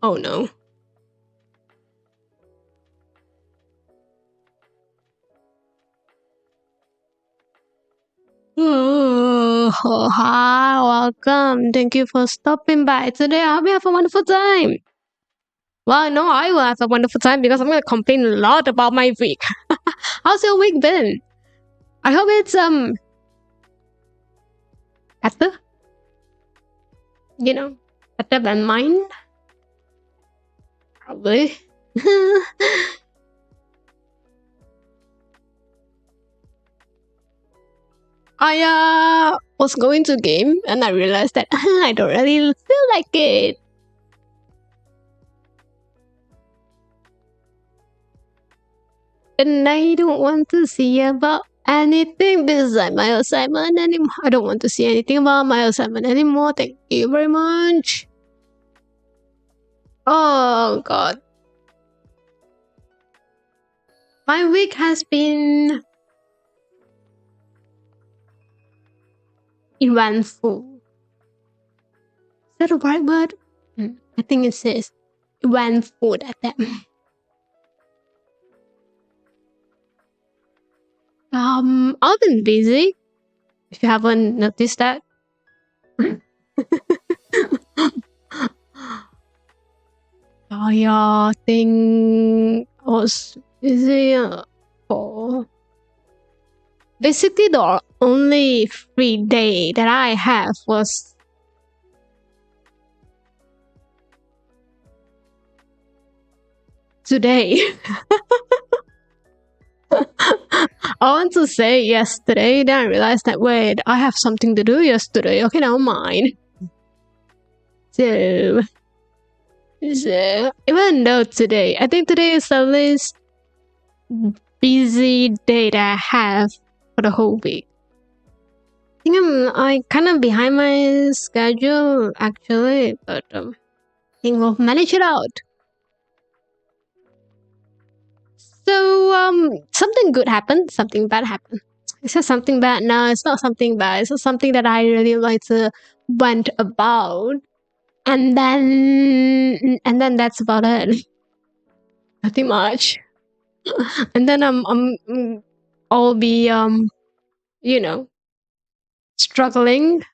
Oh no. Oh, hi, welcome. Thank you for stopping by today. I hope you have a wonderful time. Well, no, I will have a wonderful time because I'm going to complain a lot about my week. How's your week been? I hope it's better. You know, better than mine. Probably. I was going to game and I realized that I don't really feel like it. And I don't want to see about anything beside my assignment anymore. I don't want to see anything about my assignment anymore. Thank you very much. Oh god. My week has been eventful. Is that the right word? I think it says eventful at that. I've been busy. If you haven't noticed that. I think I was busy for basically the only free day that I have was today. I want to say yesterday, then I realized that wait, I have something to do yesterday. Okay, never mind. So even though today, I think today is the least busy day that I have for the whole week. I think I kind of behind my schedule actually, but I think we'll manage it out. So something good happened, something bad happened. Is it something bad? No, it's not something bad. It's just something that I really like to vent about. And then that's about it. Nothing much. And then I'll be you know, struggling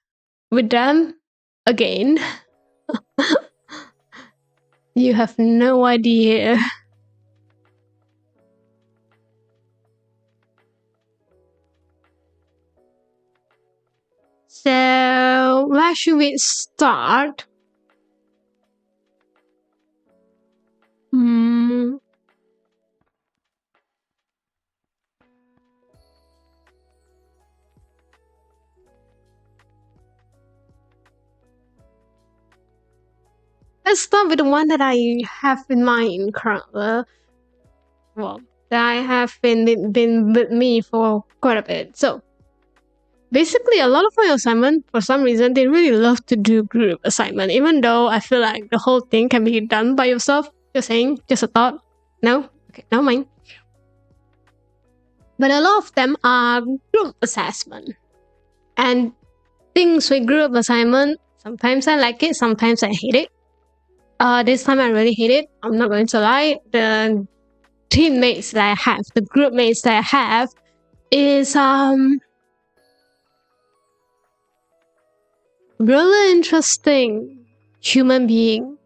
with them again. You have no idea. So where should we start? Let's start with the one that I have in mind currently. Well, that I have been with me for quite a bit. So basically, a lot of my assignment, for some reason, they really love to do group assignment, even though I feel like the whole thing can be done by yourself. Just saying, just a thought. No? Okay, never mind. But a lot of them are group assessment. And things with group assignment, sometimes I like it, sometimes I hate it. This time I really hate it. I'm not going to lie. The teammates that I have, the group mates that I have, is really interesting human being.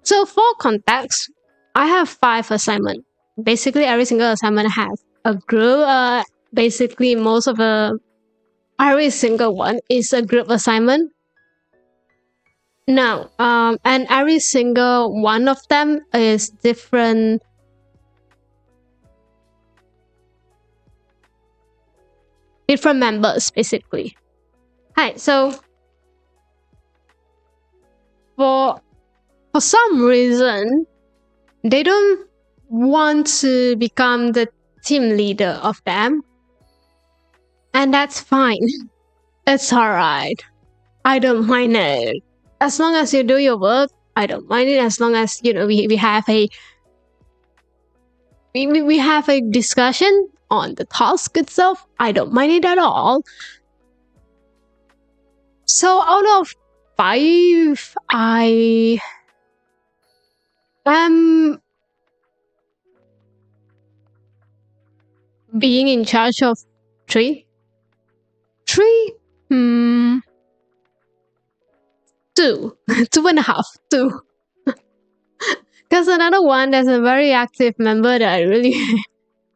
So for context, I have 5 assignments. Basically, every single assignment has a group. Basically, every single one is a group assignment. Now, and every single one of them is different. Different members, basically. Hi. So for some reason, they don't want to become the team leader of them, and that's fine. It's alright. I don't mind it. As long as you do your work, I don't mind it. As long as we have a we have a discussion on the task itself, I don't mind it at all. So out of 5, I am being in charge of 3. 3? 2. 2.5. 2. Because another one, there's a very active member that I really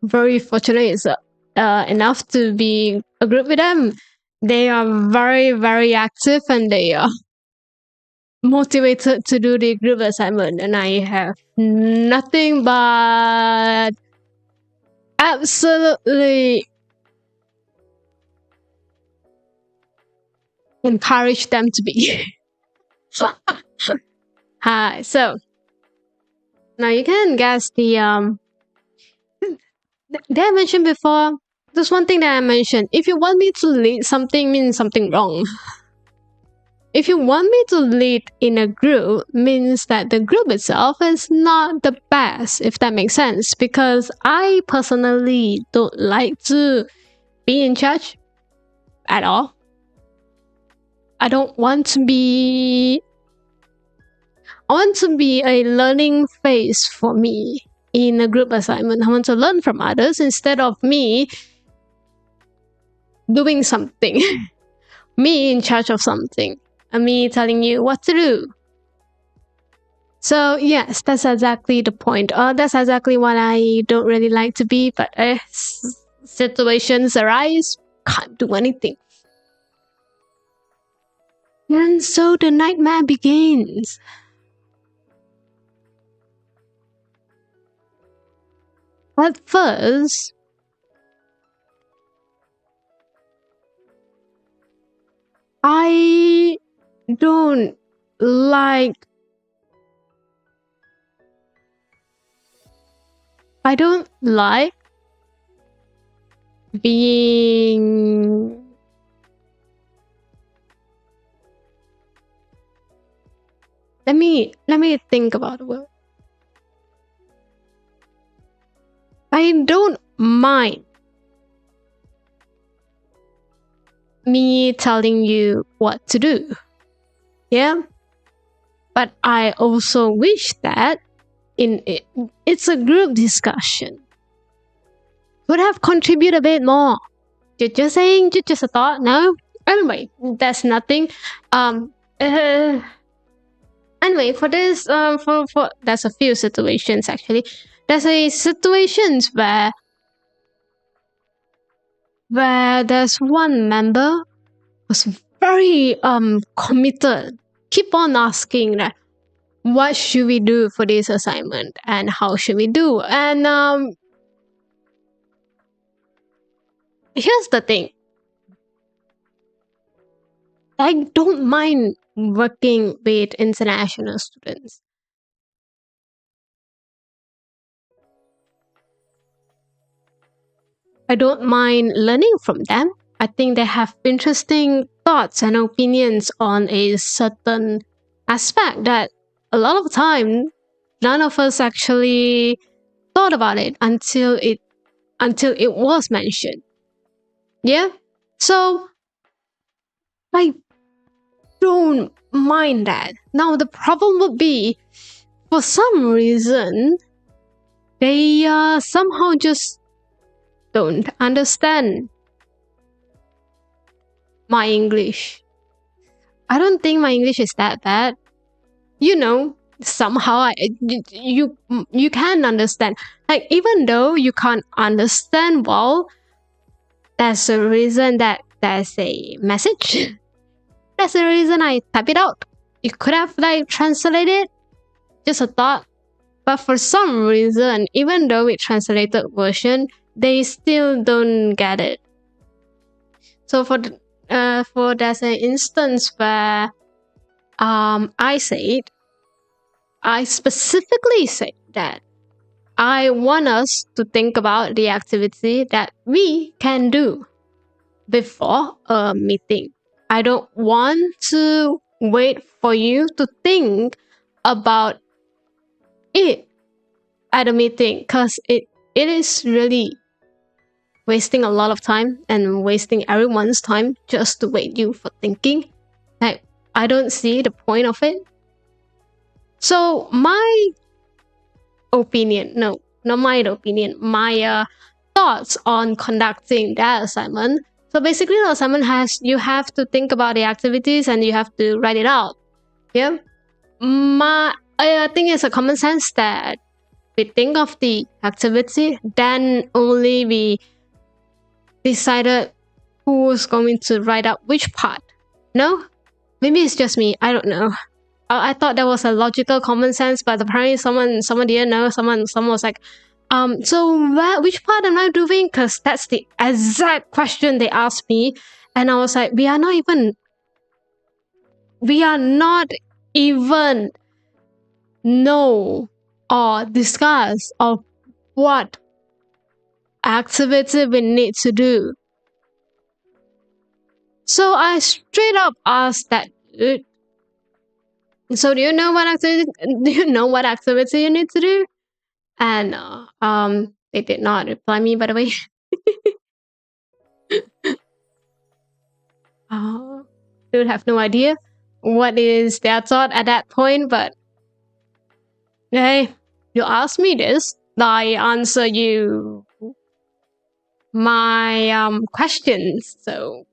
very fortunate is enough to be a group with them. They are very, very active and they are motivated to do the group assignment, and I have nothing but absolutely encourage them to be. Hi, so now you can guess the did I mention before? There's one thing that I mentioned. If you want me to lead something means something wrong. If you want me to lead in a group means that the group itself is not the best, if that makes sense. Because I personally don't like to be in charge at all. I don't want to be... I want to be a learning phase for me in a group assignment. I want to learn from others instead of me doing something. Me in charge of something. And me telling you what to do. So yes, that's exactly the point. That's exactly what I don't really like to be, but situations arise, can't do anything. And so the nightmare begins. At first, I don't like being let me think about the word. I don't mind me telling you what to do. Yeah? But I also wish that it's a group discussion. Would have contributed a bit more. Just saying, just a thought. No? Anyway, that's nothing. Anyway, for this, for there's a few situations actually. There's a situations where there's one member was very committed. Keep on asking that what should we do for this assignment and how should we do? And here's the thing. I don't mind working with international students. I don't mind learning from them. I think they have interesting thoughts and opinions on a certain aspect that a lot of time none of us actually thought about it until it was mentioned. Yeah? So I don't mind that. Now the problem would be, for some reason, they somehow just don't understand my English. I don't think my English is that bad. You know, somehow you can understand. Like, even though you can't understand well, there's a reason that there's a message. That's the reason I type it out. You could have like translated, just a thought. But for some reason, even though it translated version, they still don't get it. So for there's an instance where I specifically said that I want us to think about the activity that we can do before a meeting. I don't want to wait for you to think about it at a meeting, because it is really wasting a lot of time and wasting everyone's time just to wait you for thinking. Like, I don't see the point of it. So my opinion, no, not my opinion, my thoughts on conducting that assignment. So basically, the assignment you have to think about the activities and you have to write it out. Yeah, I think it's a common sense that we think of the activity, then only we decided who's going to write up which part. No, maybe it's just me. I don't know. I thought that was a logical common sense, but apparently someone didn't know. Someone was like, so which part am I doing? Because that's the exact question they asked me, and I was like, we are not even know or discuss of what activity we need to do. So I straight up asked that dude, so do you know what activity you need to do? And they did not reply me, by the way. Dude, have no idea what is their thought at that point, but hey, you asked me this, I answer you my questions, so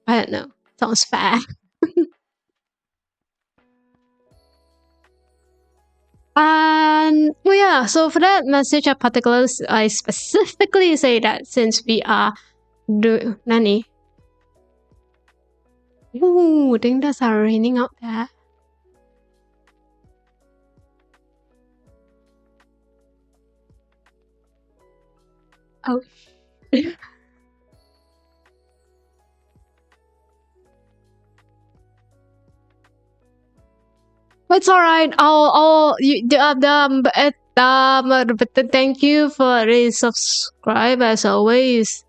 I don't know. Sounds fair. And well, yeah, so for that message I specifically say that since we are Nani. Ooh, I think there's a raining out there. Oh. It's alright. But thank you for the subscribe as always.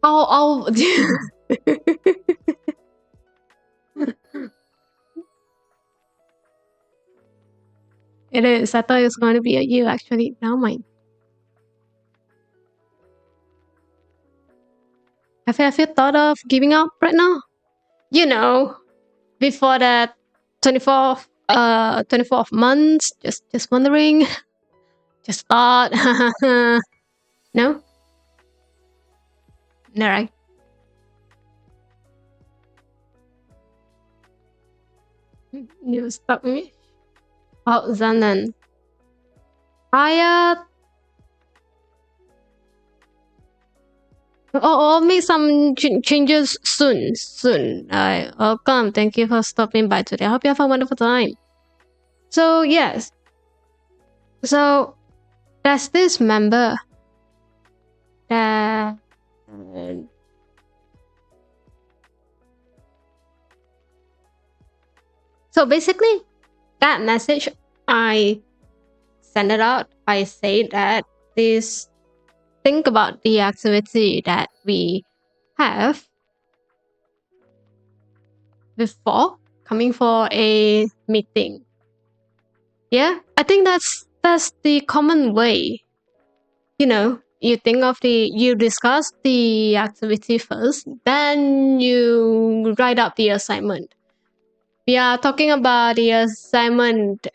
I'll It is. I thought it was going to be a you actually. Now mine. Have you thought of giving up right now? You know, before that 24th month, just wondering. Just thought. No? No, right? You stop me? Oh, Zanan. I'll make some changes soon. Welcome. Thank you for stopping by today. I hope you have a wonderful time. So, yes. So, there's this member that... So, basically, that message, I send it out. I say that this... Think about the activity that we have before coming for a meeting. Yeah, I think that's the common way. You know, you discuss the activity first, then you write up the assignment. We are talking about the assignment,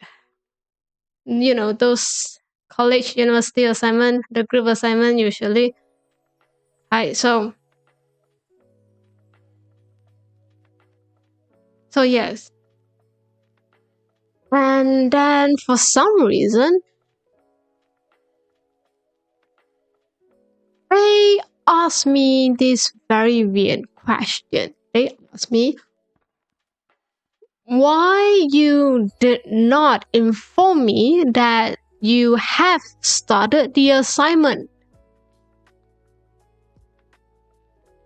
you know, those college, university assignment, the group assignment usually. Right, so yes. And then for some reason, they asked me this very weird question. They asked me, why you did not inform me that you have started the assignment?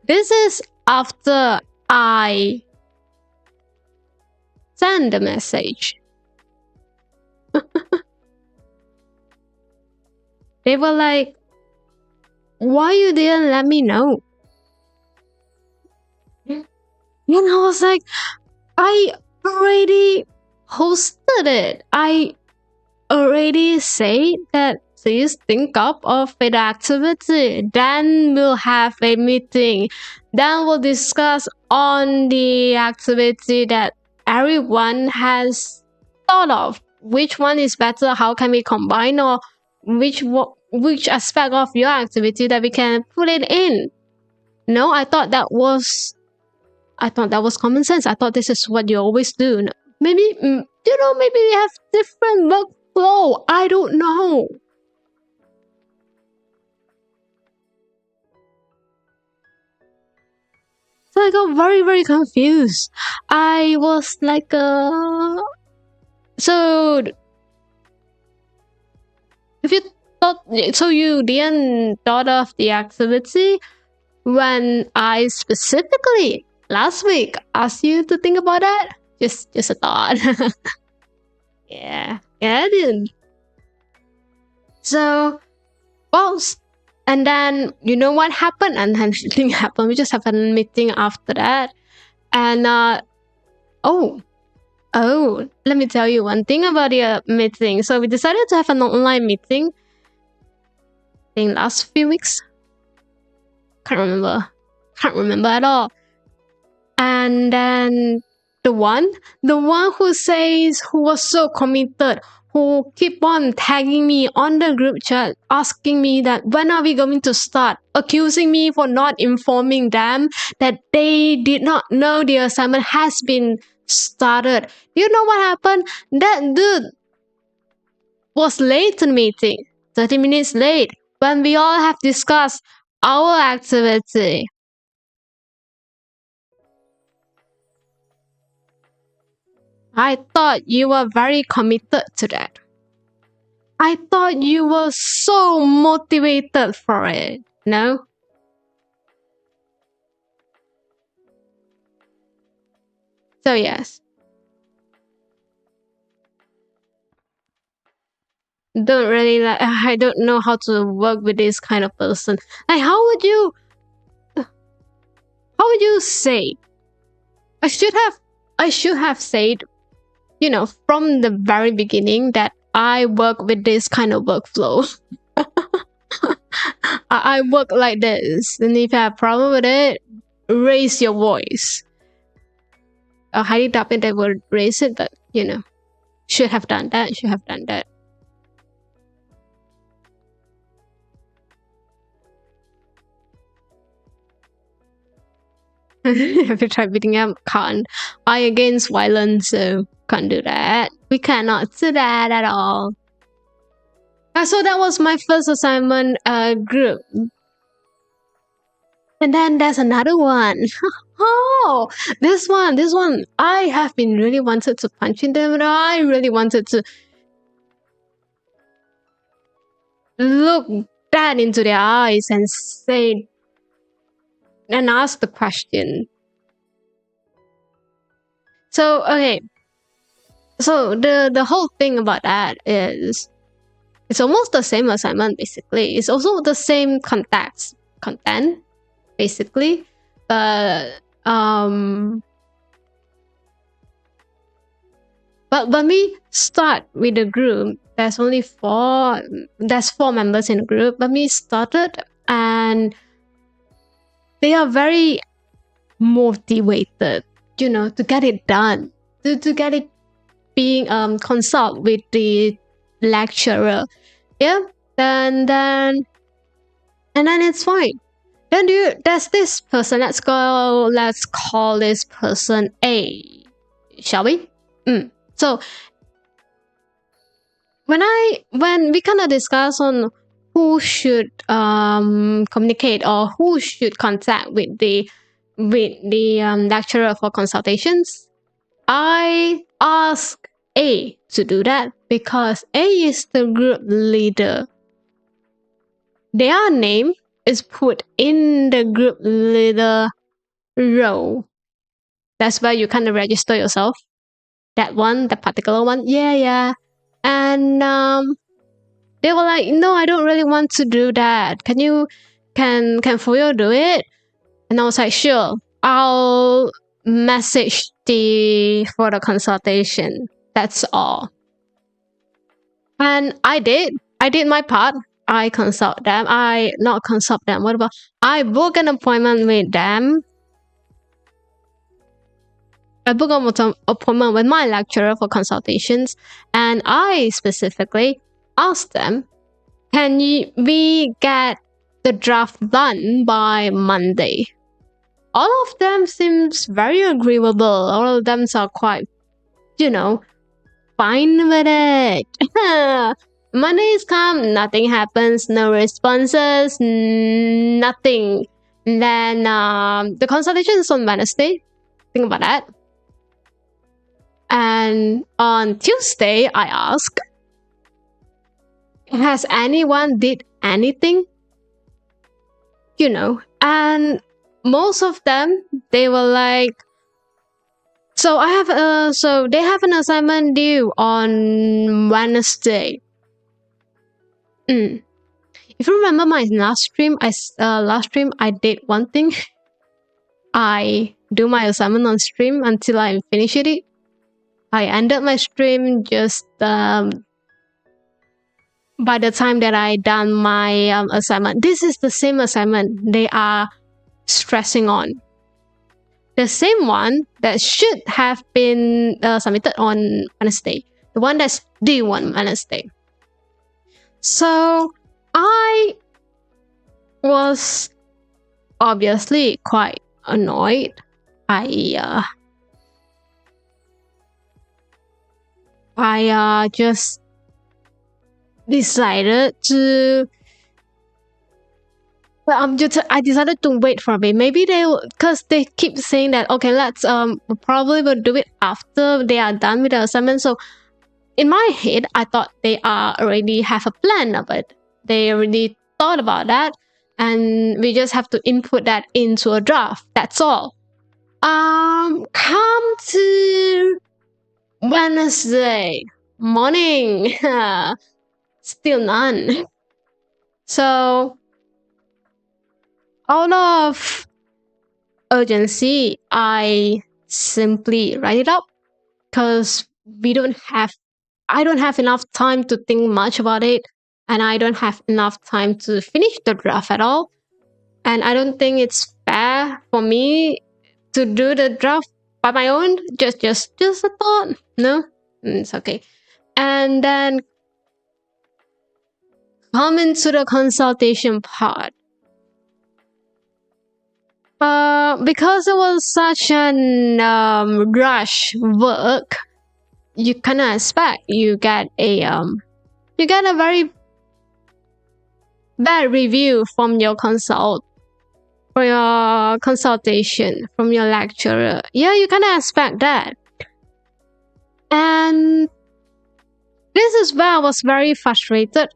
This is after I send the message. They were like, why you didn't let me know? And I was like, I already posted it. I already say that please think up of an activity. Then we'll have a meeting. Then we'll discuss on the activity that everyone has thought of. Which one is better? How can we combine? Or which aspect of your activity that we can put it in? No, I thought that was common sense. I thought this is what you always do. Maybe maybe we have different workflow. I don't know. So I got very, very confused. I was like, so if you thought, so you didn't thought of the activity when I specifically last week asked you to think about that? Just a thought. yeah, I did. So, well, and then you know what happened, and then nothing happened. We just have a meeting after that, and oh, let me tell you one thing about the meeting. So we decided to have an online meeting. I think last few weeks. Can't remember at all. And then the one who was so committed, who keep on tagging me on the group chat, asking me that when are we going to start, accusing me for not informing them that they did not know the assignment has been started. You know what happened? That dude was late to the meeting, 30 minutes late, when we all have discussed our activity. I thought you were very committed to that. I thought you were so motivated for it, no? So yes. Don't really like, I don't know how to work with this kind of person. Like, how would you say? I should have said, from the very beginning that I work with this kind of workflow. I work like this, and if you have a problem with it, raise your voice. I highly doubt it they would raise it, but should have done that. Have you tried beating up? Can't. I against violence, so can't do that. We cannot do that at all. So that was my first assignment group. And then there's another one. Oh, this one. I have been really wanted to punch in them, but I really wanted to look that into their eyes and say and ask the question. So okay. So the whole thing about that is it's almost the same assignment basically. It's also the same content basically. But when we start with the group, there's 4 members in the group. When we started, and they are very motivated, to get it done, to get it being consult with the lecturer. Yeah, and then it's fine. Then there's this person. Let's call this person A, shall we? So when we kind of discuss on who should communicate or who should contact with the lecturer for consultations, I ask A to do that because A is the group leader. Their name is put in the group leader role. That's where you kind of register yourself. That particular one. Yeah. And they were like, no, I don't really want to do that. Can Fuyo do it? And I was like, sure. I'll message for the consultation. That's all. And I did. I did my part. I consult them. I not consult them. What about I book an appointment with them. I book an appointment with my lecturer for consultations, and I specifically asked them, "Can we get the draft done by Monday?" All of them seems very agreeable. All of them are quite, fine with it. Mondays come, nothing happens, no responses, nothing. And then the consultation is on Wednesday. Think about that. And on Tuesday, I asked, has anyone did anything? And most of them, they were like, so they have an assignment due on Wednesday. If you remember my last stream, I did one thing. I do my assignment on stream until I finish it. I ended my stream just by the time that I done my assignment. This is the same assignment they are stressing on. The same one that should have been submitted on Wednesday. The one that's due on Wednesday. So I was obviously quite annoyed. I just decided to. I decided to wait for a bit. Maybe because they keep saying that, okay, let's probably will do it after they are done with the assignment. So in my head, I thought they already have a plan of it. They already thought about that, and we just have to input that into a draft. That's all. Come to Wednesday morning, still none. So out of urgency, I simply write it up because I don't have enough time to think much about it, and I don't have enough time to finish the draft at all. And I don't think it's fair for me to do the draft by my own. Just a thought. No, it's okay. And then come into the consultation part. Because it was such an rush work, you kind of expect you get a very bad review from your consultation from your lecturer. Yeah, you kind of expect that. And this is where I was very frustrated,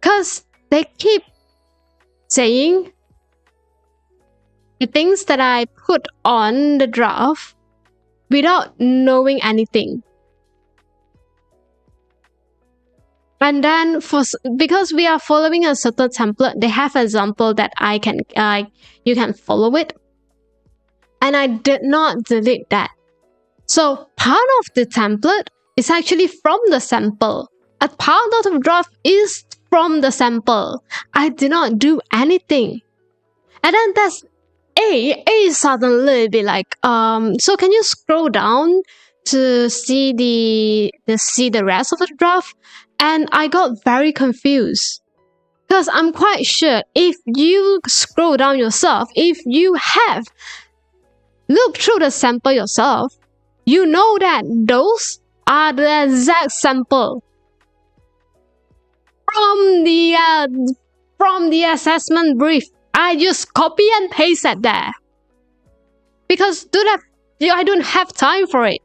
because they keep saying the things that I put on the draft without knowing anything. And then because we are following a certain template, they have an example that you can follow it. And I did not delete that. So part of the template is actually from the sample. A part of the draft is from the sample. I did not do anything. And then that's A suddenly be like, so can you scroll down to see the rest of the draft? And I got very confused, because I'm quite sure if you scroll down yourself, if you have looked through the sample yourself, you know that those are the exact sample from the assessment brief. I just copy and paste it there, because I don't have time for it.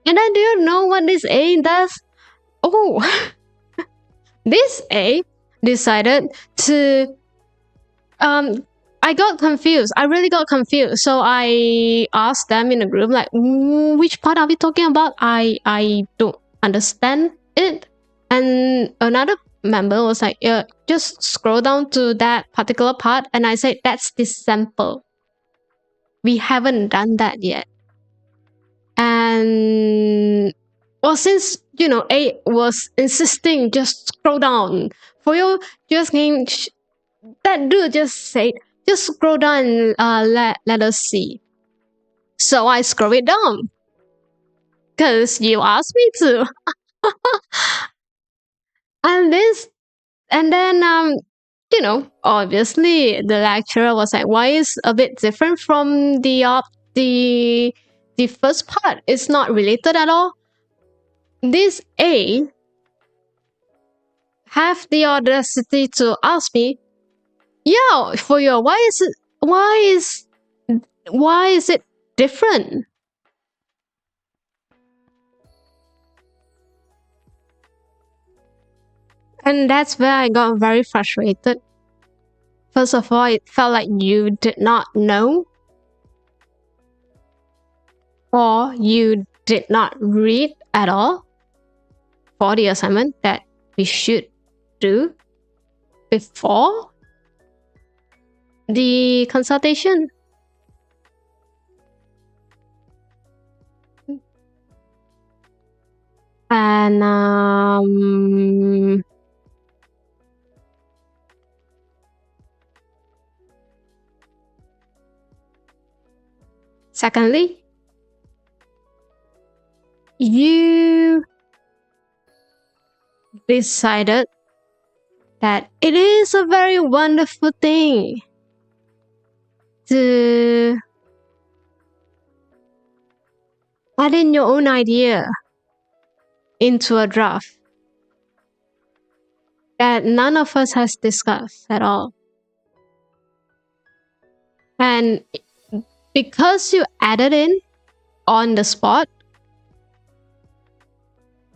And then do you know what this A does? Oh, this A decided to I got confused. I really got confused. So I asked them in the group, like, which part are we talking about? I don't understand it. And another member was like, just scroll down to that particular part. And I said, that's this sample. We haven't done that yet. And Or since A was insisting, just scroll down. Fuyo just came. That dude just said, just scroll down and let us see. So I scroll it down because you asked me to. And this, and then obviously the lecturer was like, "Why is a bit different from the first part? It's not related at all." This A have the audacity to ask me, "Yeah, for your why is it different?" And that's where I got very frustrated. First of all, it felt like you did not know, or you did not read at all for the assignment that we should do before the consultation. And secondly, you decided that it is a very wonderful thing to add in your own idea into a draft that none of us has discussed at all. And because you added in on the spot,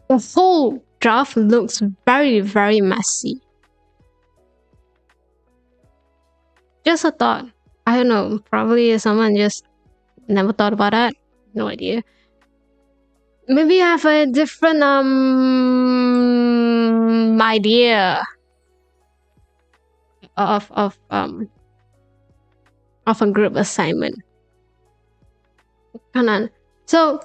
the whole draft looks very, very messy. Just a thought. I don't know. Probably someone just never thought about that. No idea. Maybe I have a different idea of a group assignment. So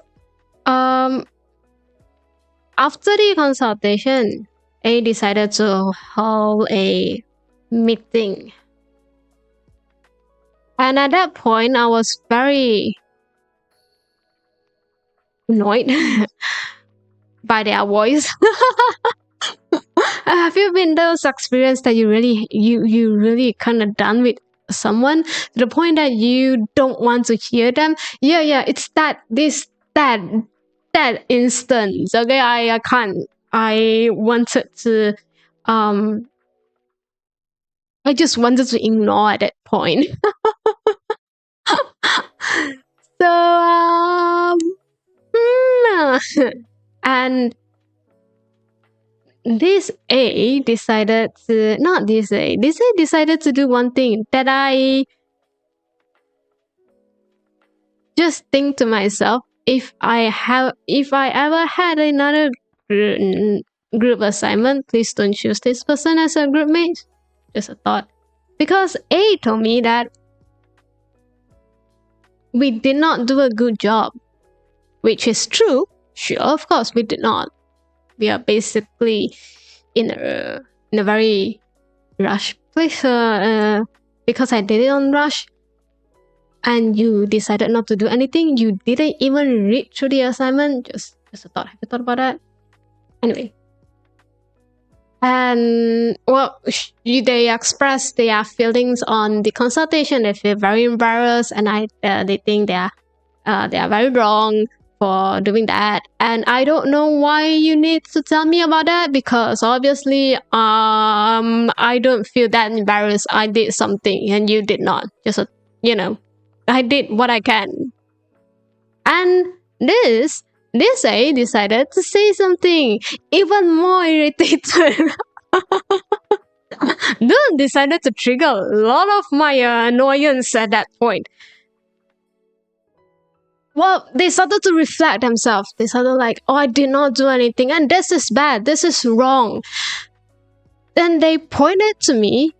after the consultation, A decided to hold a meeting. And at that point, I was very annoyed by their voice. Have you been those experience that you really kind of done with someone to the point that you don't want to hear them? Yeah, it's that instance. Okay, I can't. I wanted to I just wanted to ignore at that point. So and this A decided to this A decided to do one thing that I just think to myself, if I ever had another group assignment, please don't choose this person as a group mate. Just a thought. Because A told me that we did not do a good job, which is true. Sure, of course, we did not. We are basically in a very rush place because I did it on rush, and you decided not to do anything. You didn't even read through the assignment. Just a thought. Have you thought about that? Anyway. And well, they express their feelings on the consultation. They feel very embarrassed, and they think they are very wrong for doing that. And I don't know why you need to tell me about that, because obviously I don't feel that embarrassed. I did something and you did not. Just I did what I can. And this A decided to say something even more irritated. Dude decided to trigger a lot of my annoyance at that point. Well, they started to reflect themselves. They started like, oh, I did not do anything, and this is bad, this is wrong. Then they pointed to me.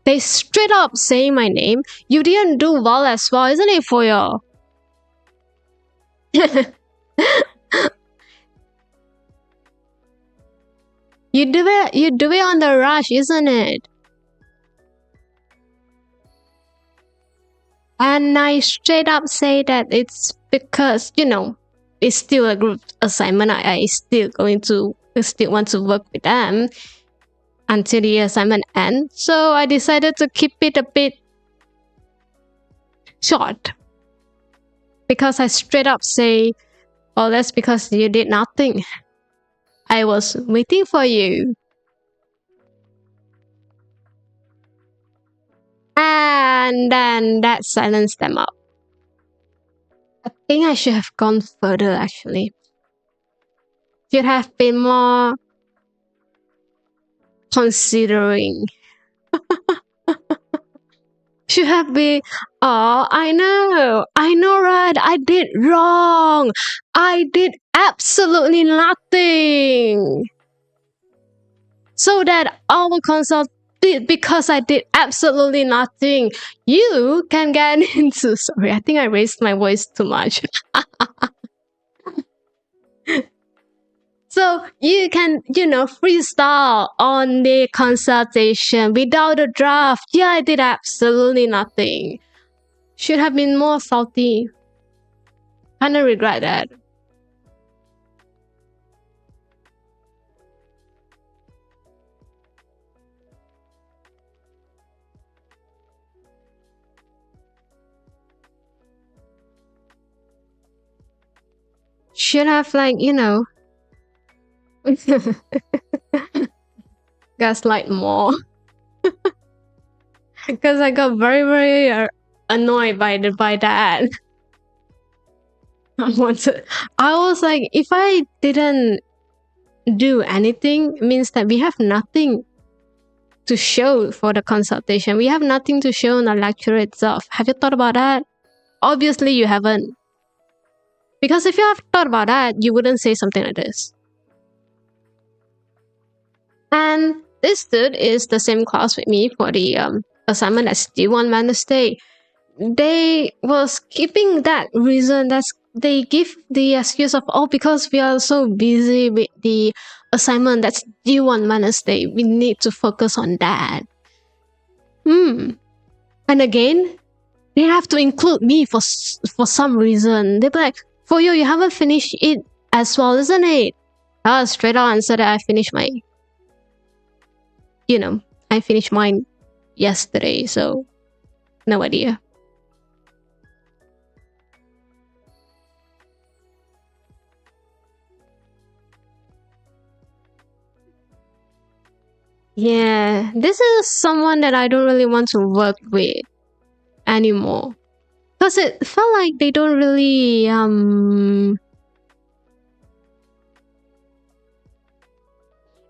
They straight up saying my name. You didn't do well as well, isn't it, Fuyo? You do it on the rush, isn't it? And I straight up say that it's because, it's still a group assignment. I still want to work with them until the assignment ends. So I decided to keep it a bit short. Because I straight up say, oh, that's because you did nothing. I was waiting for you. And then that silenced them up. I think I should have gone further, actually. Should have been more considering. Should have been, oh, I know, right? I did wrong. I did absolutely nothing. So that our consult did, because I did absolutely nothing, you can get into, sorry, I think I raised my voice too much. So you can, freestyle on the consultation without a draft. Yeah, I did absolutely nothing. Should have been more salty. Kinda regret that. Should have, gaslight more. Because I got very, very annoyed by that. I was like, if I didn't do anything, it means that we have nothing to show for the consultation. We have nothing to show in the lecture itself. Have you thought about that? Obviously, you haven't. Because if you have thought about that, you wouldn't say something like this. And this dude is the same class with me for the assignment that's due on Wednesday. They was keeping that reason, they give the excuse of, oh, because we are so busy with the assignment that's due on Wednesday, we need to focus on that. And again, they have to include me for some reason. They're like, Fuyo, you haven't finished it as well, isn't it? Straight out answer that I finished my, I finished mine yesterday, so no idea. Yeah, this is someone that I don't really want to work with anymore. Because it felt like they don't really,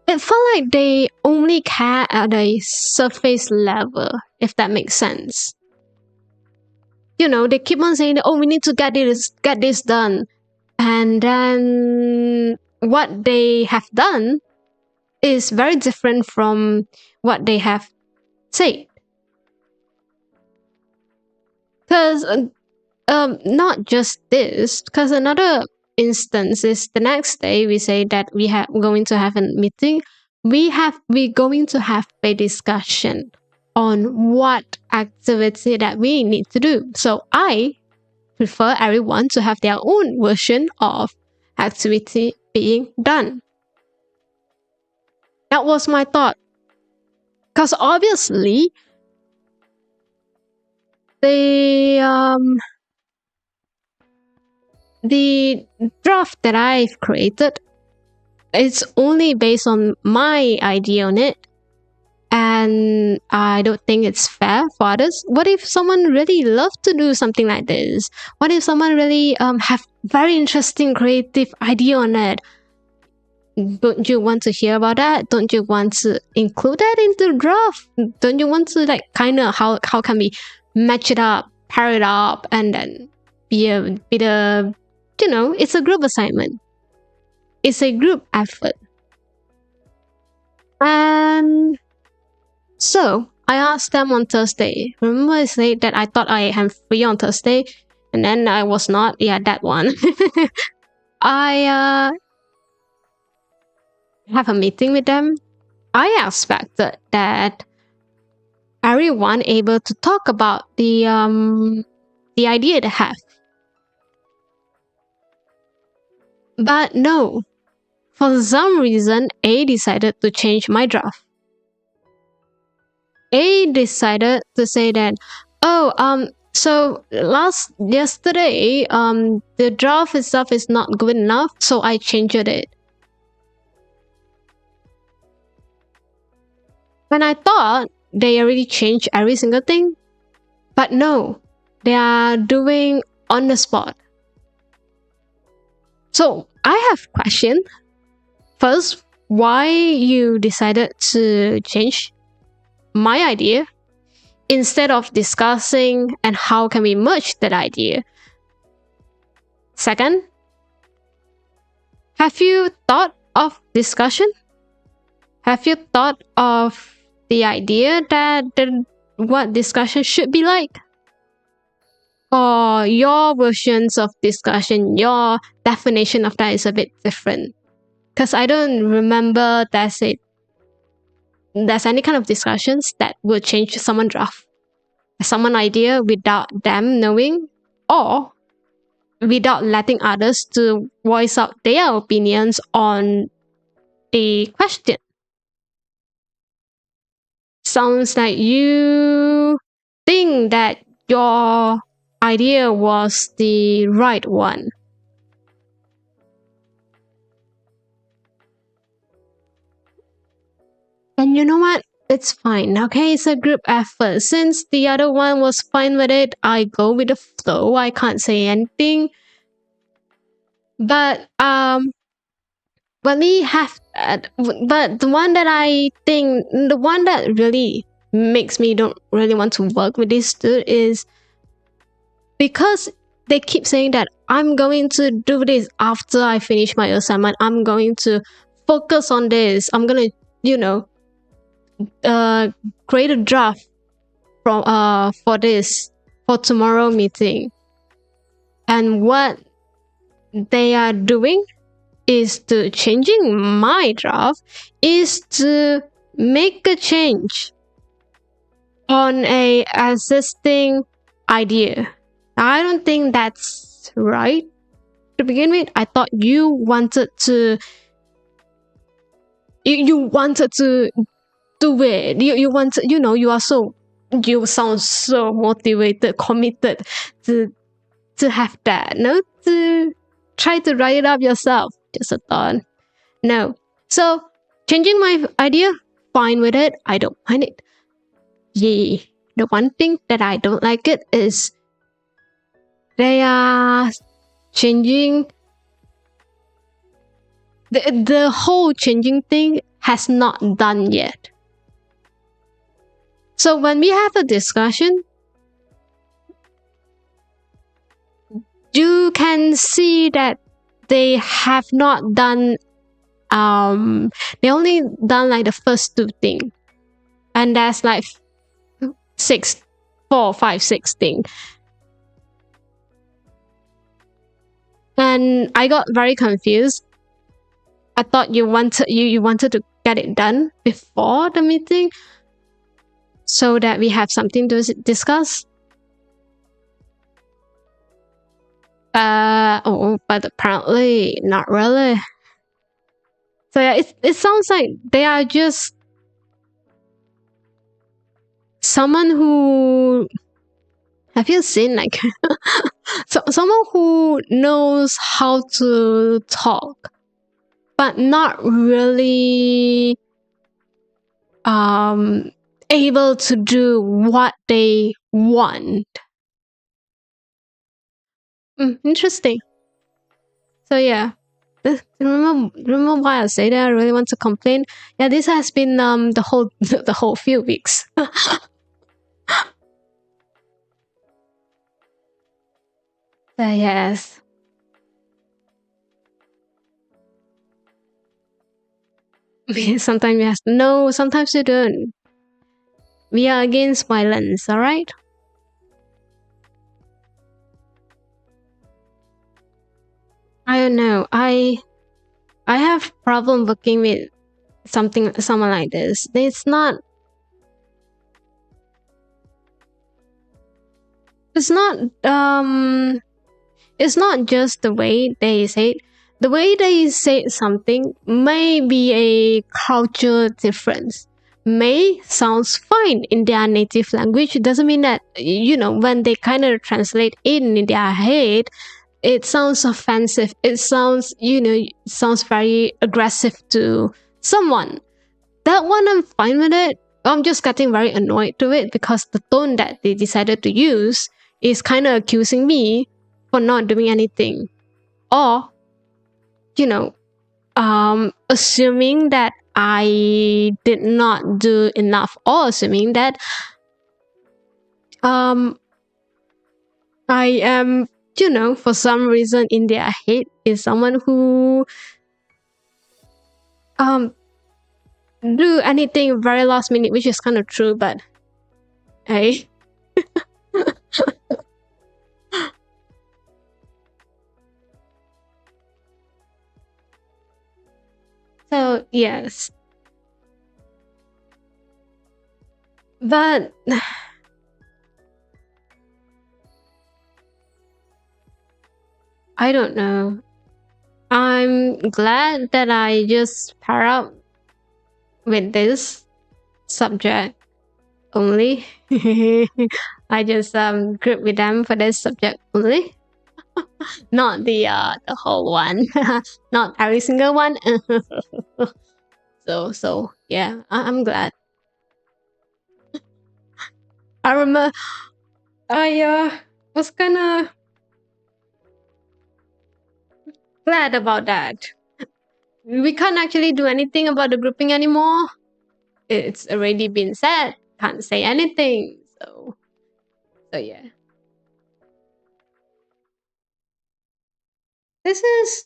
it felt like they only care at a surface level, if that makes sense. They keep on saying, oh, we need to get this done. And then what they have done is very different from what they have said. Because not just this, because another instance is the next day we say that we're going to have a meeting. We're going to have a discussion on what activity that we need to do. So I prefer everyone to have their own version of activity being done. That was my thought. Because obviously, the draft that I've created, it's only based on my idea on it. And I don't think it's fair for others. What if someone really loves to do something like this? What if someone really have very interesting creative idea on it? Don't you want to hear about that? Don't you want to include that into the draft? Don't you want to kind of how can we match it up, pair it up, and then be a it's a group assignment. It's a group effort. And so I asked them on Thursday. Remember I said that I thought I am free on Thursday, and then I was not. Yeah, that one. have a meeting with them, I expected that everyone able to talk about the idea they have. But no, for some reason, A decided to change my draft. A decided to say that, oh, so yesterday, the draft itself is not good enough, so I changed it. When I thought they already changed every single thing, but no, they are doing on the spot. So I have question. First, why you decided to change my idea instead of discussing and how can we merge that idea? Second, have you thought of discussion? Have you thought of the idea that what discussion should be like? Or your versions of discussion, your definition of that is a bit different? Because I don't remember there's any kind of discussions that will change someone draft, someone idea without them knowing, or without letting others to voice out their opinions on a question. Sounds like you think that your idea was the right one. And you know what? It's fine. Okay, it's a group effort. Since the other one was fine with it, I go with the flow. I can't say anything. But when we have but the one that I think, the one that really makes me don't really want to work with this dude is because they keep saying that I'm going to do this after I finish my assignment. I'm going to focus on this. I'm gonna, create a draft for this for tomorrow meeting. And what they are doing is to changing my draft is to make a change on a existing idea. I don't think that's right. To begin with, I thought you wanted to do it. You want to, you sound so motivated, committed to have that. No, to try to write it up yourself. Just a thought. No. So changing my idea, fine with it. I don't mind it. Yeah. The one thing that I don't like it is they are changing the whole changing thing has not done yet. So when we have a discussion, you can see that they have not done they only done like the first two things, and that's like 4, 5, 6 things. And I got very confused. I thought you wanted to get it done before the meeting so that we have something to discuss. But apparently not really. So yeah, it sounds like they are just someone who, have you seen like someone who knows how to talk but not really able to do what they want. Interesting. So yeah, remember why I say that I really want to complain? Yeah, this has been the whole few weeks. Yes. Sometimes you have to no, sometimes you don't. We are against violence, alright? I don't know. I have problem working with someone like this. It's not it's not just the way they say it. The way they say something may be a culture difference. May sounds fine in their native language. It doesn't mean that, when they kind of translate in their head, it sounds offensive. It sounds, it sounds very aggressive to someone. That one, I'm fine with it. I'm just getting very annoyed to it because the tone that they decided to use is kind of accusing me for not doing anything, or you know assuming that I did not do enough, or assuming that um I am, for some reason in their head is someone who um do anything very last minute, which is kind of true, but hey. So yes, but I don't know. I'm glad that I just pair up with this subject only. I just group with them for this subject only, not the whole one, not every single one. So yeah, I'm glad. I remember I was kind of glad about that. We can't actually do anything about the grouping anymore. It's already been said. Can't say anything. So yeah. This is,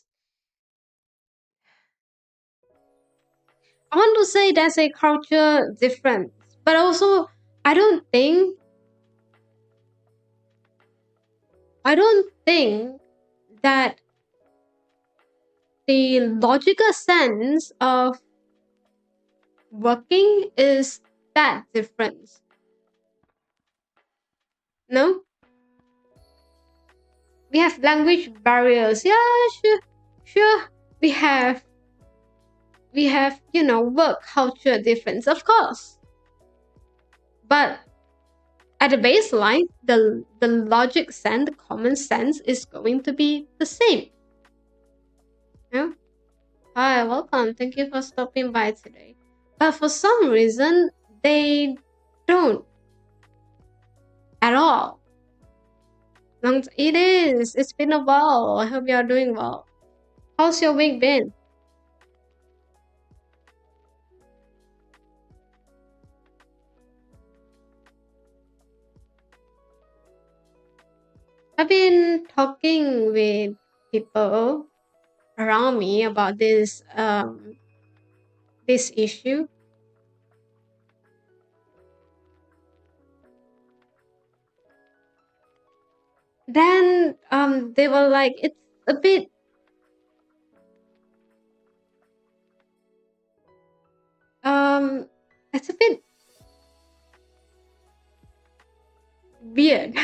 I want to say there's a culture difference, but also I don't think I don't think that the logical sense of working is that different. No? We have language barriers. Yeah, sure. We have work culture difference, of course. But at the baseline, the logic sense, the common sense is going to be the same. Yeah? Hi, welcome. Thank you for stopping by today. But for some reason, they don't at all. It is. It's been a while. I hope you are doing well. How's your week been? I've been talking with people around me about this issue. Then they were like, a bit it's a bit weird.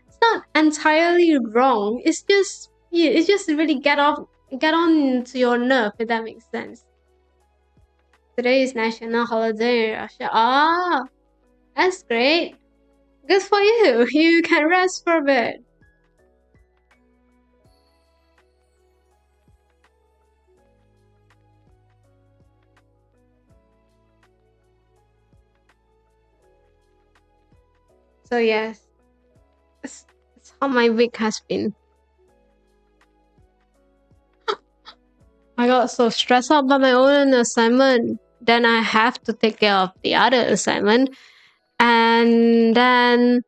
It's not entirely wrong. It's just really get on to your nerve, if that makes sense. Today is national holiday in Russia. Ah, that's great. Good for you. You can rest for a bit. So yes, it's how my week has been. I got so stressed out by my own assignment. Then I have to take care of the other assignment. And then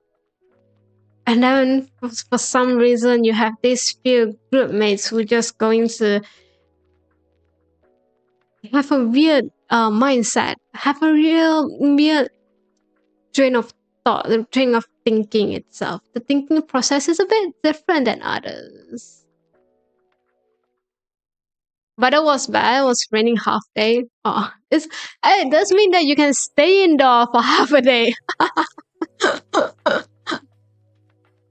for some reason you have these few group mates who just going to have a weird mindset, have a real weird train of thought, the train of thinking itself. The thinking process is a bit different than others. But it was bad. It was raining half day. Oh, it does mean that you can stay indoor for half a day.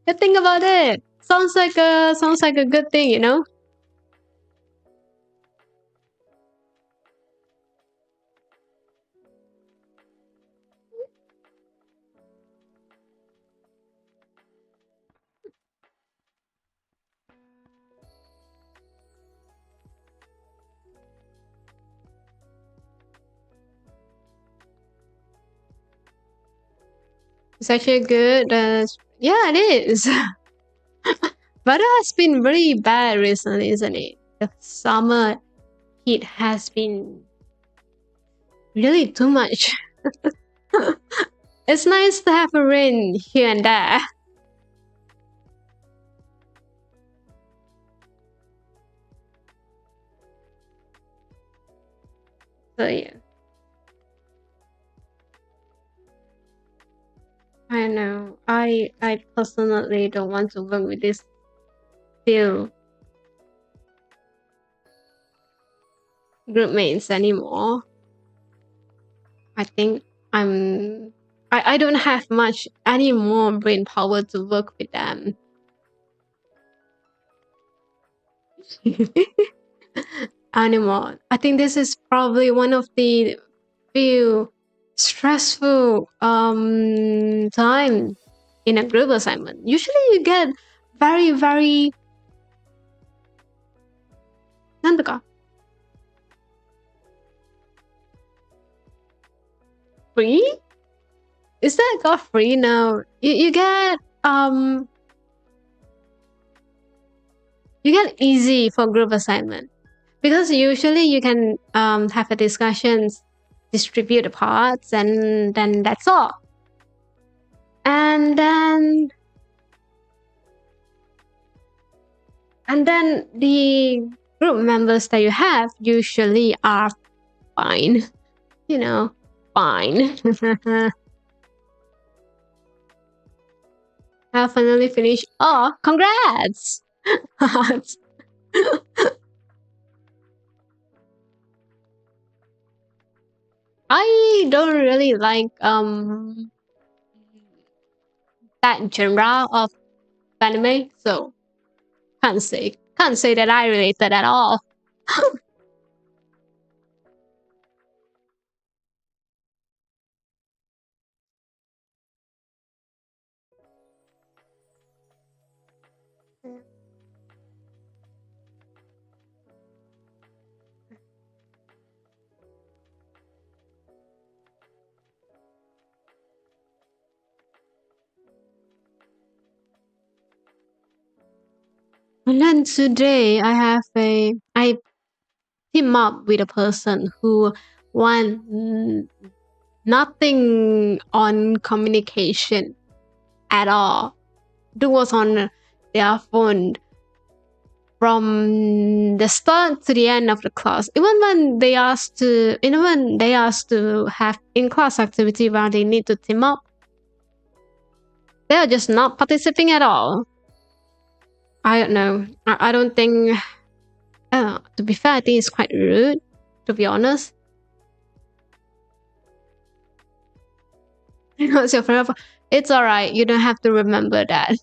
You think about it. Sounds like a good thing, you know? It's actually good. Yeah, it is. But it has been really bad recently, isn't it? The summer heat has been really too much. It's nice to have a rain here and there. So yeah, I know. I personally don't want to work with this few group mates anymore. I think I don't have much any more brain power to work with them. Anymore. I think this is probably one of the few stressful time in a group assignment. Usually you get very なんだか free? Is that got free now? You get easy for group assignment because usually you can have a discussions, distribute the parts, and then that's all. And then the group members that you have usually are fine, you know, fine. I finally finished. Oh, congrats! I don't really like that genre of anime, so can't say that I related at all. And then today I team up with a person who want nothing on communication at all. It was on their phone from the start to the end of the class. Even when they asked to have in-class activity where they need to team up, they are just not participating at all. I don't know. I don't think. To be fair, I think it's quite rude. To be honest, it's your forever. It's alright. You don't have to remember that.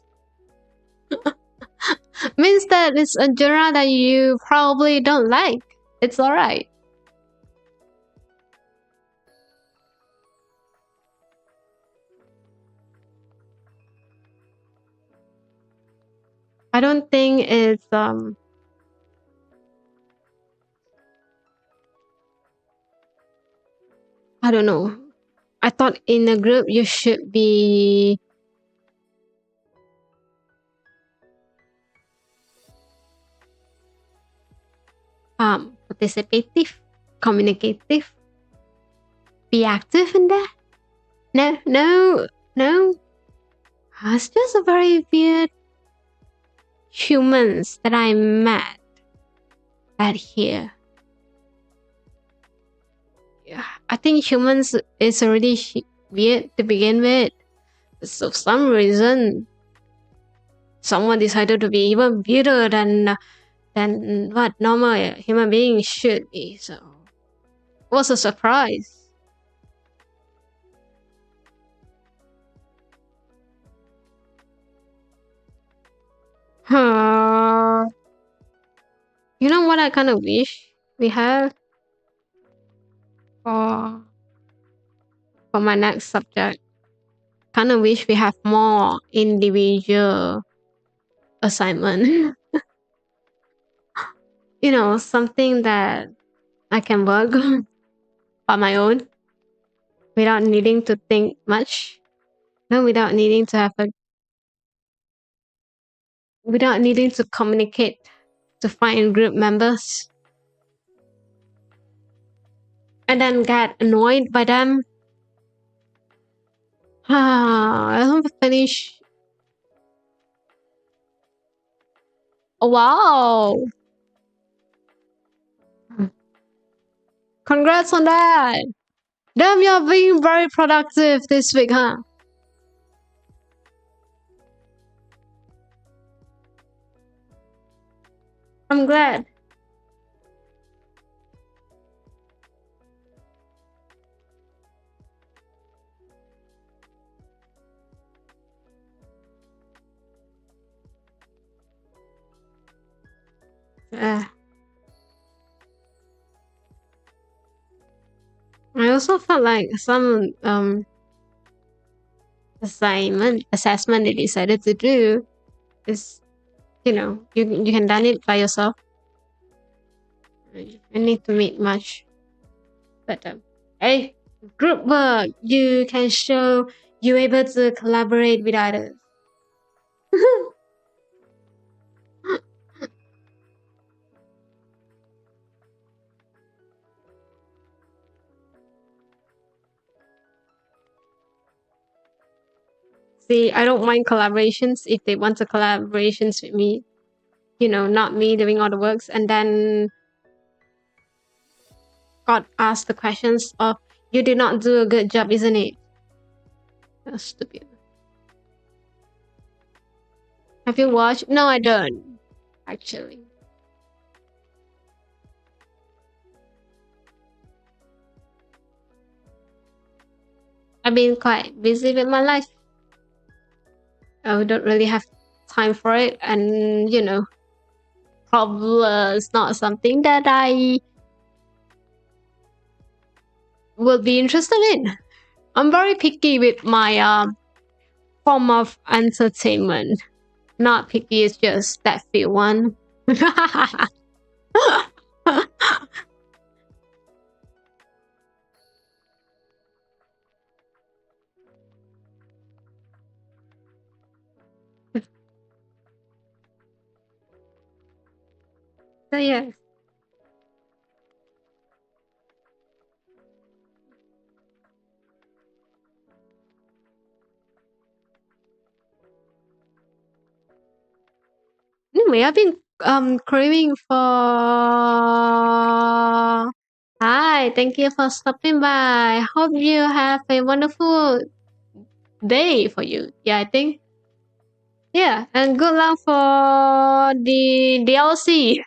Means that it's a genre that you probably don't like. It's alright. I don't think it's I don't know. I thought in a group you should be participative, communicative, be active in that. No. It's just a very weird humans that I met at here. Yeah, I think humans is already weird to begin with. So for some reason, someone decided to be even weirder than than what normal human beings should be. So it was a surprise. You know what I kind of wish we have for my next subject? Kind of wish we have more individual assignment. You know, something that I can work on my own without needing to think much. No, without needing to communicate to find group members and then get annoyed by them. I haven't finished. Oh, wow. Congrats on that. Damn, you're being very productive this week, huh? I'm glad. I also felt like some assessment they decided to do is, you know, you can done it by yourself. I need to meet much, but hey, group work you can show you able to collaborate with others. See, I don't mind collaborations if they want to collaborations with me. You know, not me doing all the works and then got asked the questions of you did not do a good job, isn't it? That's stupid. Have you watched? No, I don't. Actually. I've been quite busy with my life. I don't really have time for it, and you know, probably it's not something that I will be interested in. I'm very picky with my form of entertainment. Not picky, it's just that few one. So yeah. Anyway, I've been craving for. Hi, thank you for stopping by. Hope you have a wonderful day for you. Yeah, I think. Yeah, and good luck for the DLC.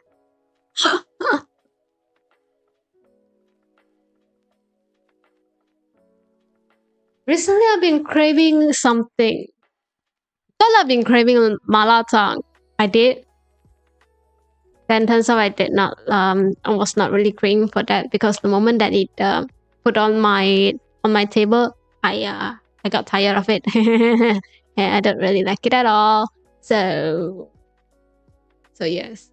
Recently, I've been craving something. Well, I've been craving mala tang. I did. Then turns out I did not. I was not really craving for that because the moment that it put on my table, I got tired of it, and I don't really like it at all. So yes.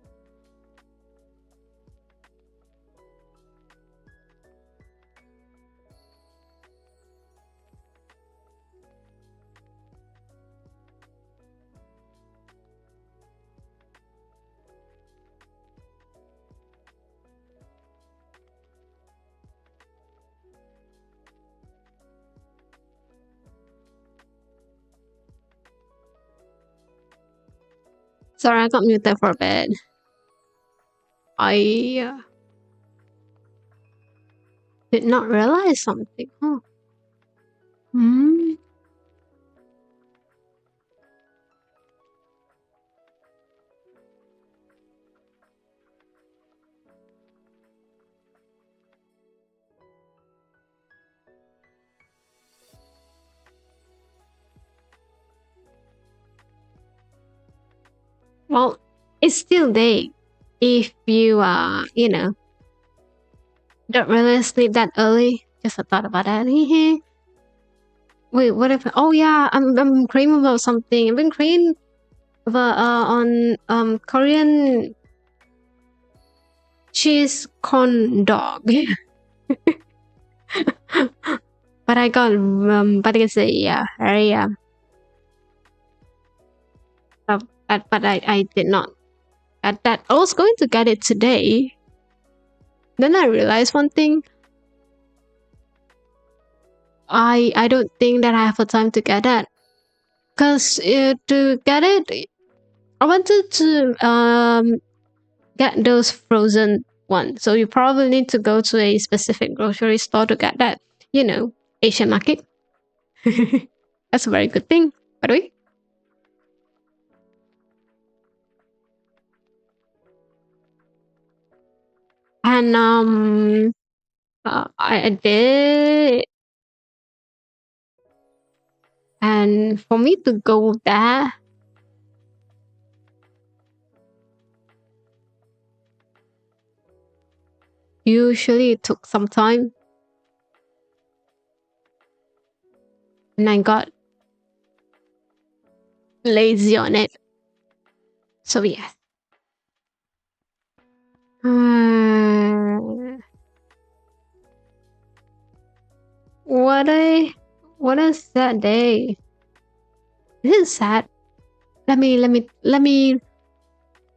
Sorry, I got muted for a bit. I did not realize something. Huh. Hmm. Well, it's still there if you don't really sleep that early. Just a thought about that. Wait, what if? Oh yeah, I'm craving about something. I've been craving about on Korean cheese corn dog. But I got but I can say yeah, very but I did not get that. I was going to get it today. Then I realized one thing. I don't think that I have the time to get that. Cause to get it, I wanted to get those frozen ones. So you probably need to go to a specific grocery store to get that. You know, Asian market. That's a very good thing, by the way. And I did. And for me to go there, usually it took some time. And I got lazy on it. So yes. What a sad day. This is sad. Let me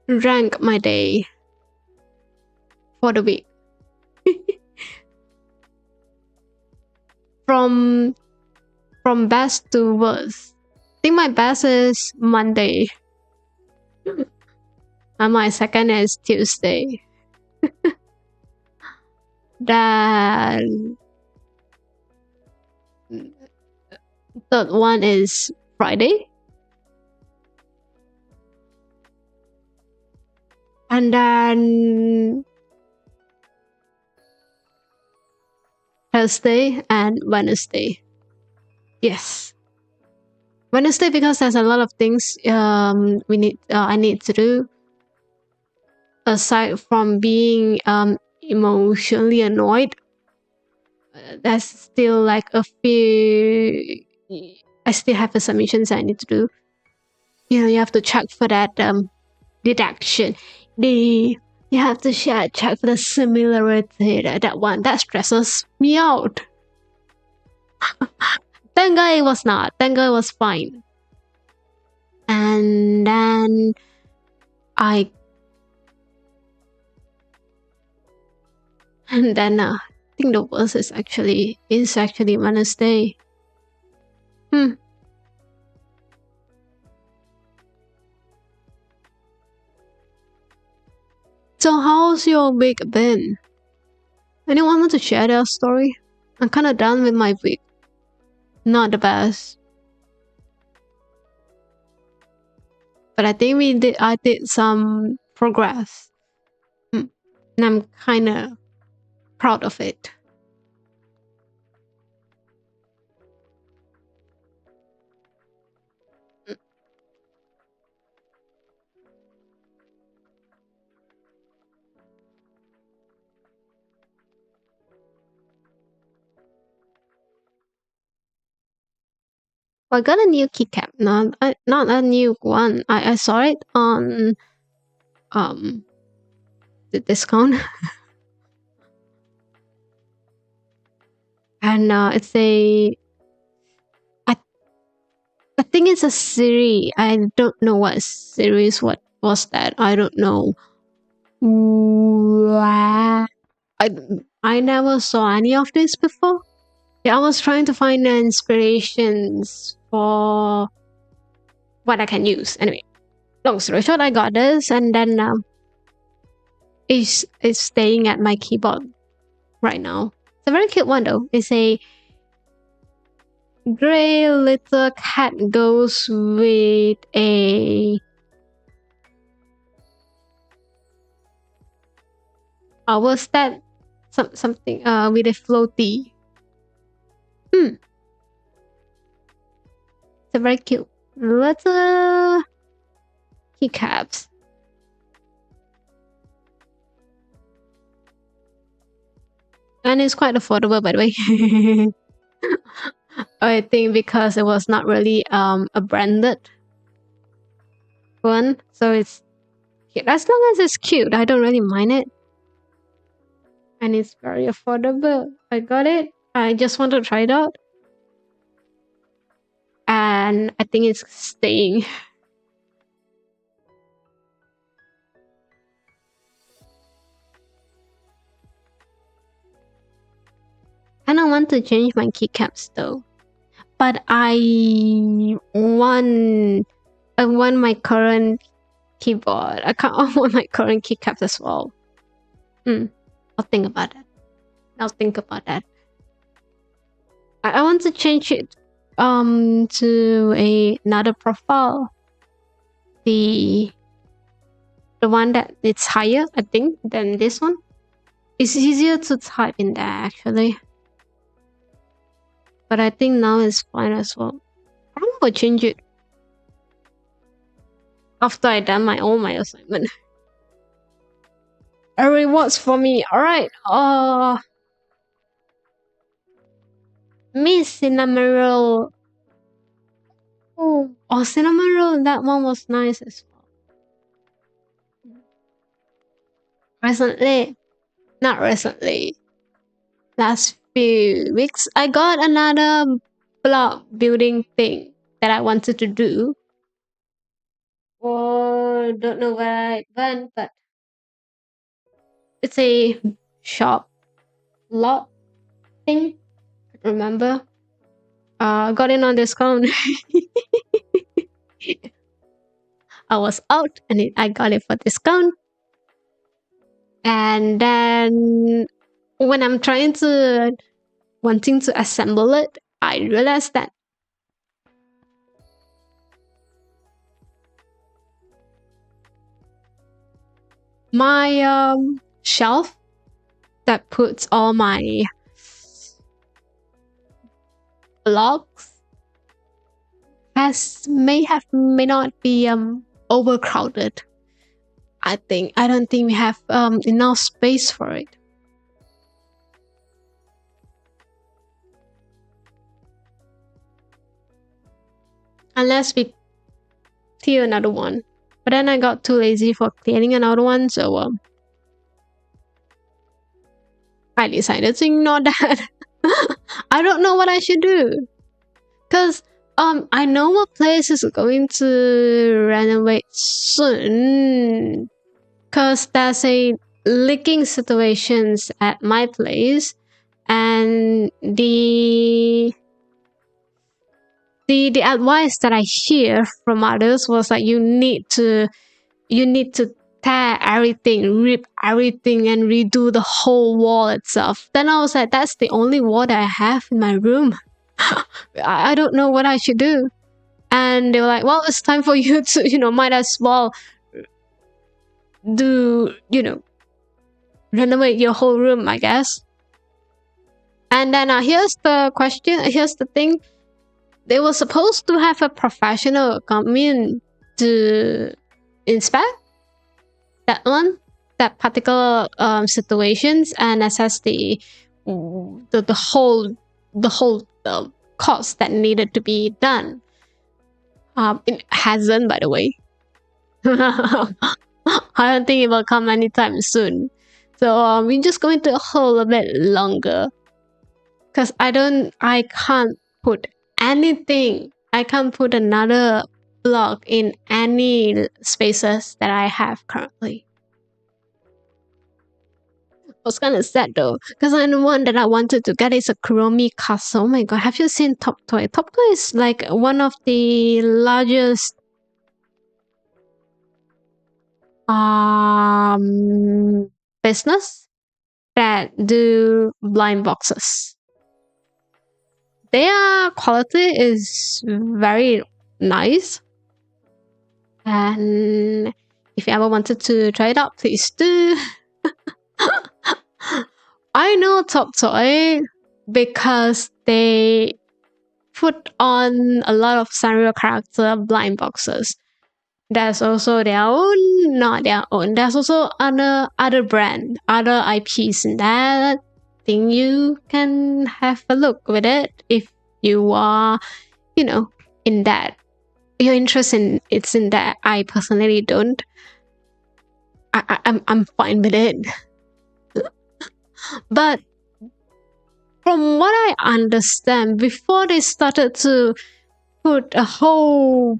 rank my day for the week. from best to worst. I think my best is Monday. And my second is Tuesday. Then third one is Friday. And then Thursday and Wednesday. Yes. Wednesday because there's a lot of things I need to do. Aside from being emotionally annoyed, there's still like a few. I still have the submissions I need to do. You have to check for that deduction. You have to check for the similarity. That one that stresses me out. Thank God it was not. Thank God it was fine. And then I think the worst is actually Wednesday. So how's your week been? Anyone want to share their story? I'm kind of done with my week. Not the best. But I think I did some progress. And I'm kind of proud of it. I got a new keycap, not a new one. I saw it on the discount. And it's I think it's a series. I don't know what series. What was that? I don't know. I never saw any of this before. Yeah, I was trying to find the inspirations for what I can use. Anyway, long story short, I got this, and then it's staying at my keyboard right now. It's a very cute one though. It's a gray little cat goes with a was that something with a floaty. It's a very cute little keycaps. And it's quite affordable, by the way. I think because it was not really a branded one, so it's cute. As long as it's cute, I don't really mind it. And it's very affordable. I got it. I just want to try it out. And I think it's staying. I don't want to change my keycaps though. But I want my current keyboard. I want my current keycaps as well. I'll think about that. I want to change it to another profile. The one that it's higher, I think, than this one. It's easier to type in there actually. But I think now it's fine as well. I will change it after I done all my assignment. A rewards for me. Alright. Miss Cinnamon Roll. Oh, Cinnamon Roll. That one was nice as well. Not recently. Last few weeks, I got another blog building thing that I wanted to do. Don't know where I went, but it's a shop lot thing. Remember? Got it on discount. I was out and I got it for discount. And then when I'm wanting to assemble it, I realized that my shelf that puts all my blogs may not be overcrowded. I don't think we have enough space for it. Unless we clear another one. But then I got too lazy for clearing another one, so I decided to ignore that. I don't know what I should do. Cause I know a place is going to renovate soon. Cause there's a leaking situations at my place, and the advice that I hear from others was like you need to tear everything, rip everything, and redo the whole wall itself. Then I was like, that's the only wall that I have in my room. I don't know what I should do. And they were like, well, it's time for you to, might as well do, renovate your whole room, I guess. And then here's the thing. They were supposed to have a professional come in to inspect that particular situations and assess the whole cost that needed to be done. It hasn't, by the way. I don't think it will come anytime soon. So we're just going to hold a bit longer. Because I can't put anything. I can't put another blog in any spaces that I have currently. I was kind of sad though, because the one that I wanted to get is a Kuromi castle. Oh my god, have you seen Top Toy? Top Toy is like one of the largest business that do blind boxes. Their quality is very nice, and if you ever wanted to try it out, please do. I know Top Toy because they put on a lot of Sanrio character blind boxes. There's also their own, not their own. There's also other brand, other IPs in that. think you can have a look with it if you are, you know, in that. Your interest in it's in that. I personally don't. I'm fine with it. But from what I understand, before they started to put a whole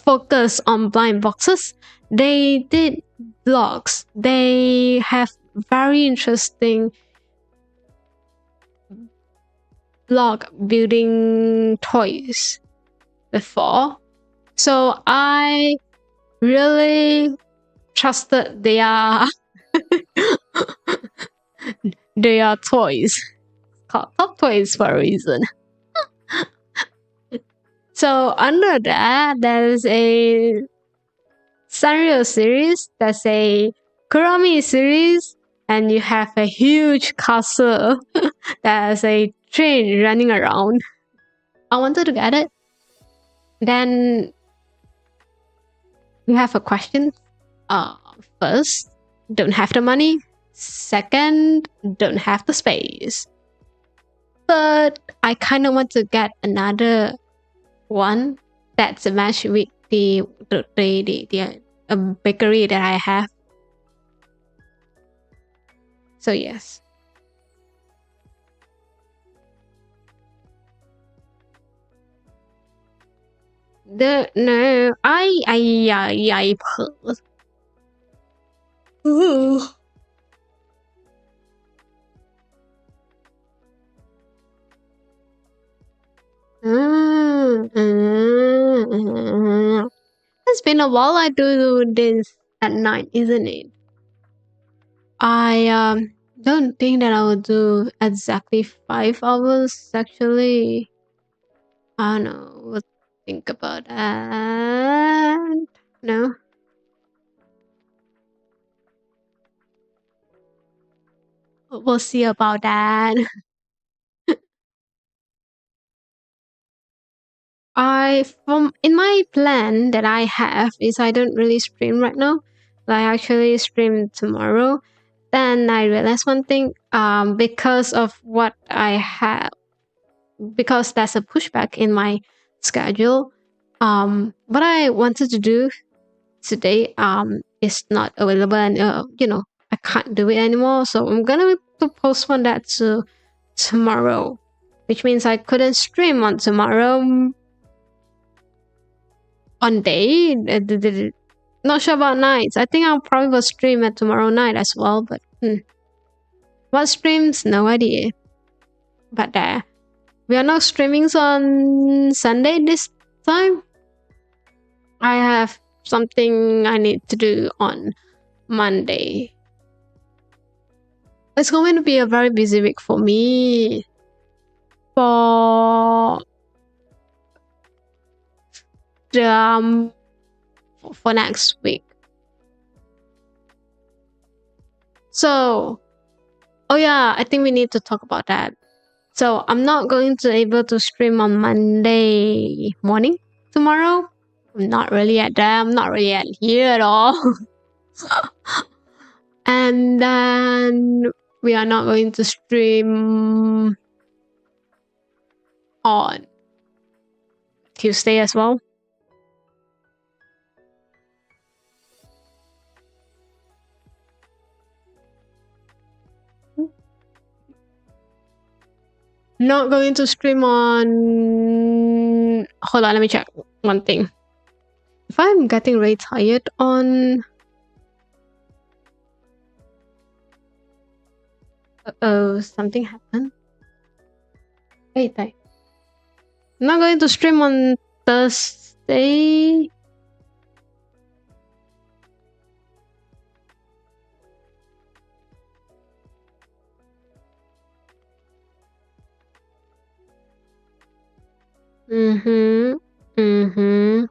focus on blind boxes, they did blogs. They have very interesting blog building toys before. So I really trusted their their toys. Called top toys for a reason. So under that, there's a Sanrio series, there's a Kurami series, and you have a huge castle. There's a train running around. I wanted to get it. Then we have a question. First, don't have the money. Second, don't have the space. Third, I kind of want to get another one that's a match with the bakery that I have. So yes. I Ooh. It's been a while I do this at night, isn't it? I don't think that I will do exactly 5 hours actually. I don't know. We'll think about that. No. We'll see about that. From in my plan that I have is I don't really stream right now. I actually stream tomorrow. Then I realized one thing. Because of what I have, because there's a pushback in my schedule. What I wanted to do today is not available, and I can't do it anymore. So I'm gonna to postpone that to tomorrow, which means I couldn't stream on tomorrow. On day, not sure about nights. I think I'll probably will stream at tomorrow night as well. But what streams? No idea. But we are not streaming on Sunday this time. I have something I need to do on Monday. It's going to be a very busy week for me. For for next week. So, oh yeah, I think we need to talk about that. So I'm not going to able to stream on Monday morning tomorrow. I'm not really at there. I'm not really at here at all. And then we are not going to stream on Tuesday as well. Not going to stream on. Hold on, let me check one thing. If I'm getting really tired on. Oh, something happened. Wait. I'm not going to stream on Thursday. Mm-hmm. Mm-hmm.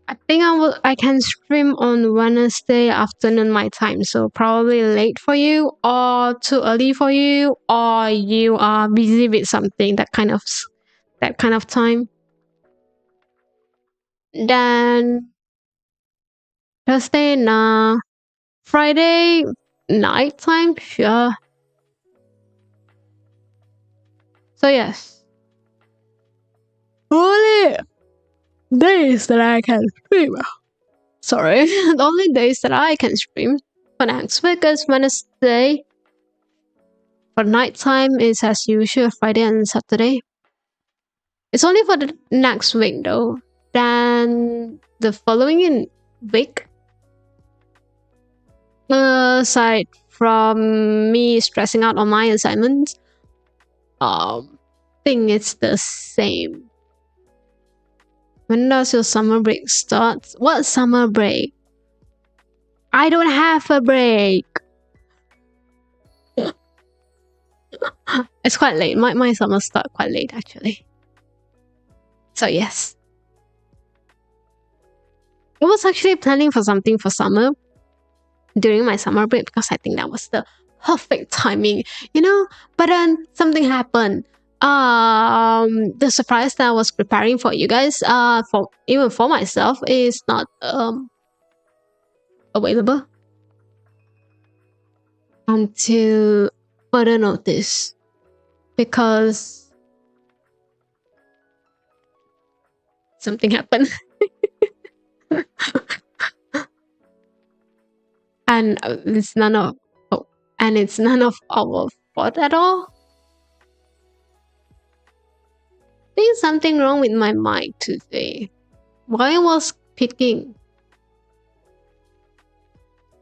I think I can stream on Wednesday afternoon my time, so probably late for you or too early for you, or you are busy with something that kind of time. Then Thursday, nah. Friday nighttime, sure. So yes, only days that I can stream. Sorry, the only days that I can stream for next week is Wednesday. For nighttime is as usual Friday and Saturday. It's only for the next week though. Then the following week, aside from me stressing out on my assignments, think it's the same. When does your summer break start? What summer break? I don't have a break. It's quite late. My summer start quite late actually. So yes. I was actually planning for something for summer during my summer break because I think that was the perfect timing, you know. But then something happened. The surprise that I was preparing for you guys, for myself, is not available until further notice because something happened. And it's none of our fault at all. There's something wrong with my mic today. Why was picking?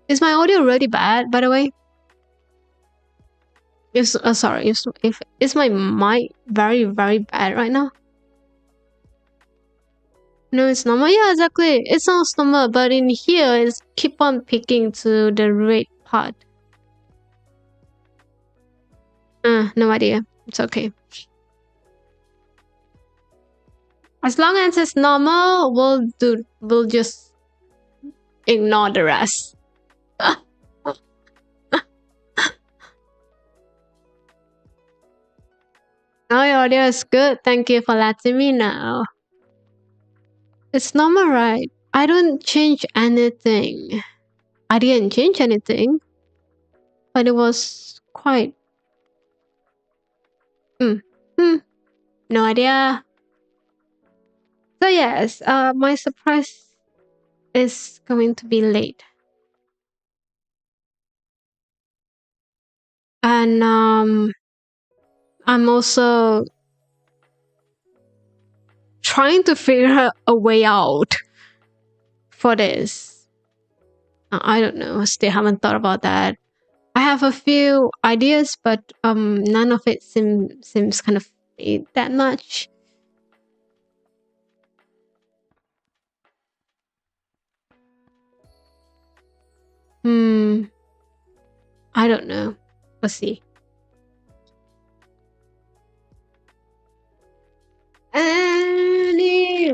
Is my audio really bad, by the way? Sorry, is my mic very bad right now? No, it's normal. Yeah, exactly. It sounds normal, but in here it's keep on picking to the red part. No idea. It's okay. As long as it's normal, we'll just ignore the rest. Now your audio is good. Thank you for letting me know. It's normal, right? I don't change anything. I didn't change anything, but it was quite. No idea. So yes, my surprise is going to be late, and I'm also trying to figure a way out for this. I don't know. I still haven't thought about that. I have a few ideas, but none of it seems kind of that much. I don't know. We'll see. Anyway,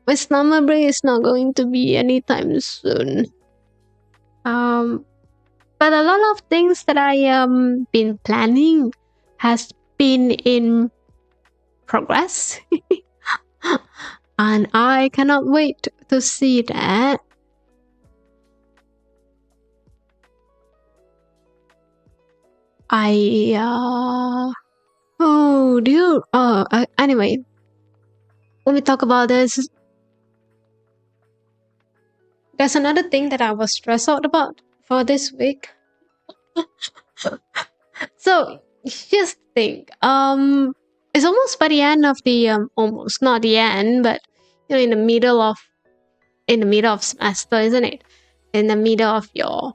my summer break is not going to be anytime soon. But a lot of things that I been planning has been in progress. And I cannot wait to see that. Anyway, let me talk about this. There's another thing that I was stressed out about for this week. So just think, it's almost by the end of the almost not the end, but in the middle of semester, isn't it? In the middle of your,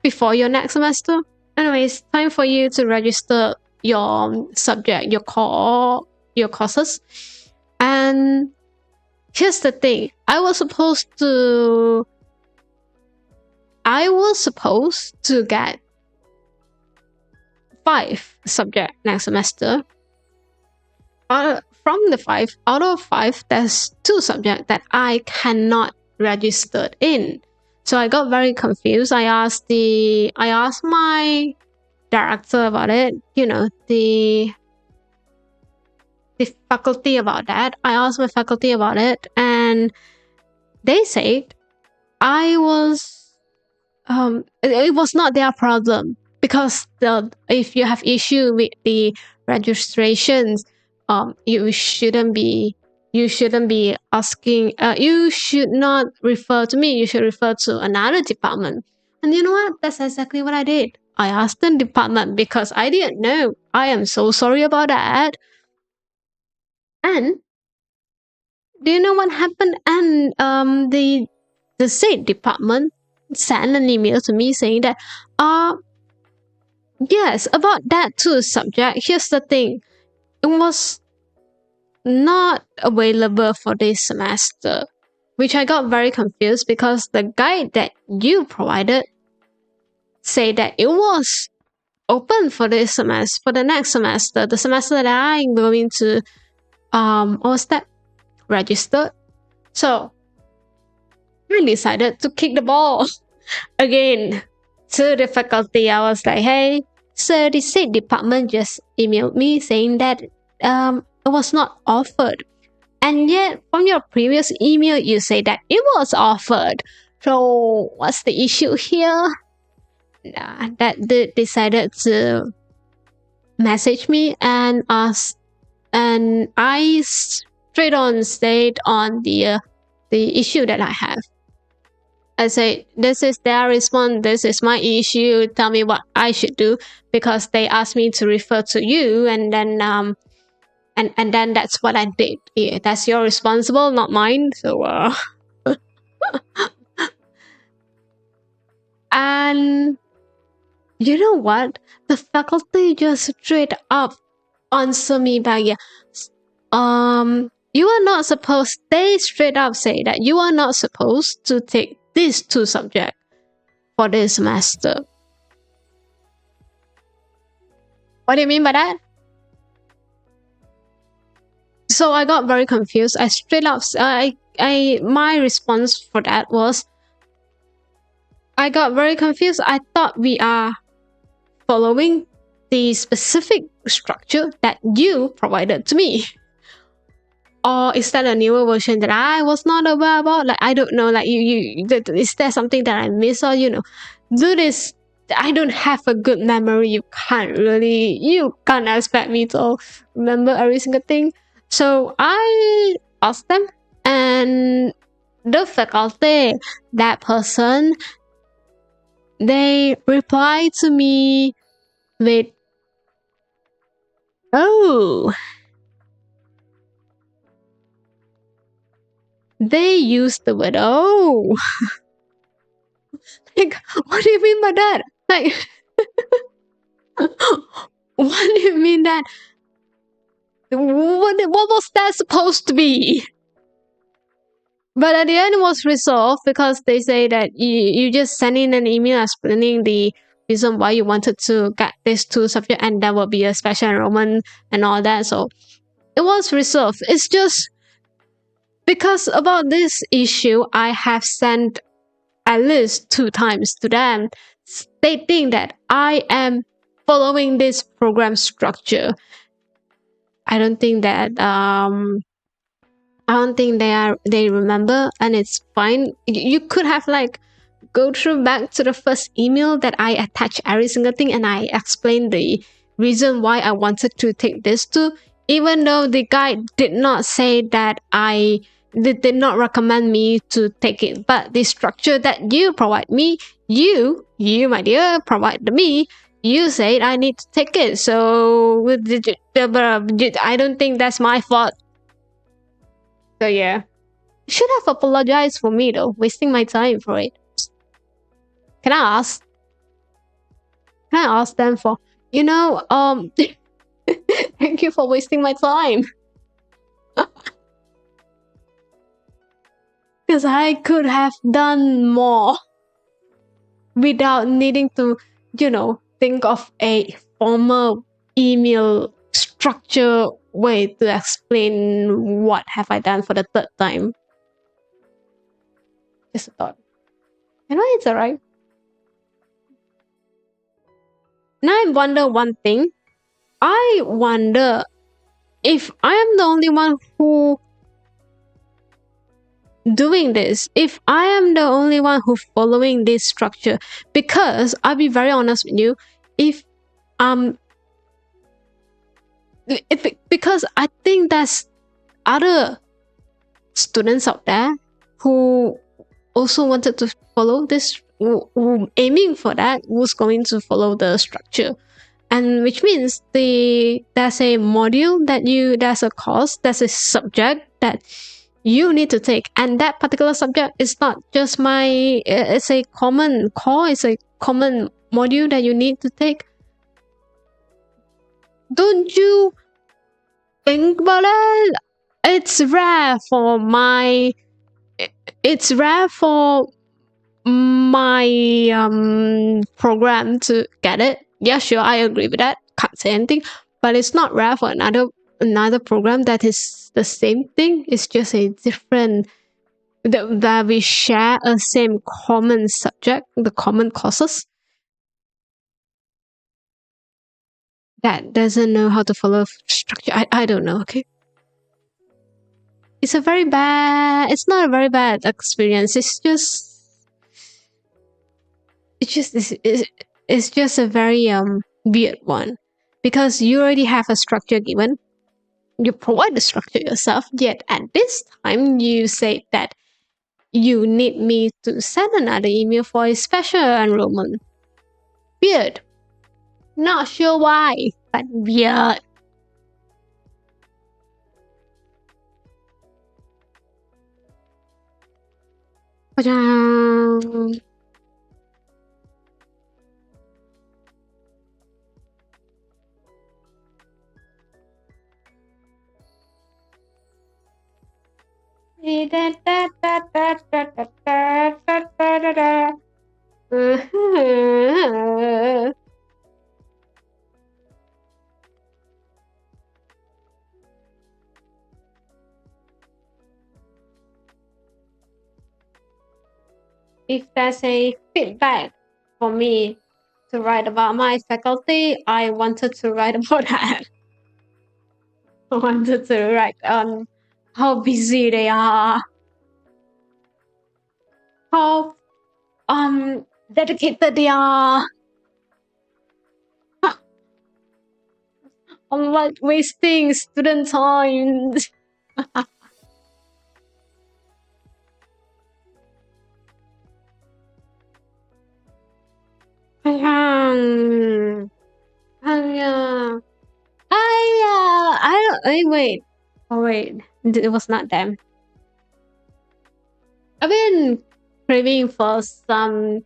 before your next semester. Anyway, it's time for you to register your subject, your courses. And here's the thing. I was supposed to I was supposed to get 5 subjects next semester. From the 5, out of 5, there's 2 subjects that I cannot register in. So I got very confused. I asked my director about it, the faculty about that. I asked my faculty about it, and they said it was not their problem, because if you have issue with the registrations, you shouldn't be asking. You should not refer to me. You should refer to another department. And you know what? That's exactly what I did. I asked the department because I didn't know. I am so sorry about that. And do you know what happened? And the state department sent an email to me saying that, yes, about that too subject. Here's the thing: it was not available for this semester, which I got very confused because the guide that you provided said that it was open for this semester, for the next semester, the semester that I'm going to registered. So I decided to kick the ball again to the faculty. I was like, hey, sir, the state department just emailed me saying that it was not offered. And yet, from your previous email, you say that it was offered. So what's the issue here? That they decided to message me and ask, and I straight on stayed on the issue that I have. I say, this is their response, this is my issue, tell me what I should do, because they asked me to refer to you, and then and then that's what I did. Yeah, that's your responsible, not mine. So and you know what? The faculty just straight up answer me back. Yeah, you are not supposed. They straight up say that you are not supposed to take these 2 subjects for this semester. What do you mean by that? So I got very confused. I straight up, my response for that was, I got very confused. I thought we are following the specific structure that you provided to me. Or is that a newer version that I was not aware about? Like, I don't know. Like, is there something that I miss? Or, do this. I don't have a good memory. You can't expect me to remember every single thing. So I asked them, and the faculty, that person, they replied to me with, oh, they used the word oh. Like, what do you mean by that? Like, what do you mean that? What was that supposed to be? But at the end, it was resolved because they say that you just send in an email explaining the reason why you wanted to get these 2 subjects, and there will be a special enrollment and all that. So it was resolved. It's just because about this issue, I have sent at least 2 times to them stating that I am following this program structure. I don't think that they remember, and it's fine. You could have like go through back to the first email that I attach every single thing, and I explain the reason why I wanted to take this too, even though the guy did not say that they did not recommend me to take it. But the structure that you provide me, you my dear, provide me, you said I need to take it. So I don't think that's my fault. So yeah, you should have apologized for me though, wasting my time for it. Can I ask them for, thank you for wasting my time. Because I could have done more. without needing to, think of a formal email structure way to explain what have I done for the third time. Just a thought. It's alright. Now I wonder one thing. I wonder if I am the only one who doing this, if I am the only one who following this structure, because I'll be very honest with you, because I think there's other students out there who also wanted to follow this, who aiming for that, who's going to follow the structure. And which means there's a module there's a course, there's a subject that you need to take, and that particular subject is not just it's a common core, it's a common module that you need to take. Don't you think about it? It's rare for my program to get it. Yeah, sure, I agree with that. Can't say anything, but it's not rare for another program that is the same thing. It's just a different, that we share a same common subject, the common courses, that doesn't know how to follow structure. I don't know. Okay, it's not a very bad experience. It's just a very weird one, because you already have a structure given. You provide the structure yourself, yet at this time you say that you need me to send another email for a special enrollment. Weird. Not sure why, but weird. If there's a feedback for me to write about my faculty, I wanted to write about that. I wanted to write on how busy they are, how dedicated they are, on what wasting student time. Wait. Oh wait, it was not them. I've been craving for some,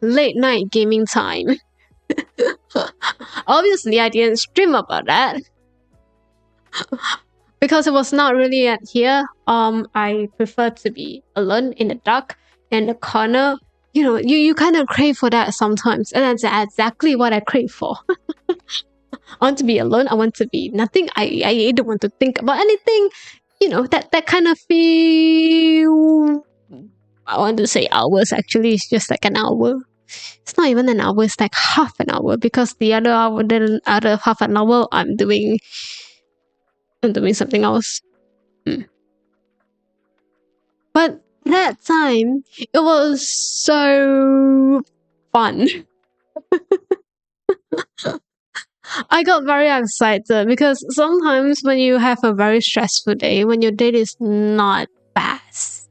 late night gaming time. Obviously, I didn't stream about that because it was not really at here. I prefer to be alone in the dark in the corner. You kind of crave for that sometimes, and that's exactly what I crave for. I want to be alone. I want to be nothing. I don't want to think about anything. That kind of feel. I want to say hours. Actually, it's just like an hour. It's not even an hour. It's like half an hour, because the other hour, then other half an hour, I'm doing something else. But that time, it was so fun. I got very excited because sometimes when you have a very stressful day, when your day is not fast,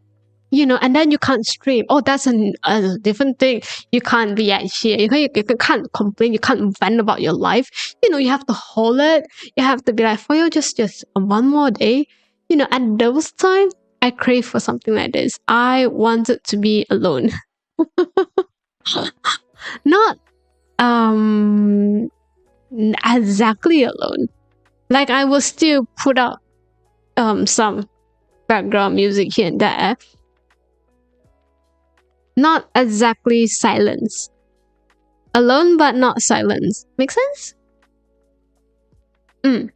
and then you can't stream. Oh, that's a different thing. You can't be at here. You can't complain. You can't vent about your life. You have to hold it. You have to be like, for you, just one more day. At those times, I crave for something like this. I wanted to be alone. Not exactly alone. Like, I will still put out some background music here and there, Not exactly silence. Alone but not silence. Make sense? Mm.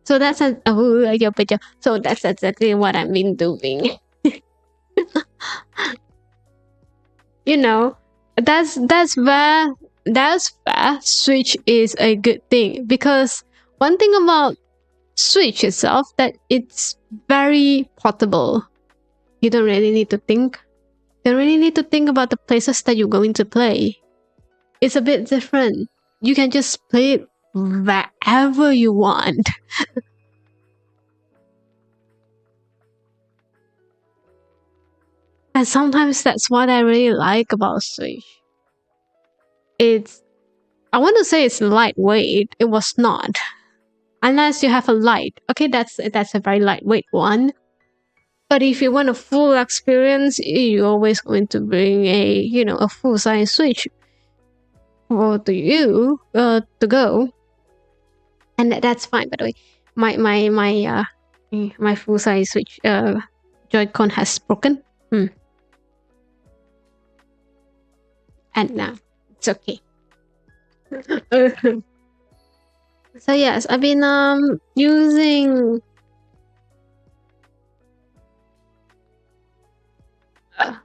So that's so that's exactly what I've been doing. You know, that's where Switch is a good thing, because one thing about Switch itself, that it's very portable. You don't really need to think. You don't really need to think about the places that you're going to play. It's a bit different. You can just play it wherever you want. And sometimes that's what I really like about Switch. It's, I want to say it's lightweight. It was not. Unless you have a light. Okay, that's a very lightweight one. But if you want a full experience, you're always going to bring a full size Switch for to go, and that's fine. By the way, my full size Switch Joy-Con has broken. And now it's okay. So yes, I've been using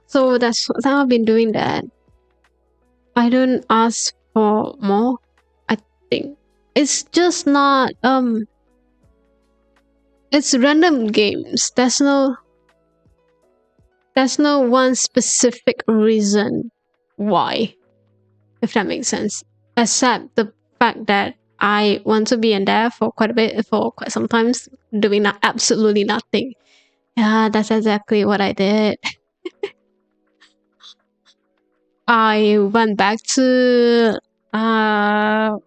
so that's how I've been doing that. I don't ask for more. I think it's just not it's random games. There's no one specific reason why, if that makes sense, except the fact that I want to be in there for quite some times, doing absolutely nothing. Yeah, that's exactly what I did. I went back to I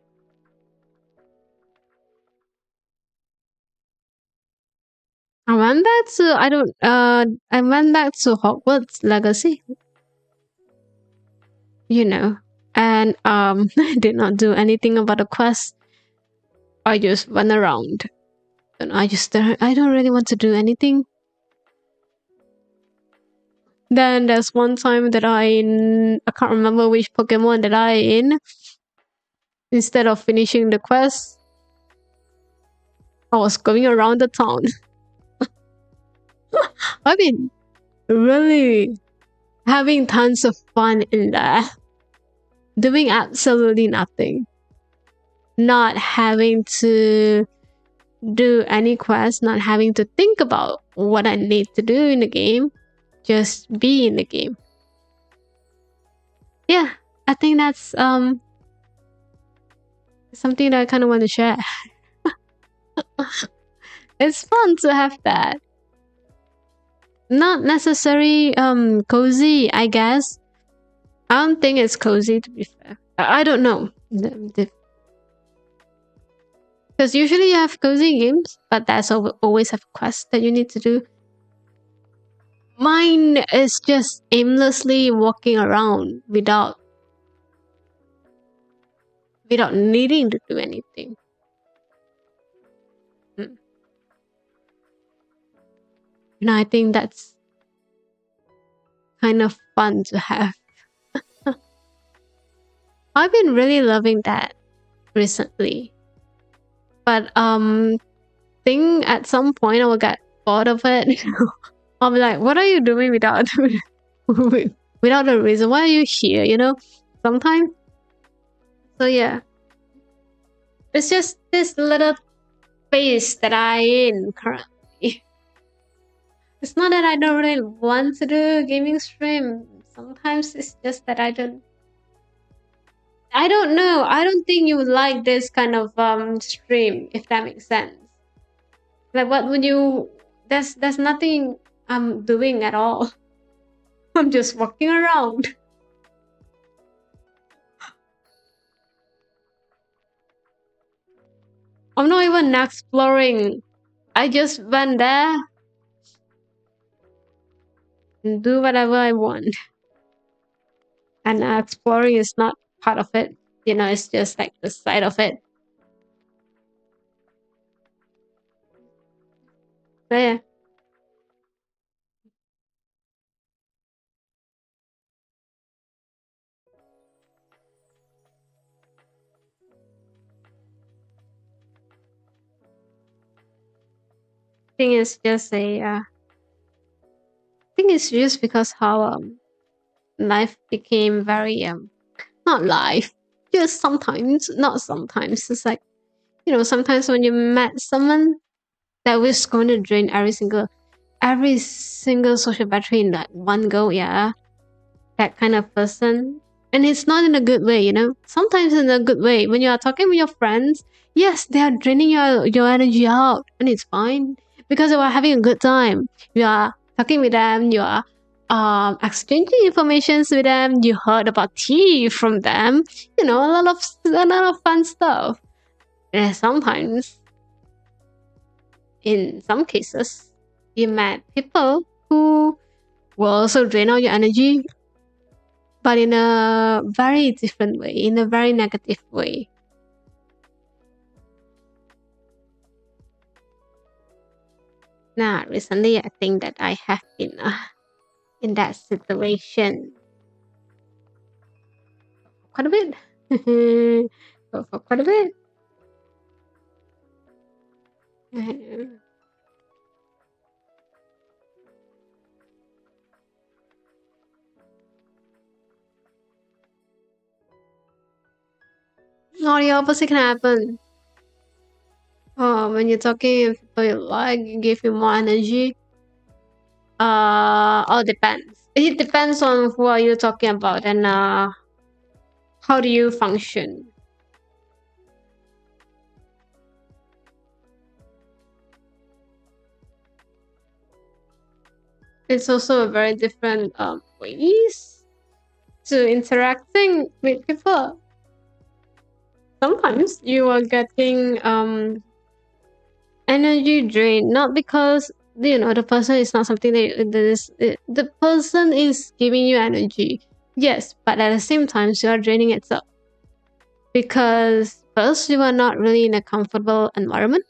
went back to Hogwarts Legacy, and I did not do anything about the quest. I just went around, and I don't really want to do anything. Then there's one time that I can't remember which Pokemon that I in. Instead of finishing the quest, I was going around the town. I've been really having tons of fun in there, doing absolutely nothing, not having to do any quest, not having to think about what I need to do in the game, just be in the game. Yeah, I think that's something that I kind of want to share. It's fun to have that. Not necessarily cozy, I guess. I don't think it's cozy, to be fair. I don't know. Because usually you have cozy games, but that's always have a quest that you need to do. Mine is just aimlessly walking around without needing to do anything. And I think that's kind of fun to have. I've been really loving that recently. But think at some point I will get bored of it. I'll be like, what are you doing without without a reason? Why are you here? Sometimes. So yeah. It's just this little phase that I in currently. It's not that I don't really want to do a gaming stream. Sometimes it's just that I don't know. I don't think you would like this kind of stream, if that makes sense. Like, what would you? There's nothing I'm doing at all. I'm just walking around. I'm not even exploring. I just went there and do whatever I want. And exploring is not part of it. It's just like the side of it. So yeah. think it's just think it's just because how life became very not life, just sometimes, not sometimes. It's like, sometimes when you met someone that was going to drain every single social battery in that one go, yeah, that kind of person. And it's not in a good way. Sometimes in a good way. When you are talking with your friends, yes, they are draining your energy out, and it's fine because you are having a good time. You are talking with them, you are exchanging informations with them, you heard about tea from them, a lot of fun stuff. And sometimes, in some cases, you met people who will also drain out your energy, but in a very different way, in a very negative way. Now, recently, I think that I have been in that situation quite a bit. For quite a bit. Or the opposite can happen. When you're talking with people you like, you give you more energy. All depends. It depends on who are you talking about and how do you function. It's also a very different ways to interacting with people. Sometimes you are getting energy drain, not because the person is not something the person is giving you energy, yes, but at the same time you are draining itself because first you are not really in a comfortable environment.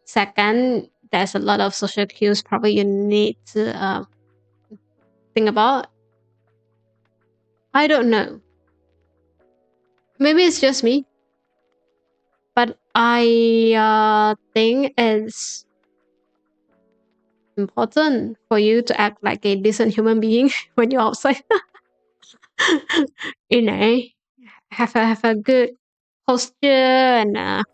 Second, there's a lot of social cues probably you need to think about. I don't know, maybe it's just me, but I think it's important for you to act like a decent human being when you're outside. you know, have a good posture and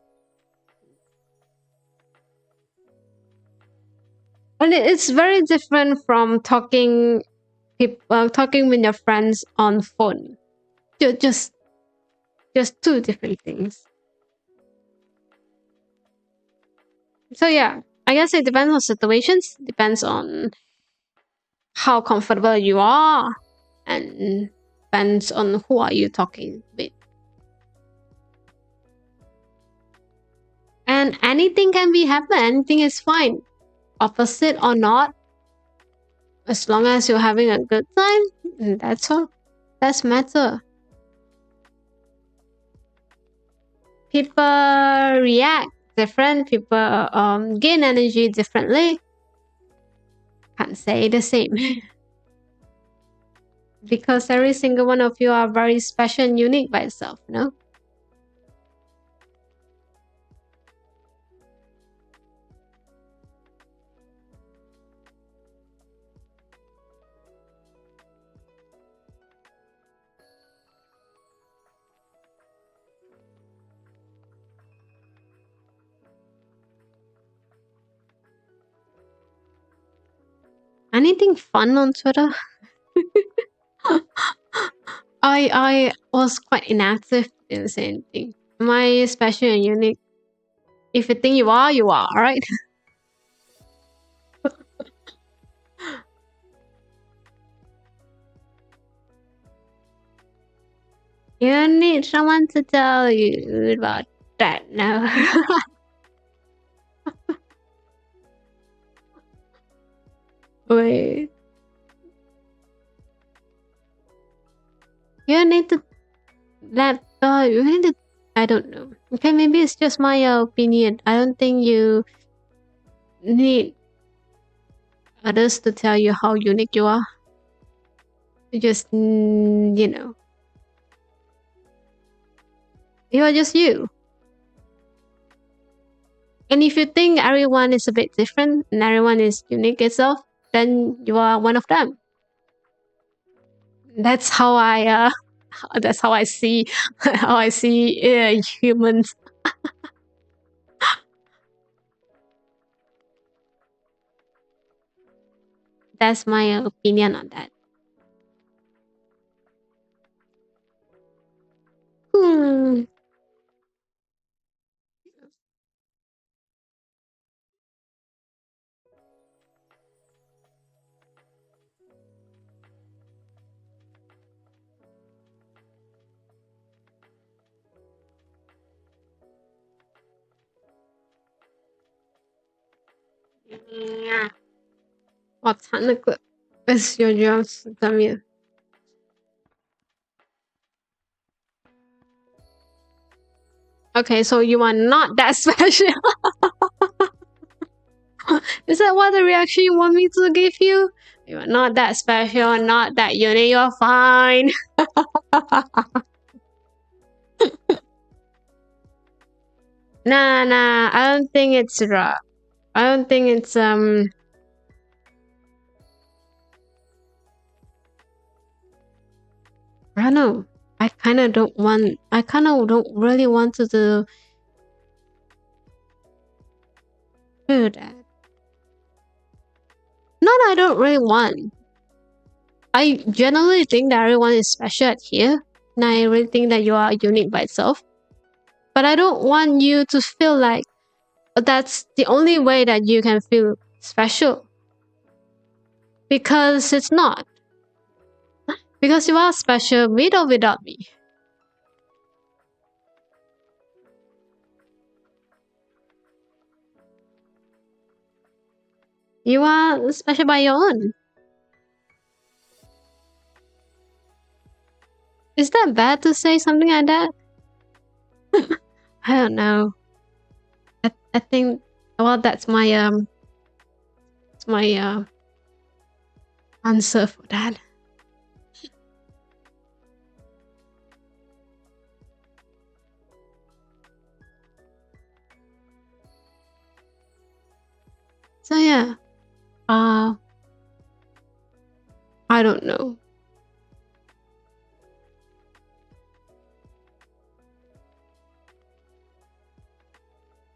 it's very different from talking with your friends on phone. Just two different things. So yeah, I guess it depends on situations, depends on how comfortable you are, and depends on who are you talking with. And anything can be happen, anything is fine. Opposite or not, as long as you're having a good time, that's all. That's matter. People react different, people gain energy differently. Can't say the same. Because every single one of you are very special and unique by itself, no? Anything fun on Twitter? I was quite inactive in saying anything. Am I special and unique? If you think you are, right? You need someone to tell you about that now. Wait. You need to you need to, I don't know. Okay, maybe it's just my opinion. I don't think you need others to tell you how unique you are. You just, you are just you. And if you think everyone is a bit different and everyone is unique itself, then you are one of them. That's how that's how I see how I see humans. That's my opinion on that. Hmm. What kind of good is your job, Samir? Okay, so you are not that special. Is that what the reaction you want me to give you? You are not that special, not that unique, you're fine. Nah, I don't think it's rough. I don't think it's I don't know. I kinda don't really want to do that. Not I don't really want. I generally think that everyone is special at here. And I really think that you are unique by itself. But I don't want you to feel like that's the only way that you can feel special. Because it's not. Because you are special with or without me. You are special by your own. Is that bad to say something like that? I don't know. I think well that's my answer for that. So yeah. I don't know.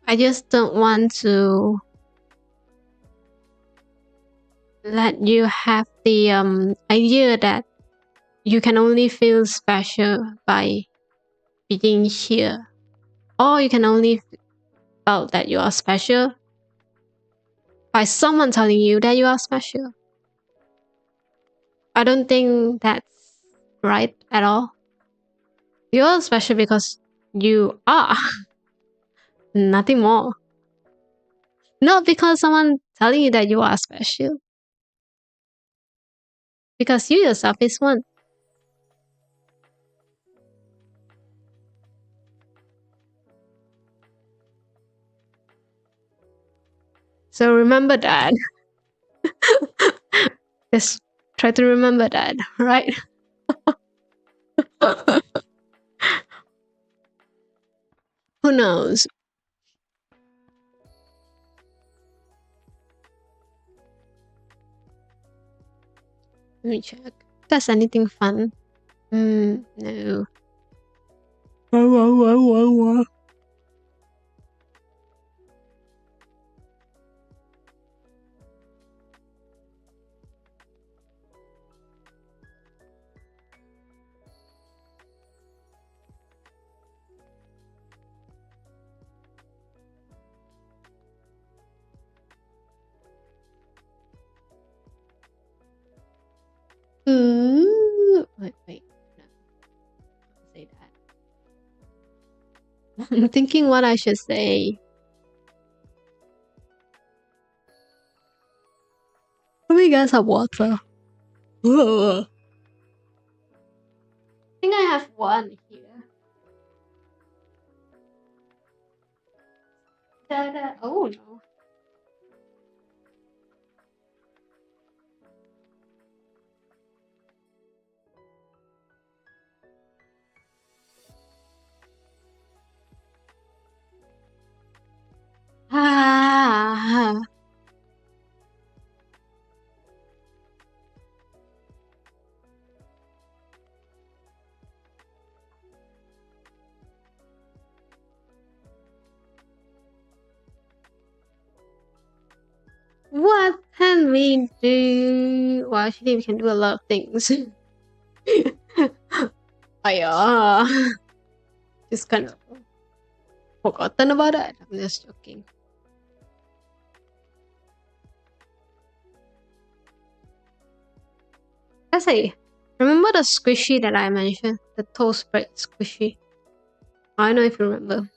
I just don't want to let you have the idea that you can only feel special by being here. Or you can only felt that you are special by someone telling you that you are special. I don't think that's right at all. You're special because you are. Nothing more. Not because someone telling you that you are special. Because you yourself is one. So remember that. Just try to remember that, right? Who knows? Let me check. Does anything fun? No. Ooh. Wait. No. Don't say that. I'm thinking what I should say. Let me get some water. I think I have one here. Oh no. Ah. What can we do? Well, actually, we can do a lot of things. Yeah. Just kind of forgotten about it. I'm just joking. Let's say, remember the squishy that I mentioned? The toast bread squishy. I don't know if you remember.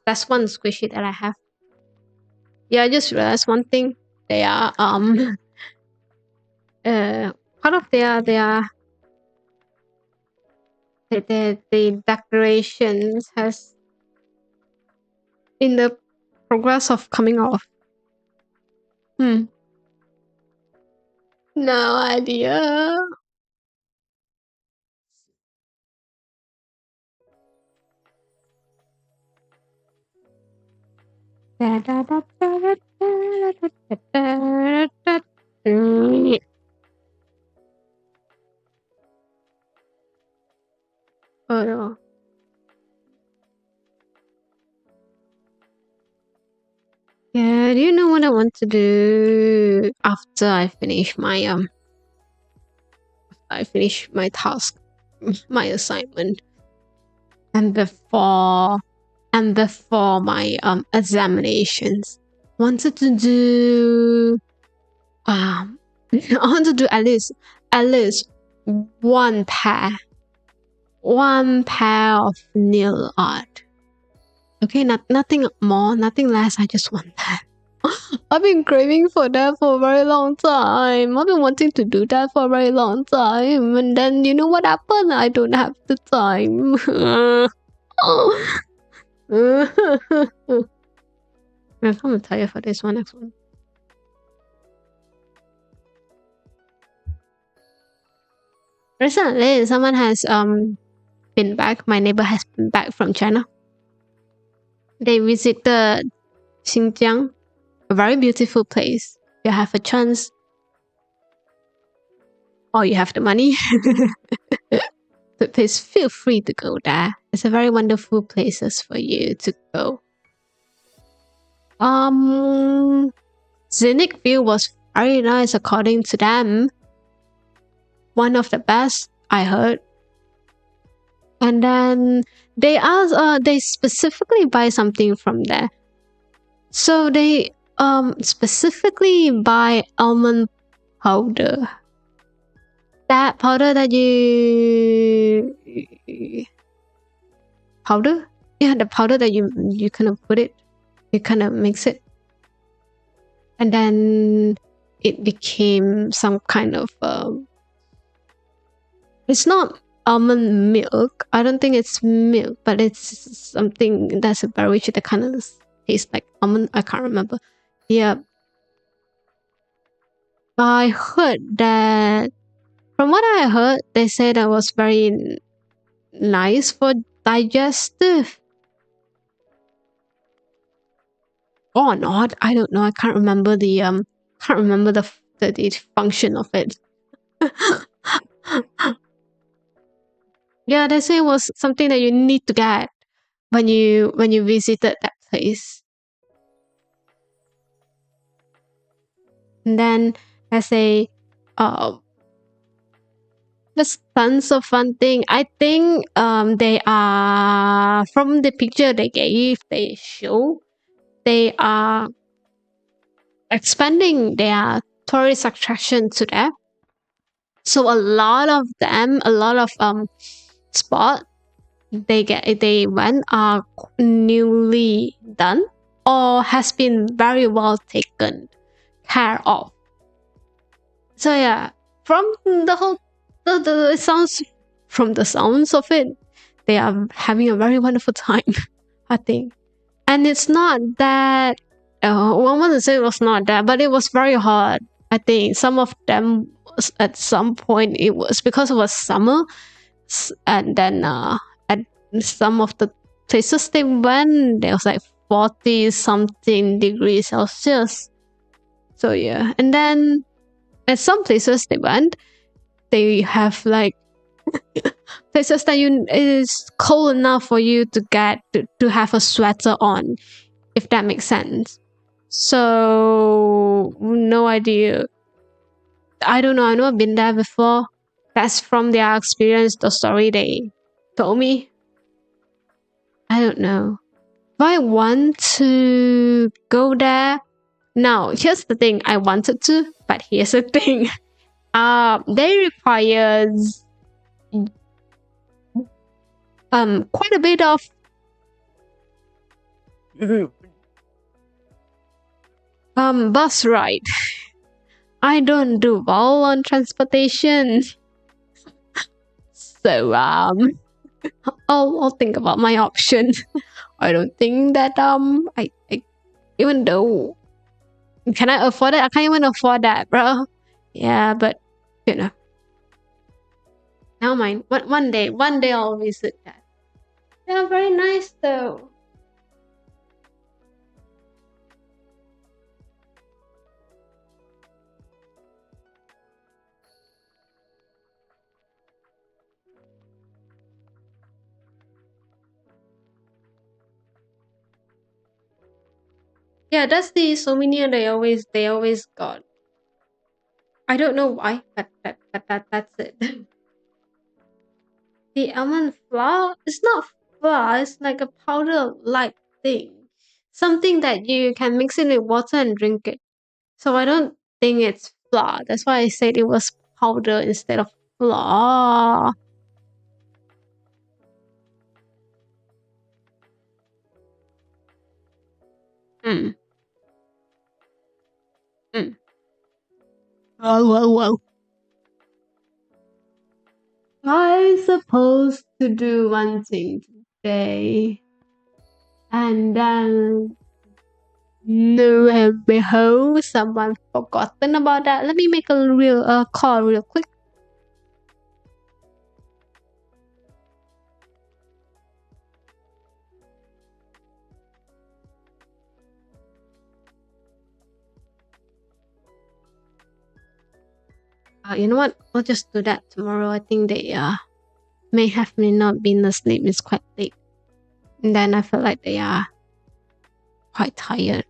That's one squishy that I have. Yeah, I just realized one thing. They are part of their the decorations has in the progress of coming off. No idea. Oh no. Yeah, do you know what I want to do after I finish my task, my assignment, and before my examinations? Wanted to do I want to do at least one pair of nail art. Okay, nothing more, nothing less. I just want that. I've been craving for that for a very long time. I've been wanting to do that for a very long time. And then you know what happened? I don't have the time. I'm kind of tired for this one. Next one. Recently, someone has been back. My neighbor has been back from China. They visited Xinjiang, a very beautiful place. You have a chance, or you have the money. But please feel free to go there. It's a very wonderful places for you to go. Scenic view was very nice according to them. One of the best I heard. And then they asked, they specifically buy something from there. So they specifically buy almond powder. That powder that you powder? Yeah, the powder that you kind of put it, you kind of mix it. And then it became some kind of it's not almond milk. I don't think it's milk, but it's something that's a beverage that kind of tastes like almond. I can't remember. Yeah. I heard that from what I heard, they said that was very nice for digestive. Or not. I don't know. I can't remember the function of it. Yeah, they say it was something that you need to get when you visited that place. And then I say, there's tons of fun thing. I think they are from the picture they show, they are expanding their tourist attraction to there. So a lot of spot they went are newly done or has been very well taken care of. So yeah, from the whole the sounds from the sounds of it, they are having a very wonderful time, I think. And it's not that one want to say it was not that, but it was very hard. I think some of them at some point it was because it was summer, and then at some of the places they went, there was like 40 something degrees Celsius. So yeah, and then at some places they went, they have like places that is cold enough for you to get to have a sweater on, if that makes sense. So no idea. I don't know. I know I've been there before. That's from their experience, the story they told me. I don't know. If I want to go there, now here's the thing. I wanted to, but here's the thing. They requires quite a bit of bus ride. I don't do well on transportation. So I'll think about my options. I don't think that I even though can I afford it? I can't even afford that, bro. Yeah, but you know. Never mind. One day I'll visit that. They're very nice though. Yeah, that's the souvenir they always got. I don't know why, but that's it. The almond flour? It's not flour, it's like a powder like thing. Something that you can mix it with water and drink it. So I don't think it's flour. That's why I said it was powder instead of flour. Mm. Mm. Oh. I supposed to do one thing today. And then lo and behold, someone forgotten about that. Let me make a real call real quick. You know what? I'll just do that tomorrow. I think they may not been asleep. It's quite late. And then I feel like they are quite tired.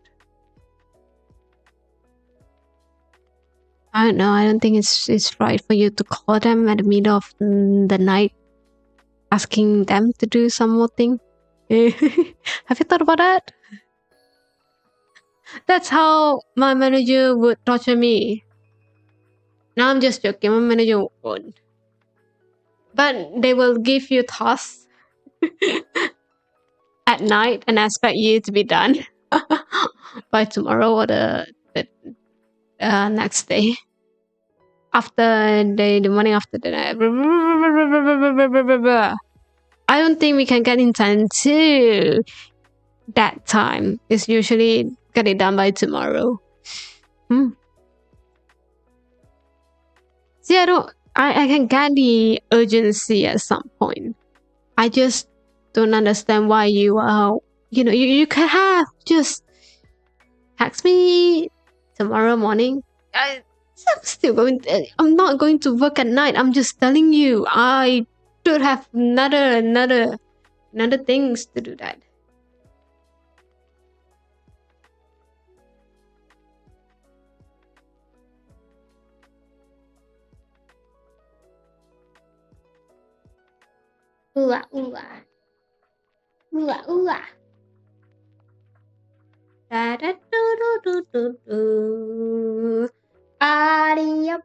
I don't know. I don't think it's right for you to call them at the middle of the night, asking them to do some more thing. Have you thought about that? That's how my manager would torture me. No, I'm just joking. My manager won't. But they will give you tasks at night and expect you to be done by tomorrow or the next day. After the morning after the night. I don't think we can get into that time. It's usually get it done by tomorrow. See, I can get the urgency at some point. I just don't understand why you you can have just text me tomorrow morning. I'm not going to work at night. I'm just telling you, I should have another things to do that. Ooh ah, ooh ah. Ooh ah, ooh ah. Da da do do do do do. Adios.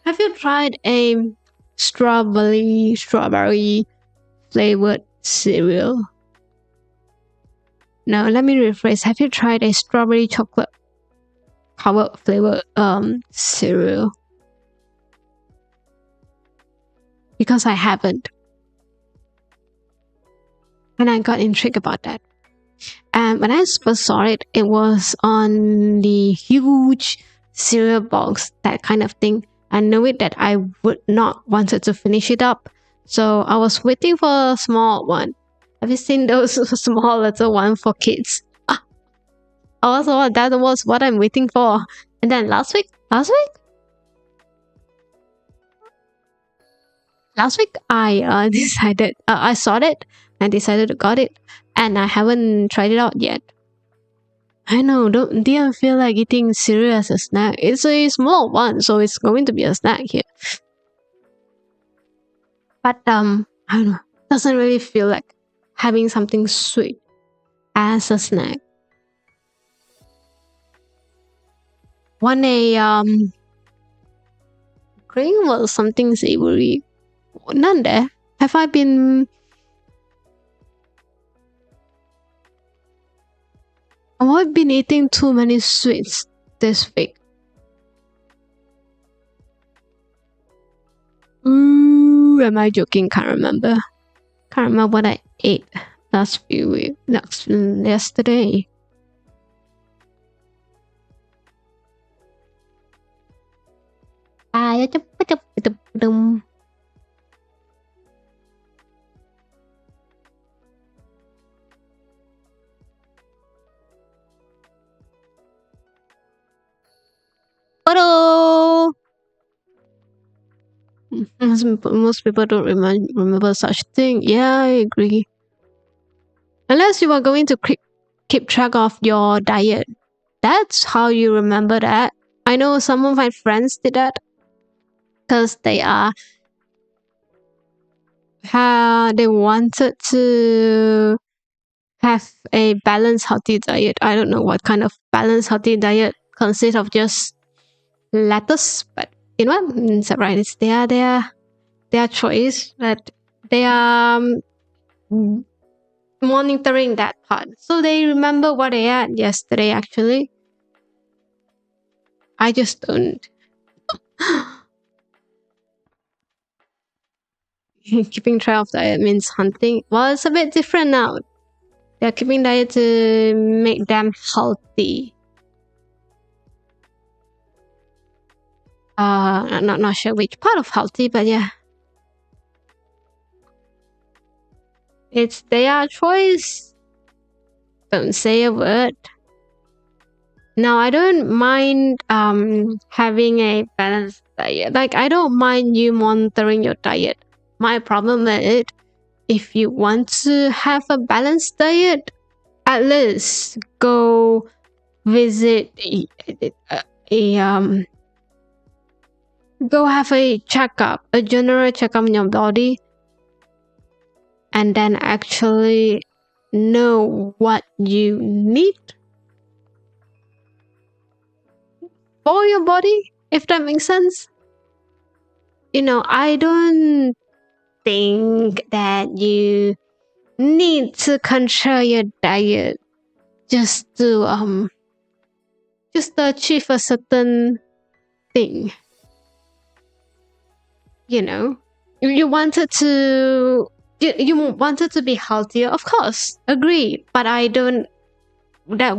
Have you tried a strawberry flavored cereal? No, let me rephrase. Have you tried a strawberry chocolate covered flavored cereal? Because I haven't. And I got intrigued about that. And when I first saw it, it was on the huge cereal box, that kind of thing. I knew it that I would not wanted to finish it up. So I was waiting for a small one. Have you seen those small little one for kids? Also, that was what I'm waiting for. And then last week, I decided, I saw it and decided to got it, and I haven't tried it out yet. I know, didn't feel like eating cereal as a snack. It's a small one, so it's going to be a snack here. But I don't know, doesn't really feel like having something sweet as a snack. Want a green was something savory. None there. Have I been eating too many sweets this week? Ooh, am I joking? Can't remember. Can't remember what I ate yesterday. Most people don't remember such thing. Yeah, I agree. Unless you are going to keep track of your diet. That's how you remember that. I know some of my friends did that because they wanted to have a balanced healthy diet. I don't know what kind of balanced healthy diet consists of just lettuce, but you know what? It's alright. It's their choice, but they are monitoring that part, so they remember what they had yesterday. Actually, I just don't. Keeping track of diet means hunting. Well, it's a bit different now. They're keeping diet to make them healthy. I'm not sure which part of healthy, but yeah. It's their choice. Don't say a word. Now, I don't mind having a balanced diet. Like, I don't mind you monitoring your diet. My problem is, if you want to have a balanced diet, at least go visit go have a checkup, a general checkup on your body, and then actually know what you need for your body, if that makes sense. You know, I don't think that you need to control your diet just to achieve a certain thing. You know, you wanted to be healthier, of course, agree, but I don't. That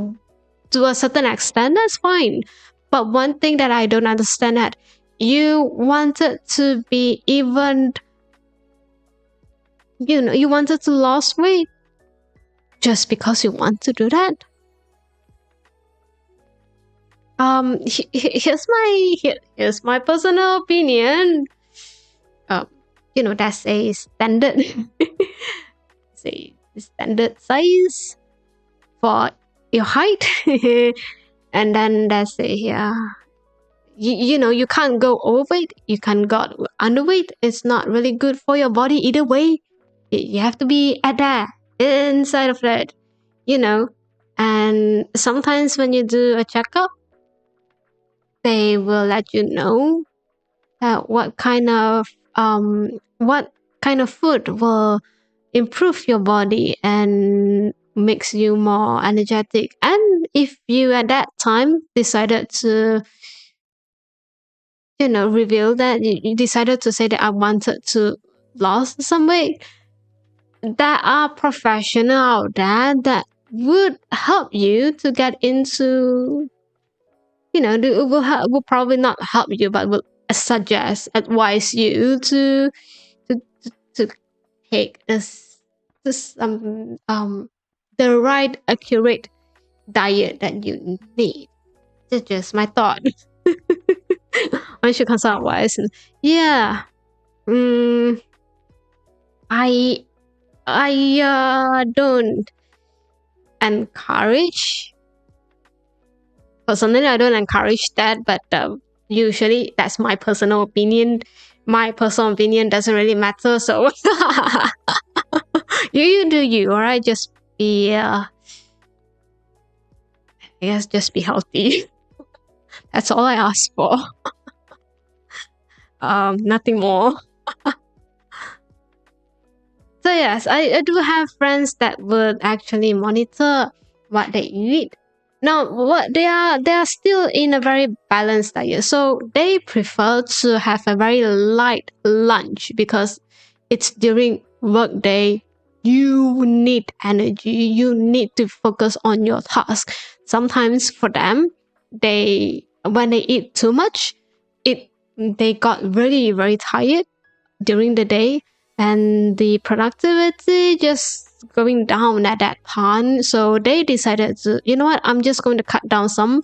to a certain extent, that's fine. But one thing that I don't understand, that you wanted to be even, you wanted to lose weight just because you want to do that. Here's my personal opinion. That's a standard standard size for your height. And then that's you can't go overweight, you can't go underweight. It's not really good for your body either way. You have to be at that, inside of that, and sometimes when you do a checkup, they will let you know what kind of food will improve your body and makes you more energetic. And if you at that time decided to, reveal that you decided to say that I wanted to lose some weight, there are professional out there that would help you to get into, will probably not help you, but will advise you to to take the right accurate diet that you need. That's just my thought. I should consult wise. Yeah. Mm, I don't encourage. Personally, I don't encourage that, but usually that's my personal opinion. My personal opinion doesn't really matter, so you do you, alright? Just be, I guess, just be healthy. That's all I ask for. Nothing more. So yes, I do have friends that would actually monitor what they eat. Now, what they are still in a very balanced diet, so they prefer to have a very light lunch because it's during work day. You need energy. You need to focus on your task. Sometimes for them, when they eat too much, they got really very tired during the day, and the productivity just going down at that time. So they decided to, you know what, I'm just going to cut down some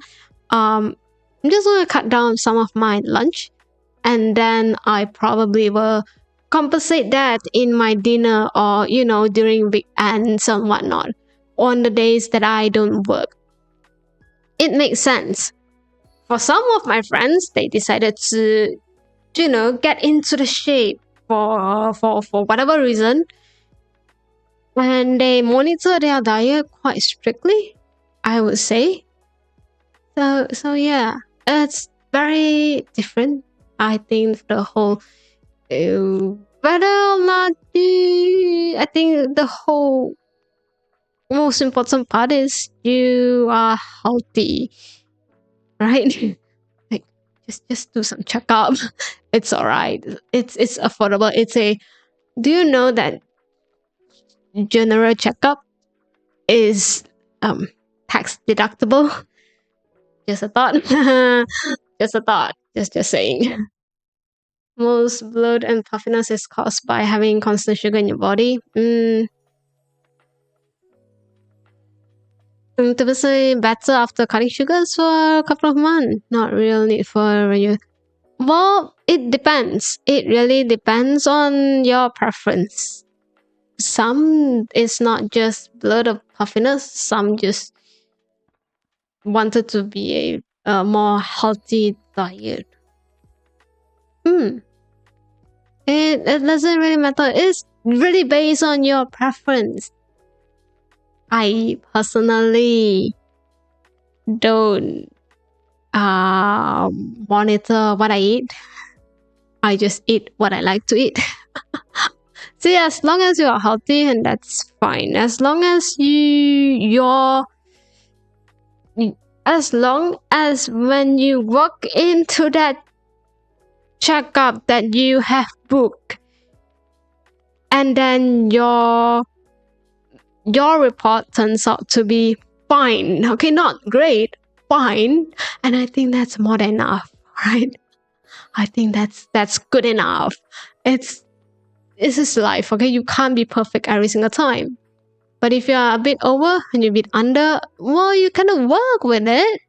of my lunch, and then I probably will compensate that in my dinner, or during weekends and whatnot, on the days that I don't work. It makes sense. For some of my friends, they decided to, get into the shape for whatever reason, and they monitor their diet quite strictly, I would say. So yeah, it's very different. I think the whole whether or not I think the whole most important part is you are healthy, right? Like, just do some checkup. It's all right. It's affordable. Do you know that general checkup is tax deductible? Just a thought. Just a thought. Just saying. Most bloat and puffiness is caused by having constant sugar in your body. Typically better after cutting sugars for a couple of months. Not real need for you. Well, it depends. It really depends on your preference. Some is not just blood of puffiness. Some just wanted to be a more healthy diet. It doesn't really matter. It's really based on your preference. I personally don't monitor what I eat. I just eat what I like to eat. So yeah, as long as you are healthy, and that's fine. As long as as long as when you walk into that checkup that you have booked, and then your report turns out to be fine. Okay, not great, fine. And I think that's more than enough, right? I think that's good enough. This is life, okay? You can't be perfect every single time. But if you're a bit over and you're a bit under, well, you kind of work with it.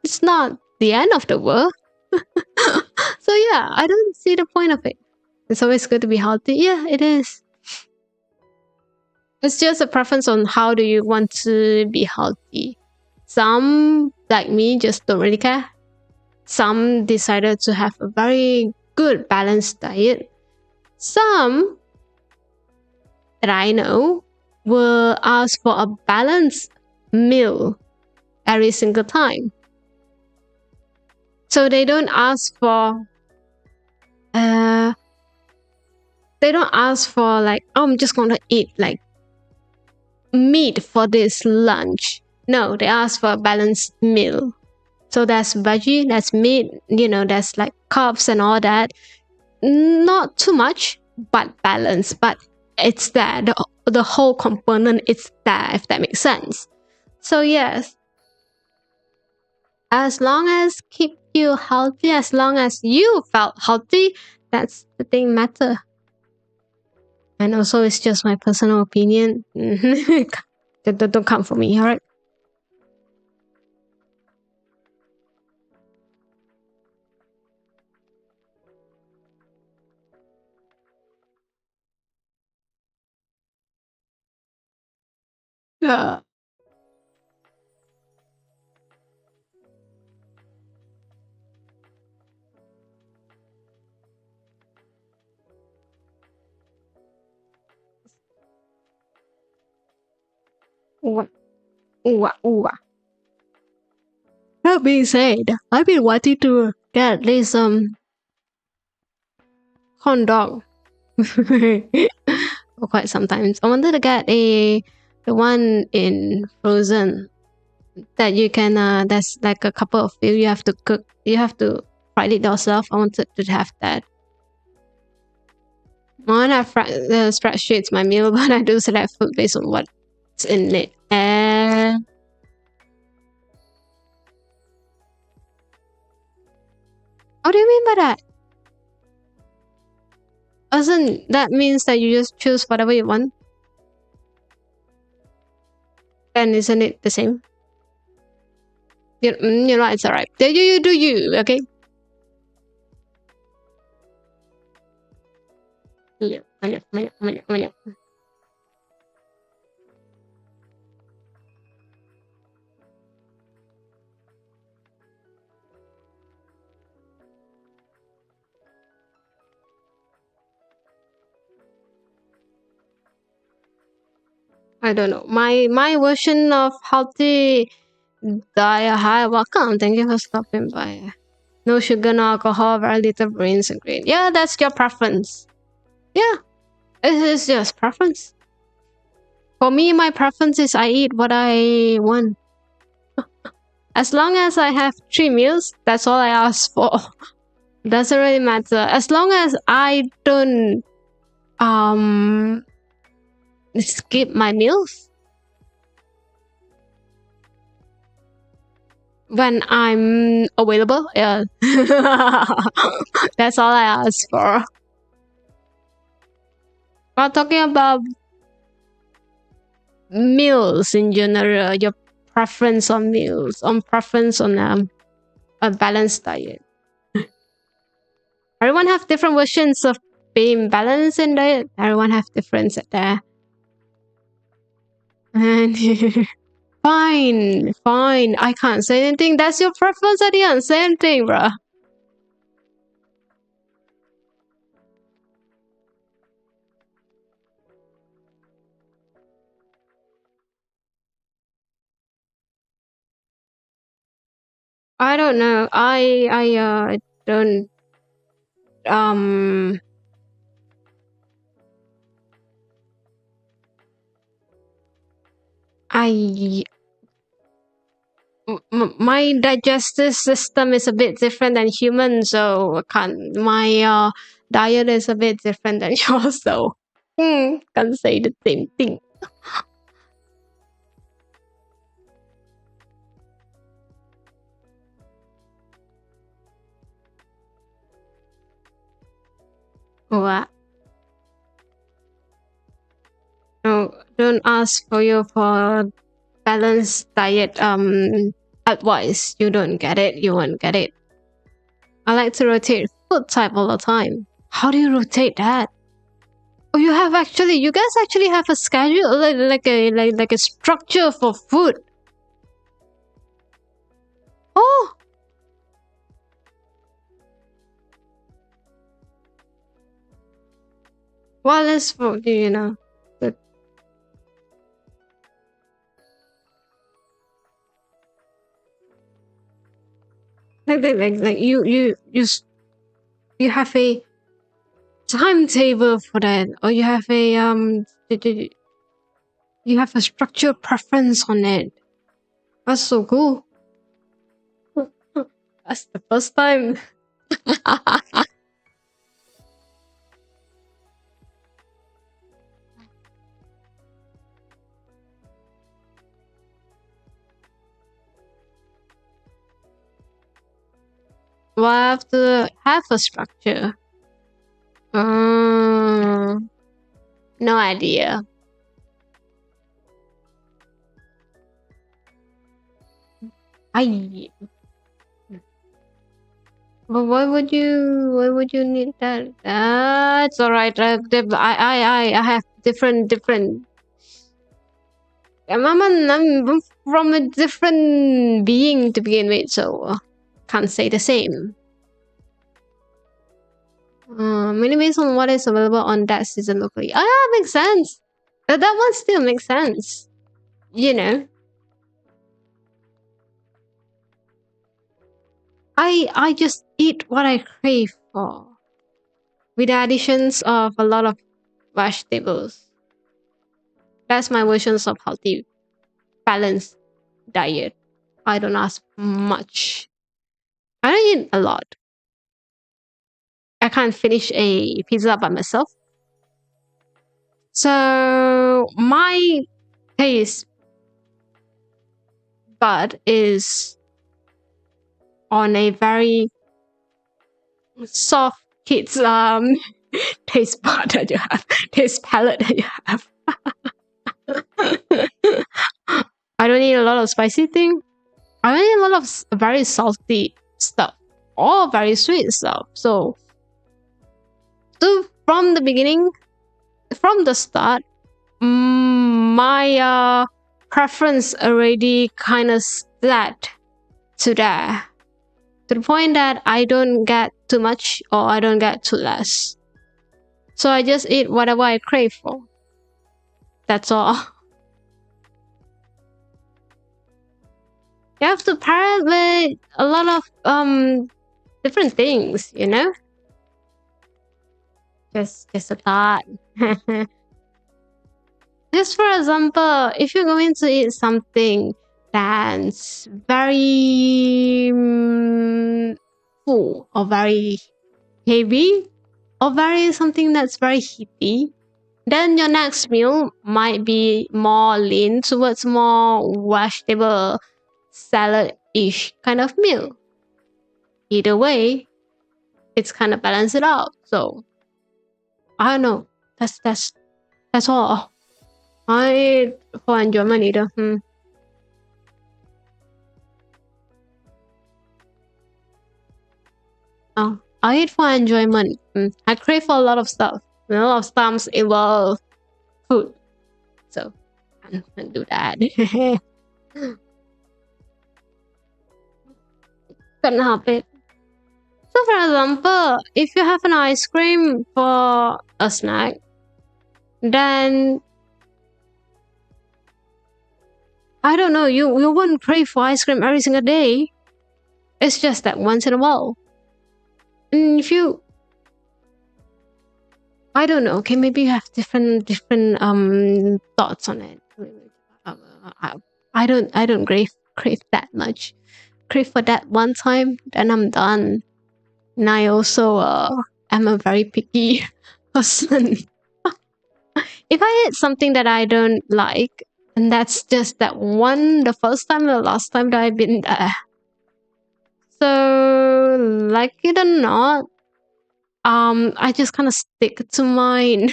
It's not the end of the world. So yeah, I don't see the point of it. It's always good to be healthy. Yeah, it is. It's just a preference on how do you want to be healthy. Some, like me, just don't really care. Some decided to have a very good balanced diet. Some that I know will ask for a balanced meal every single time. So they don't ask for they don't ask for like, oh, I'm just gonna eat like meat for this lunch. No, they ask for a balanced meal. So that's veggie, that's meat, that's like carbs and all that. Not too much, but balanced. But it's there. The whole component is there, if that makes sense. So yes, as long as keep you healthy, as long as you felt healthy, that's the thing matter. And also, it's just my personal opinion. Don't come for me, alright? Yeah. Ooh, ooh, ooh. That being said, I've been wanting to get this corn dog for quite some time. I wanted to get the one in frozen that you can that's like a couple of you. You have to cook. You have to fry it yourself. I wanted to have that. I want to have the spreadsheets my meal, but I do select food based on what's in it. And what do you mean by that? Doesn't that means that you just choose whatever you want? Then isn't it the same? You know, it's alright. You do you, okay? Yeah. I don't know. My version of healthy diet. Hi, welcome. Thank you for stopping by. No sugar, no alcohol, very little brains and green. Yeah, that's your preference. Yeah, it is just preference. For me, my preference is I eat what I want. As long as I have 3 meals, that's all I ask for. Doesn't really matter. As long as I don't skip my meals when I'm available. Yeah. That's all I ask for. While talking about meals in general, your preference on meals, on preference on a balanced diet. Everyone have different versions of being balanced in diet. Everyone have difference there. And fine. I can't say anything. That's your preference. I didn't say anything, bruh. I don't know. I don't I my digestive system is a bit different than human, so I can't. My diet is a bit different than yours, so can't say the same thing. What? No, don't ask for you for balanced diet advice. You don't get it. You won't get it. I like to rotate food type all the time. How do you rotate that? Oh, you guys actually have a schedule, like a structure for food. Oh, what is food? You know, but like you have a timetable for that, or you have a you have a structure preference on it. That's so cool. That's the first time. Well, I have to have a structure. No idea. I. But why would you need that? It's alright. I have different. I'm from a different being to begin with, so can't say the same. Mainly based on what is available on that season locally. Ah, makes sense. That one still makes sense. You know, I just eat what I crave for, with the additions of a lot of vegetables. That's my versions of healthy, balanced diet. I don't ask much. I don't eat a lot. I can't finish a pizza by myself. So my taste bud is on a very soft kids taste bud that you have, taste palette that you have. I don't eat a lot of spicy thing. I don't eat a lot of very salty stuff or very sweet stuff. So from the beginning, from the start, my preference already kind of set to that, to the point that I don't get too much or I don't get too less. So I just eat whatever I crave for. That's all. You have to pair it with a lot of different things, you know? Just a thought. Just for example, if you're going to eat something that's very full or very heavy or very something that's very heaty, then your next meal might be more lean towards more vegetable salad-ish kind of meal. Either way, it's kind of balance it out. So I don't know. That's all. I for enjoyment either. Oh, I eat for enjoyment. I crave for a lot of stuff. A lot of times involve food. So I can't do that. Couldn't help it. So for example, if you have an ice cream for a snack, then I don't know, you wouldn't crave for ice cream every single day. It's just that once in a while. And if you, I don't know, okay, maybe you have different thoughts on it. I don't crave that much. Crave for that one time, then I'm done. And I also am a very picky person. If I eat something that I don't like, and that's just that one, the first time, the last time that I've been there. So, like it or not, I just kind of stick to my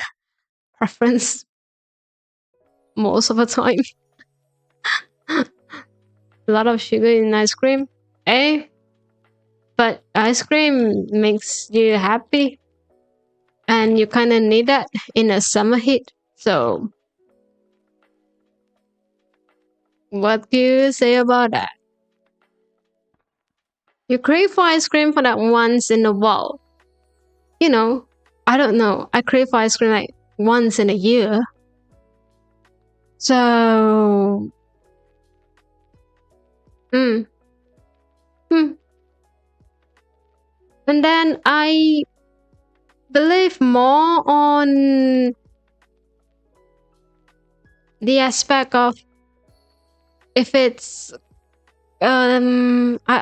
preference most of the time. A lot of sugar in ice cream, eh? But ice cream makes you happy, and you kind of need that in a summer heat. So, what do you say about that? You crave for ice cream for that once in a while. You know, I don't know. I crave for ice cream like once in a year. So, and then I believe more on the aspect of if it's I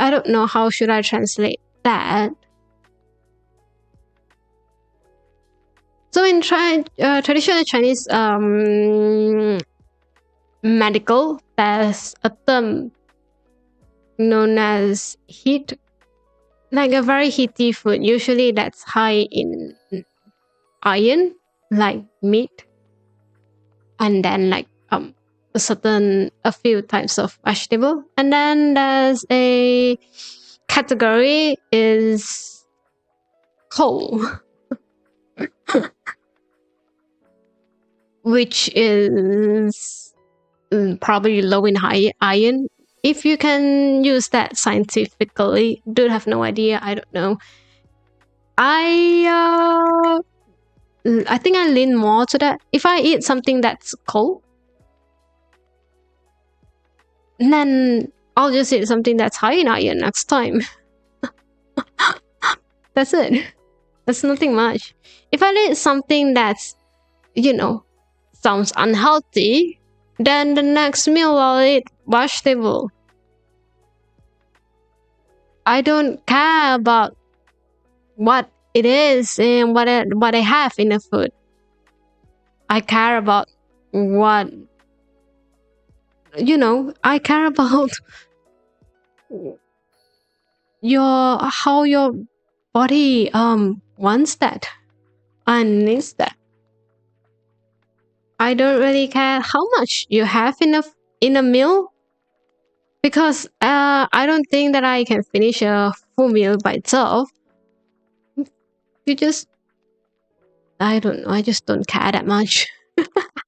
don't know how should I translate that. So in traditional Chinese medical, there's a term known as heat, like a very heaty food. Usually that's high in iron, like meat, and then like a few types of vegetable. And then there's a category is coal, which is probably low in high iron. If you can use that scientifically, do have no idea. I don't know. I think I lean more to that. If I eat something that's cold, then I'll just eat something that's high in iron next time. That's it. That's nothing much. If I eat something that's, sounds unhealthy, then the next meal I'll eat vegetable. I don't care about what it is and what I have in the food. I care about what I care about how your body wants that and needs that. I don't really care how much you have in a meal, because I don't think that I can finish a full meal by itself. You just, I don't know, I just don't care that much.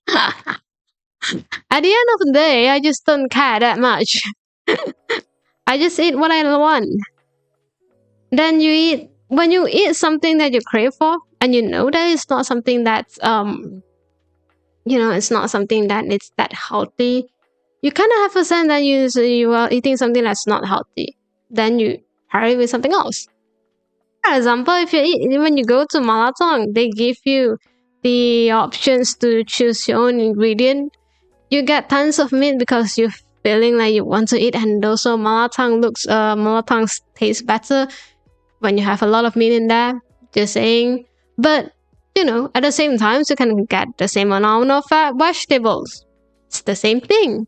At the end of the day, I just don't care that much. I just eat what I want. Then when you eat something that you crave for, and you know that it's not something that's it's not something that it's that healthy, you kind of have a sense that you are eating something that's not healthy. Then you pair it with something else. For example, when you go to Malatang, they give you the options to choose your own ingredient. You get tons of meat because you're feeling like you want to eat, and also Malatang tastes better when you have a lot of meat in there. Just saying. But at the same time, you can get the same amount of vegetables. It's the same thing.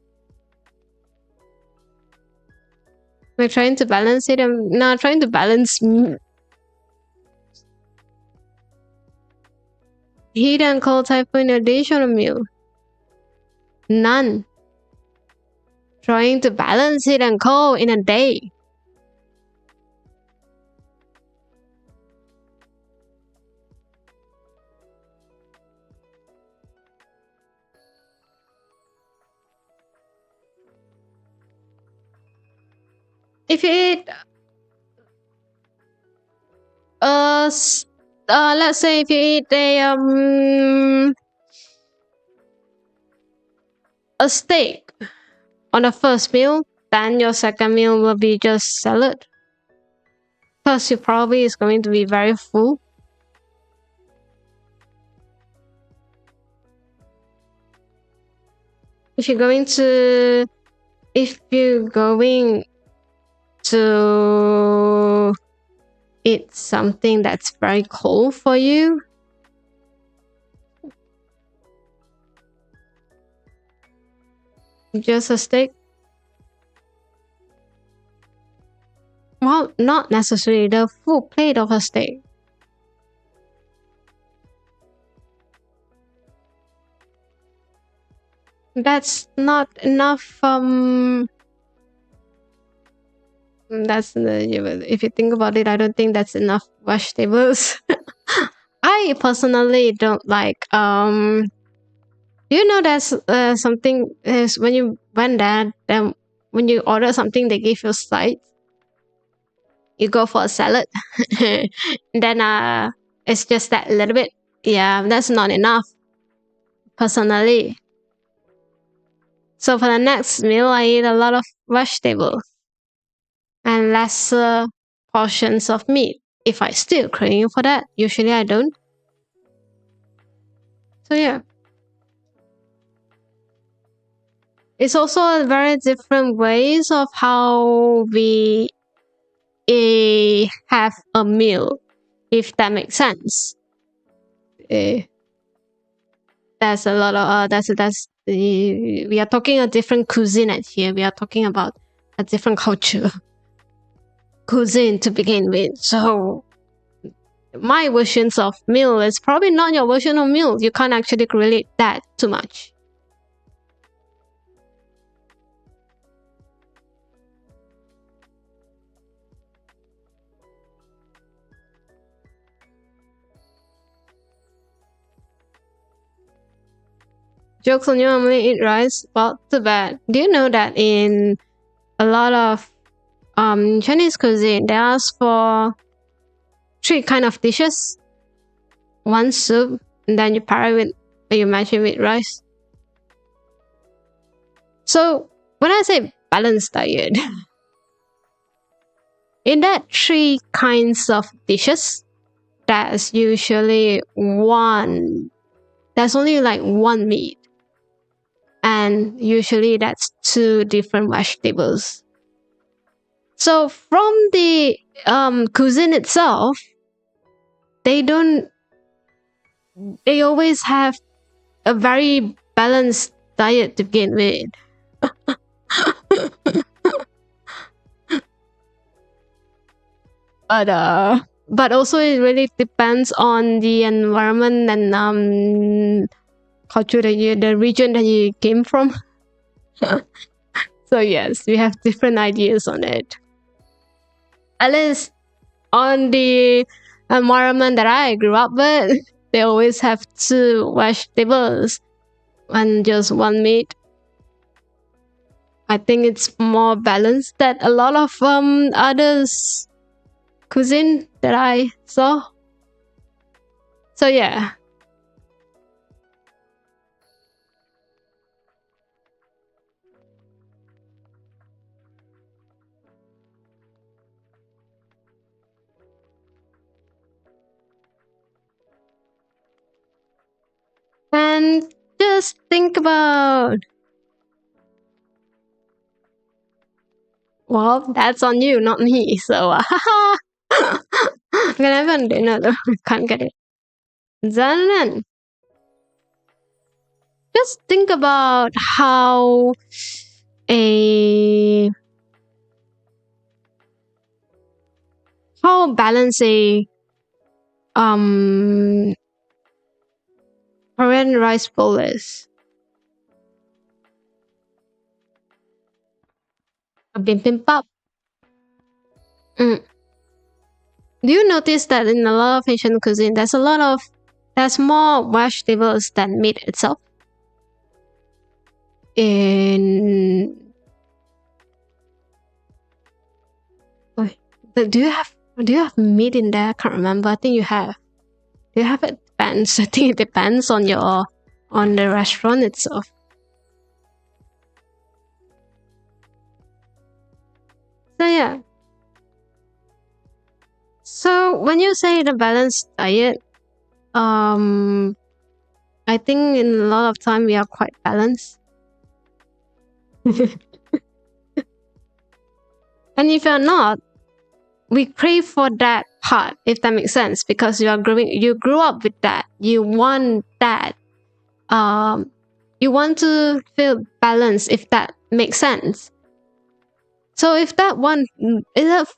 We're trying to balance it. I'm not trying to balance heat and cold type in a dish or a meal. None. Trying to balance heat and cold in a day. If you eat let's say if you eat a steak on the first meal, then your second meal will be just salad, because you probably is going to be very full. If you're going to eat something that's very cold for you, just a steak. Well, not necessarily the full plate of a steak. That's not enough. If you think about it, I don't think that's enough vegetables. I personally don't like there's something is when you went there, then when you order something they give you sides. You go for a salad. Then it's just that little bit. Yeah, that's not enough personally. So for the next meal I eat a lot of vegetables and lesser portions of meat. If I still craving for that, usually I don't. So yeah, it's also a very different ways of how we have a meal, if that makes sense. Eh, There's a lot of we are talking a different cuisine at here. We are talking about a different culture cuisine to begin with. So my versions of meal is probably not your version of meal. You can't actually relate that too much. Jokes on you, I'm gonna eat rice. Well, too bad. Do you know that in a lot of Chinese cuisine, they ask for 3 kind of dishes. 1 soup, and then you pair it with, or you match it with rice. So when I say balanced diet, in that 3 kinds of dishes, there's usually there's only like 1 meat. And usually that's 2 different vegetables. So from the cuisine itself, they always have a very balanced diet to begin with. But also it really depends on the environment and culture the region that you came from. So yes, we have different ideas on it. At least on the environment that I grew up with, they always have 2 vegetables and just 1 meat. I think it's more balanced than a lot of others cuisine that I saw. So yeah. And just think about, well, that's on you, not me. So I'm gonna have dinner though. Can't get it. Then just think about how balanced a Korean rice bowl is. A bibimbap. Do you notice that in a lot of Asian cuisine, there's more vegetables than meat itself? Do you have meat in there? I can't remember. I think you have. Do you have it? Depends. I think it depends on the restaurant itself. So yeah. So when you say the balanced diet, I think in a lot of time we are quite balanced. And if you're not, we crave for that part, if that makes sense, because you grew up with that. You want that. You want to feel balanced, if that makes sense. So if that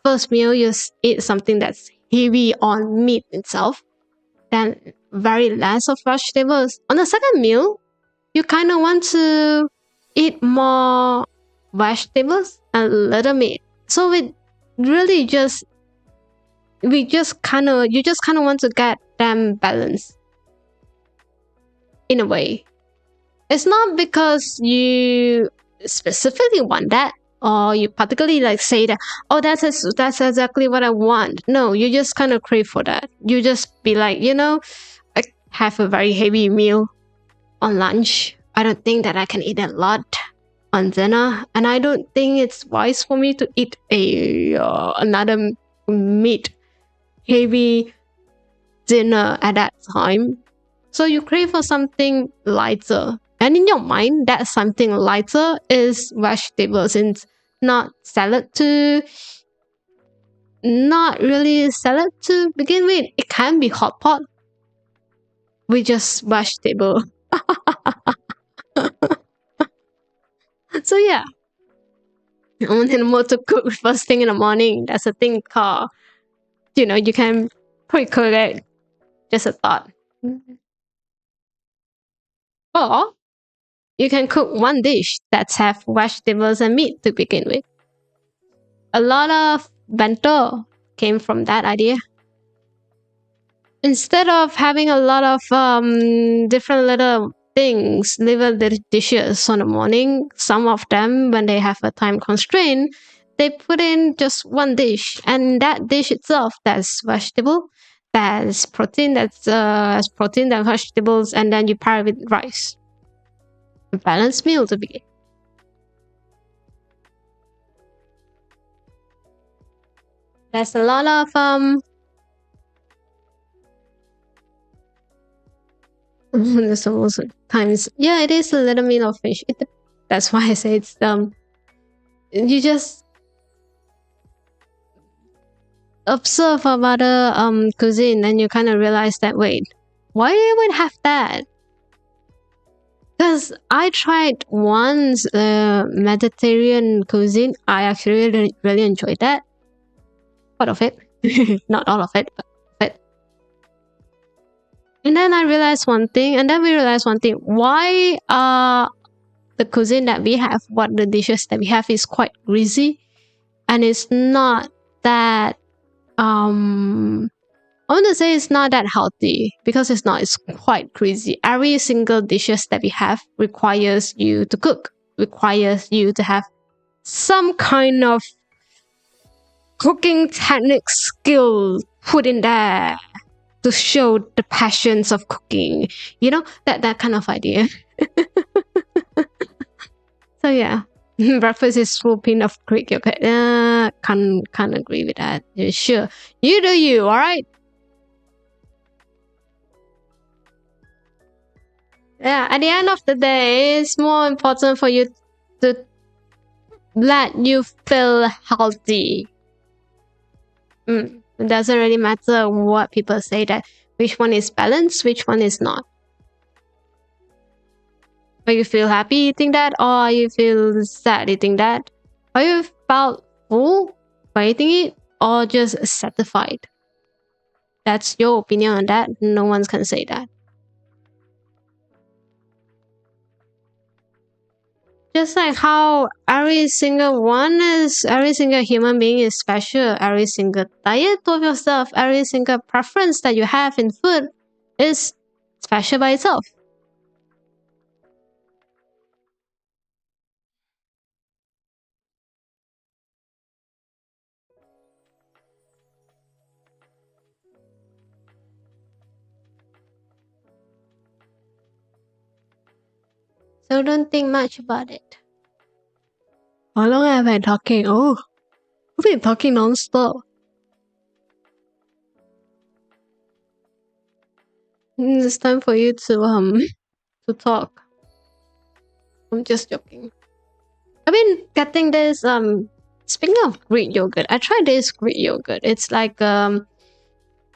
first meal you eat something that's heavy on meat itself, then very less of vegetables. On the second meal, you kind of want to eat more vegetables and little meat. So you just kind of want to get them balanced in a way. It's not because you specifically want that, or you particularly like say that, oh, that's exactly what I want. No, you just kind of crave for that. You just be like, I have a very heavy meal on lunch. I don't think that I can eat a lot on dinner, and I don't think it's wise for me to eat another meat heavy dinner at that time. So you crave for something lighter. And in your mind, that something lighter is vegetables. It's not salad to not really salad to begin with. It can be hot pot with just vegetable. So yeah, on in the mood to cook first thing in the morning. That's a thing called, you can pre-cook it. Just a thought. Or you can cook one dish that have vegetables and meat to begin with. A lot of bento came from that idea. Instead of having a lot of different little things, little dishes on the morning, some of them, when they have a time constraint, they put in just one dish, and that dish itself, that's vegetable, that's protein, that's vegetables, and then you pair it with rice. A balanced meal to begin. There's a lot of there's also times, yeah, it is a little meal of fish. That's why I say it's you just observe about a cuisine and you kind of realize that, wait, why I would have that? Because I tried once Mediterranean cuisine. I actually really enjoyed that. Part of it. Not all of it, but and then I realized one thing, and then we realized one thing. Why the cuisine that we have, what the dishes that we have is quite greasy, and it's not that I want to say it's not that healthy, because it's not. It's quite greasy. Every single dishes that we have requires you to cook, requires you to have some kind of cooking technique skill put in there to show the passions of cooking. That kind of idea. So yeah, breakfast is swooping of Greek yogurt. Can't agree with that. Yeah, sure, you do you. All right. Yeah. At the end of the day, it's more important for you to let you feel healthy. It doesn't really matter what people say, that which one is balanced, which one is not. Or you feel happy eating that, or you feel sad eating that, or you felt full by eating it, or just satisfied. That's your opinion on that. No one can say that. Just like how every single human being is special, every single diet of yourself, every single preference that you have in food is special by itself. So don't think much about it. How long have I been talking? Oh, I've been talking non-stop. It's time for you to talk. I'm just joking. I've been getting this speaking of Greek yogurt, I tried this Greek yogurt. It's like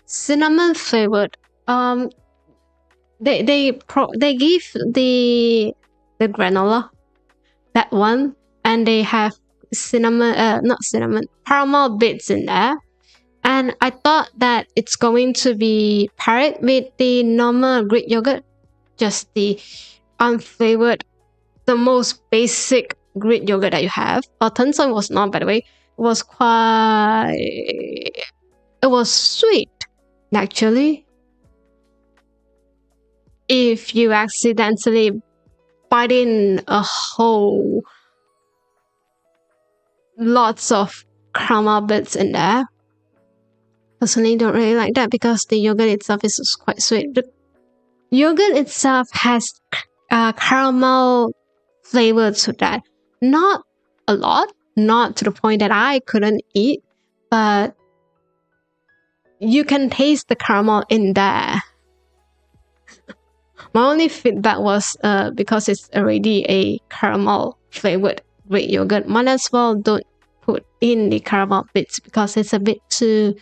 cinnamon flavored. They give the granola, that one, and they have not cinnamon, caramel bits in there. And I thought that it's going to be paired with the normal Greek yogurt, just the unflavored, the most basic Greek yogurt that you have. Turns out it was not, by the way. It was sweet, actually. If you accidentally bite in a whole lots of caramel bits in there. Personally, don't really like that because the yogurt itself is quite sweet. The yogurt itself has caramel flavor to that. Not a lot, not to the point that I couldn't eat, but you can taste the caramel in there. My only feedback was because it's already a caramel flavored Greek yogurt, might as well don't put in the caramel bits because it's a bit too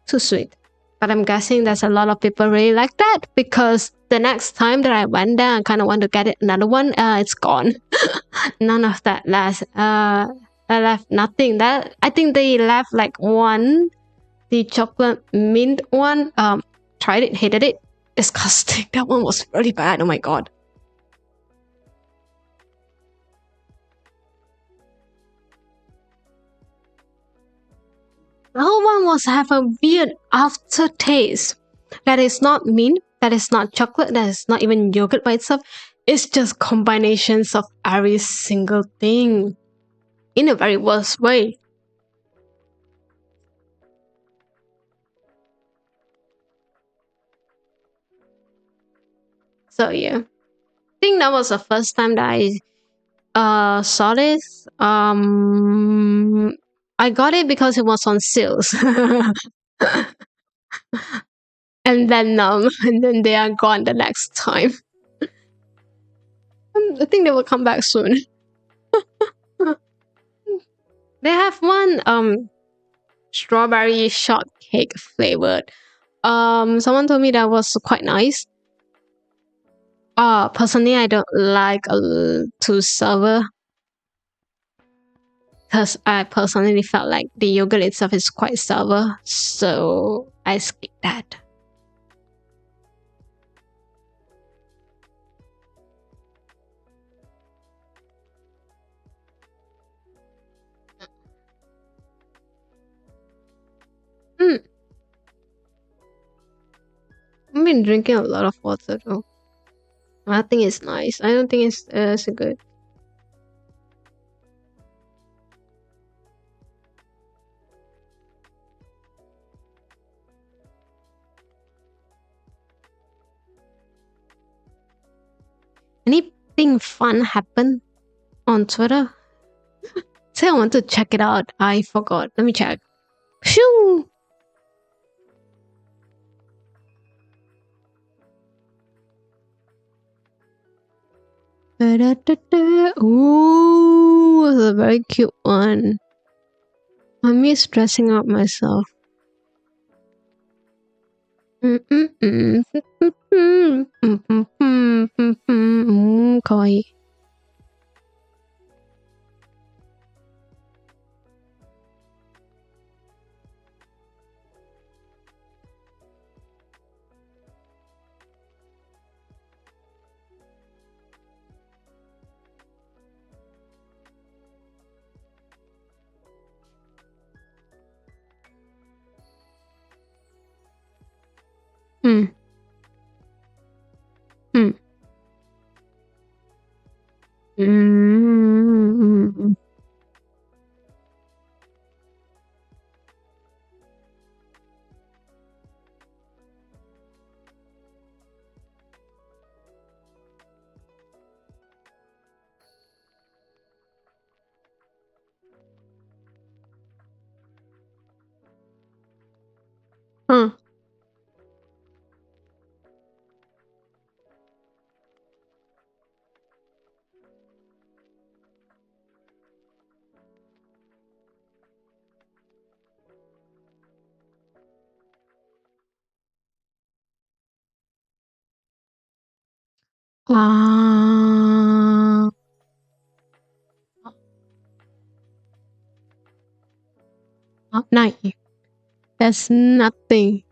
sweet. But I'm guessing there's a lot of people really like that because the next time that I went there, I kind of want to get it another one. It's gone. None of that last. I left nothing. That I think they left like one, the chocolate mint one. Tried it, hated it. Disgusting. That one was really bad. Oh my god. The whole one was have a weird aftertaste that is not mint, that is not chocolate, that is not even yogurt by itself. It's just combinations of every single thing in a very worse way. So yeah, I think that was the first time that I saw this. I got it because it was on sales. and then they are gone the next time. I think they will come back soon. They have one strawberry shortcake flavored. Someone told me that was quite nice. Personally, I don't like too sour because I personally felt like the yogurt itself is quite sour, so I skip that. I've been drinking a lot of water though. I think it's nice. I don't think it's so good. Anything fun happen on Twitter? Say I want to check it out. I forgot. Let me check. Shoo! Ooh, it's a very cute one. I miss dressing up myself. Kawaii. Hmm. Hmm. Mm. Huh. Night. That's nothing.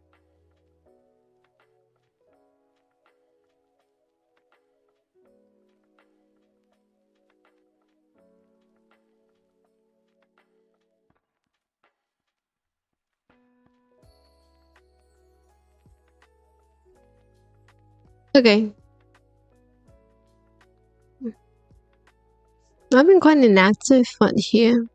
Okay. I've been quite inactive on here.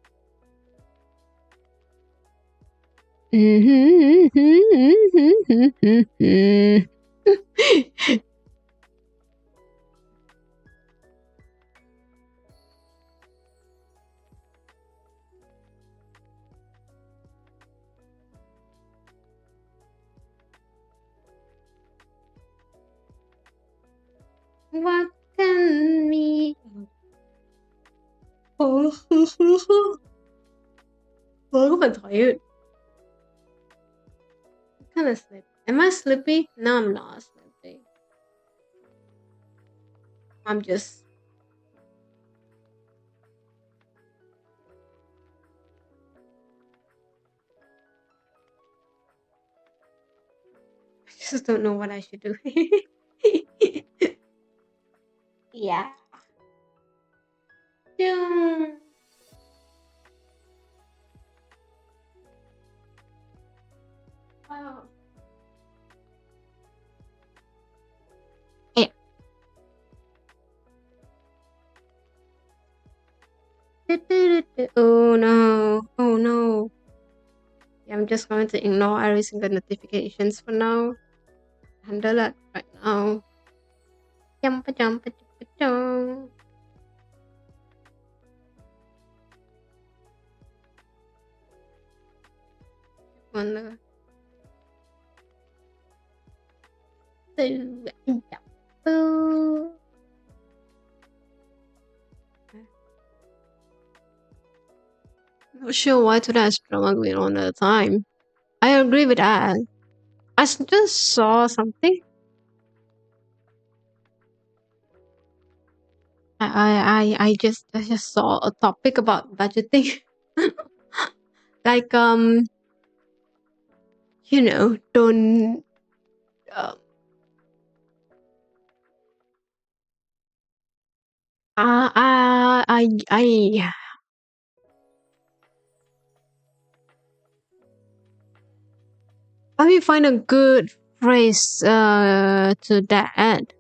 Well, I'm tired. I'm kind of sleepy. Am I sleepy? No, I'm not sleepy. I'm just. I just don't know what I should do. Yeah. Yeah. Oh. Yeah. Oh no. Oh no. Yeah, I'm just going to ignore every single notifications for now. Handle that right now. Jump, jump, jump, jump. Wonder. Boo. Not sure why today I'm struggling all the time. I agree with that. Just saw something. I just saw a topic about budgeting. Like don't uh, I let me find a good phrase to that.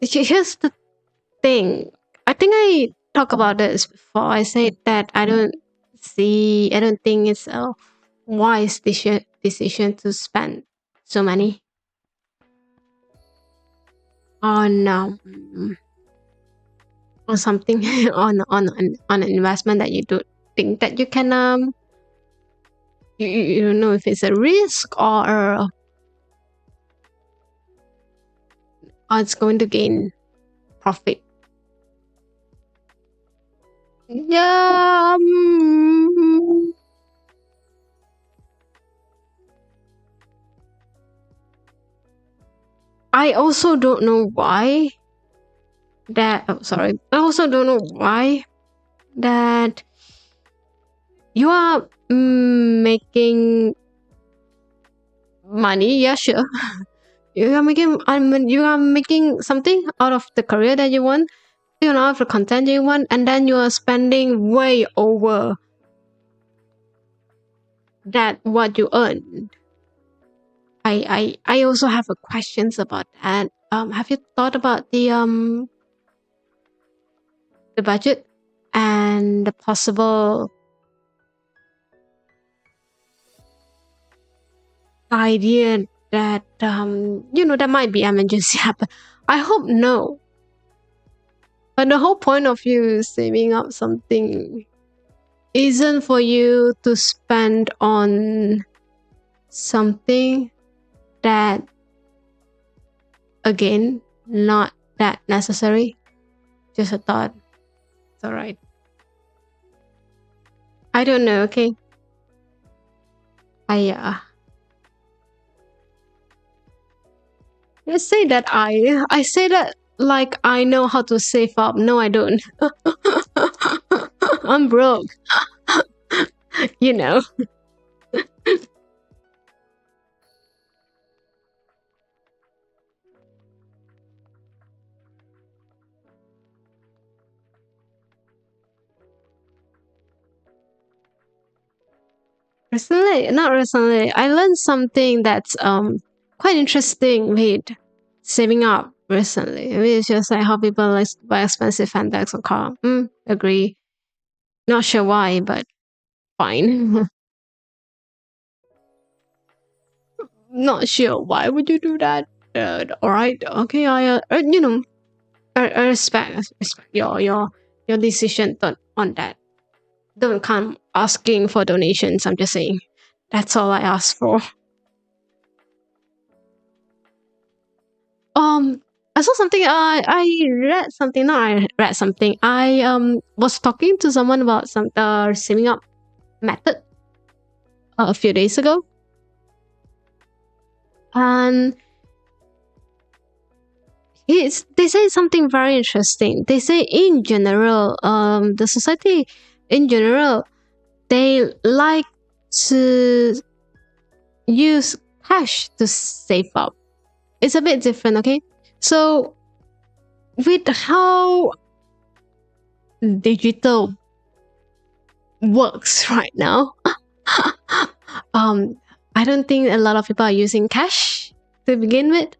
Here's the thing. I think I talked about this before. I said that I don't think it's a wise decision to spend so money on on something on an investment that you don't think that you can you don't know if it's a risk or it's going to gain profit. Yeah. I also don't know why that. Oh, sorry. I also don't know why that you are making money. Yeah, sure. You are making something out of the career that you want, out of the content you want, and then you are spending way over that what you earn. I also have a questions about that. Have you thought about the budget and the possible idea that that might be emergency happen? I hope no. But the whole point of you saving up something isn't for you to spend on something that, again, not that necessary. Just a thought. It's alright. I don't know, okay? I say that I say that like I know how to save up. No, I don't. I'm broke. you know. Not recently, I learned something that's quite interesting with saving up recently. It's just like how people like buy expensive handbags or car. Agree. Not sure why, but fine. Not sure why would you do that. All right, okay. I respect your decision on that. Don't come asking for donations. I'm just saying. That's all I ask for. Um, I saw something. I read something. No, I read something. I was talking to someone about some saving up method a few days ago, and they say something very interesting. They say in general, the society in general, they like to use cash to save up. It's a bit different, okay? So with how digital works right now, I don't think a lot of people are using cash to begin with,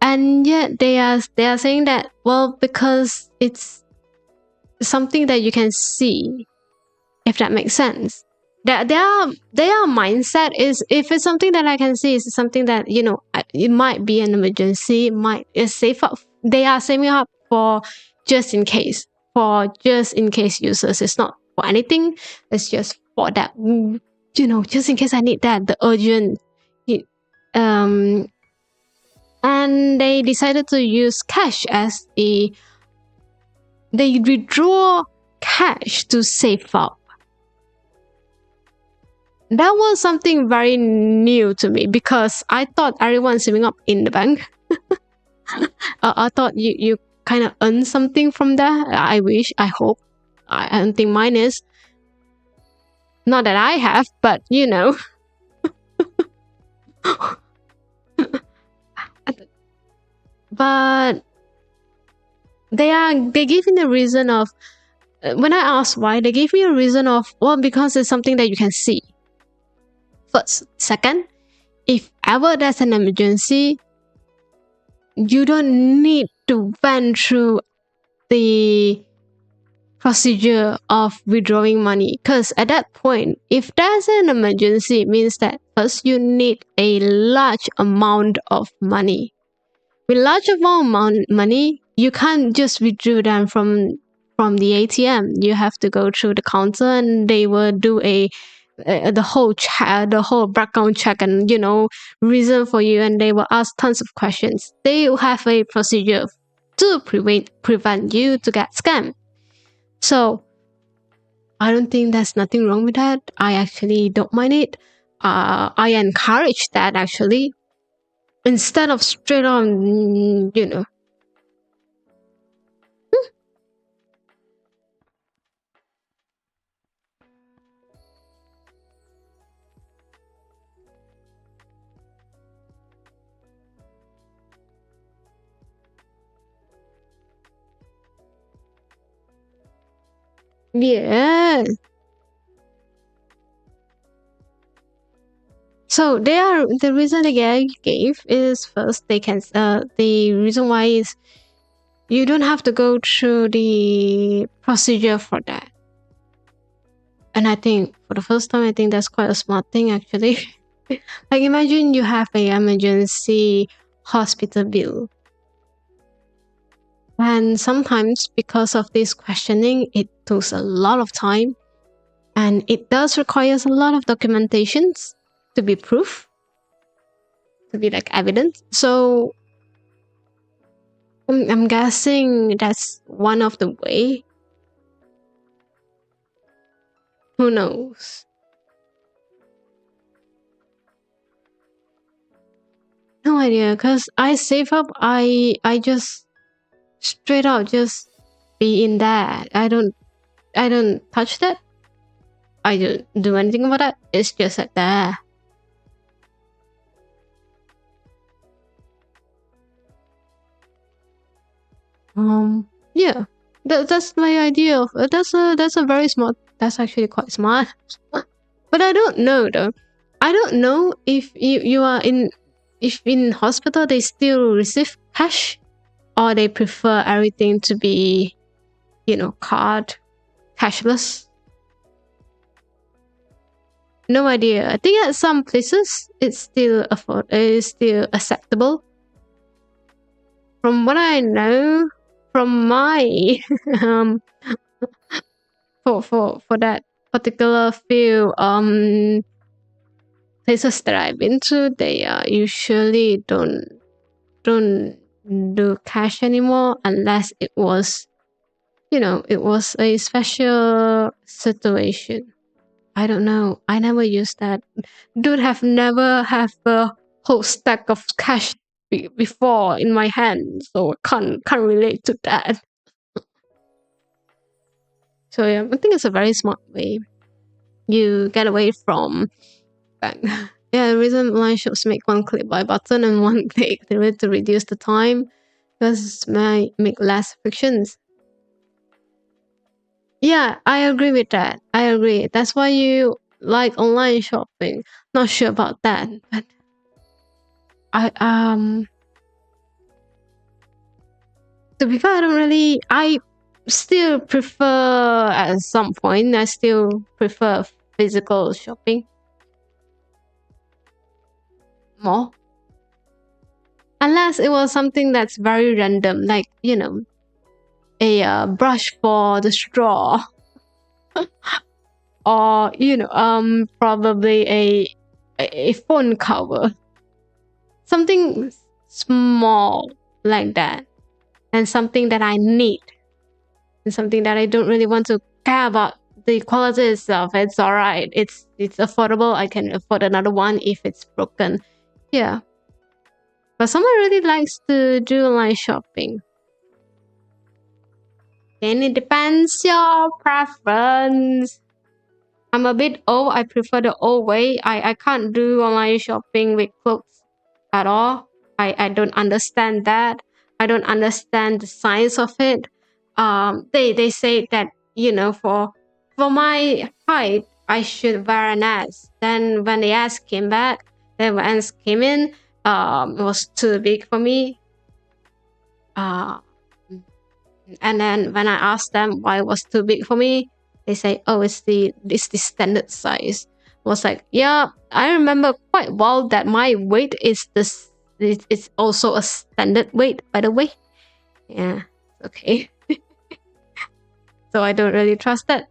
and yet they are saying that, well, because it's something that you can see, if that makes sense. Their mindset is, if it's something that I can see, it's something that, you know, it might be an emergency, it's safe up. They are saving up for just in case, uses. It's not for anything. It's just for that, you know, just in case I need that, the urgent. And they decided to use cash as they withdraw cash to save up. That was something very new to me, because I thought everyone's saving up in the bank. I thought you kind of earn something from that. I wish, I hope. I don't think mine is. Not that I have, but you know. But they gave me the reason of, when I asked why, they gave me a reason of, well, because it's something that you can see. First. Second, if ever there's an emergency, you don't need to went through the procedure of withdrawing money, because at that point, if there's an emergency, it means that first you need a large amount of money. With large amount of money, you can't just withdraw them from the ATM. You have to go through the counter, and they will do the whole background check, and, you know, reason for you, and they will ask tons of questions. They will have a procedure to prevent you to get scammed. So I don't think there's nothing wrong with that. I actually don't mind it. I encourage that, actually, instead of straight on, you know. Yeah. So the reason they gave is, first, they can the reason why is you don't have to go through the procedure for that. And I think for the first time, I think that's quite a smart thing, actually. Like, imagine you have a emergency hospital bill. And sometimes, because of this questioning, it takes a lot of time. And it does requires a lot of documentations to be proof, to be like evidence. So I'm guessing that's one of the way. Who knows? No idea, because I save up, I just straight out just be in that. I don't touch that. I don't do anything about that. It's just like that. Yeah, that's my idea of that's a very smart. That's actually quite smart. But I don't know though. I don't know if you are in, if in hospital they still receive cash, or they prefer everything to be, you know, card, cashless. No idea. I think at some places it's still acceptable. From what I know, from my for that particular few places that I've been to, they usually don't do cash anymore unless it was, it was a special situation. I don't know. I never used that. Dude, have never have a whole stack of cash before in my hand, so I can't relate to that. So yeah, I think it's a very smart way. You get away from that. Yeah, the reason online shops make one click buy button and one click to reduce the time because it might make less frictions. Yeah, I agree with that. I agree. That's why you like online shopping. Not sure about that, but to be fair, I still prefer at some point. I still prefer physical shopping more, unless it was something that's very random, like a brush for the straw, or probably a phone cover, something small like that, and something that I need, and something that I don't really want to care about the quality itself. It's alright. It's affordable. I can afford another one if it's broken. Yeah. But someone really likes to do online shopping. And it depends your preference. I'm a bit old. I prefer the old way. I can't do online shopping with clothes at all. I don't understand that. I don't understand the science of it. They say that for my height I should wear an S. Then when the S came back, then when S came in, it was too big for me. And then when I asked them why it was too big for me, they say, "Oh, it's the standard size." I was like, yeah, I remember quite well that my weight is this. It's also a standard weight, by the way. Yeah, okay. So I don't really trust that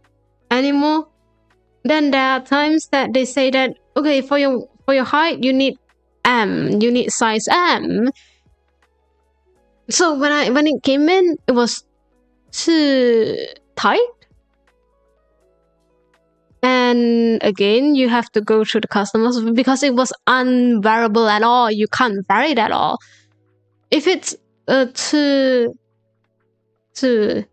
anymore. Then there are times that they say that, okay, for your height you need M, you need size M. So when it came in, it was too tight. And again, you have to go through the customers because it was unwearable at all. You can't wear it at all. If it's too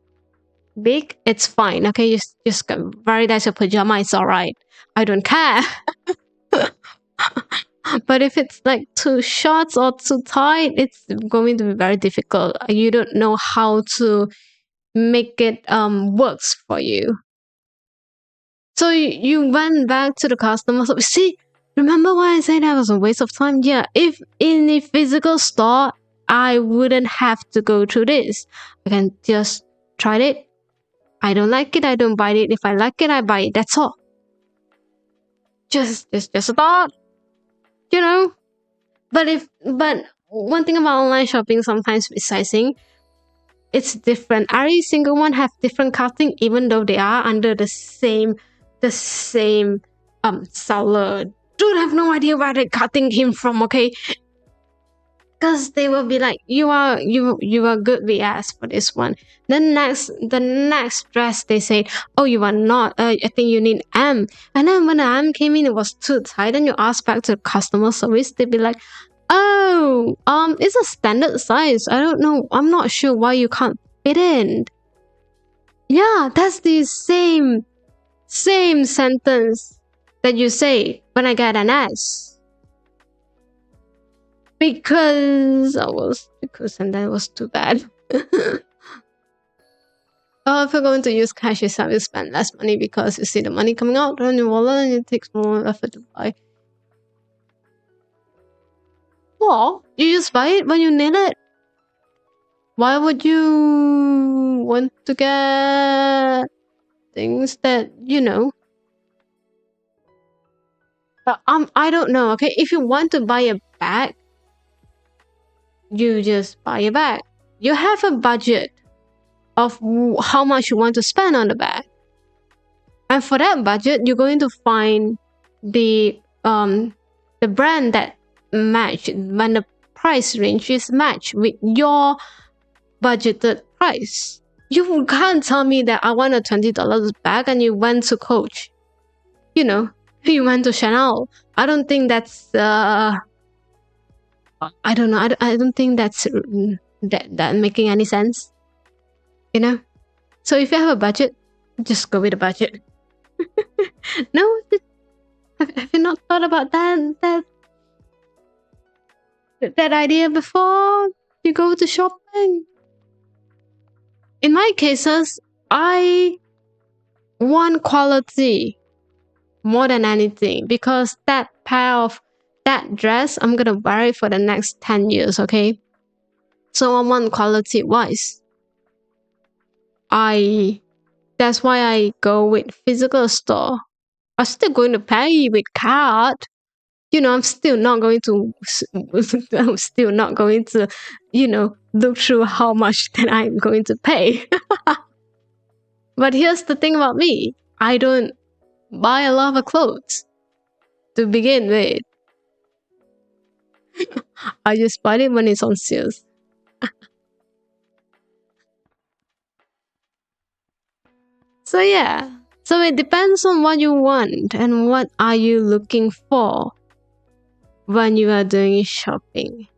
big, it's fine. Okay, you just wear it as a pajama. It's alright. I don't care. But if it's like too short or too tight, it's going to be very difficult. You don't know how to make it works for you. So you went back to the customer service. See, remember why I said that was a waste of time? Yeah, if in a physical store, I wouldn't have to go through this. I can just try it. I don't like it, I don't buy it. If I like it, I buy it. That's all. Just a thought, But one thing about online shopping, sometimes with sizing, it's different. Every single one have different cutting, even though they are under the same seller. Dude, have no idea where the cutting came from, okay? Because they will be like, you are good, we asked for this one. The next dress, they say, oh, you are not, I think you need M. And then when the M came in, it was too tight, and you ask back to the customer service, they'd be like, oh, it's a standard size. I don't know, I'm not sure why you can't fit in. Yeah, that's the same sentence that you say when I get an S. Because and that was too bad. Oh, if you're going to use cash yourself, you spend less money because you see the money coming out on your wallet and it takes more effort to buy. Well, you just buy it when you need it. Why would you want to get things that I don't know, okay? If you want to buy a bag, you just buy a bag. You have a budget of how much you want to spend on the bag, and for that budget, you're going to find the brand that match when the price range is matched with your budgeted price. You can't tell me that I want a $20 bag and you went to Coach. You know, you went to Chanel. I don't think that's I don't know. I don't think that's that making any sense. You know. So if you have a budget, just go with a budget. No, have you not thought about that idea before you go to shopping? In my cases, I want quality more than anything, because that dress, I'm gonna wear it for the next 10 years, okay? So I want quality wise. That's why I go with physical store. I'm still going to pay with card. You know, I'm still not going to, look through how much that I'm going to pay. But here's the thing about me. I don't buy a lot of clothes to begin with. I just buy it when it's on sales. So yeah. So it depends on what you want and what are you looking for when you are doing shopping.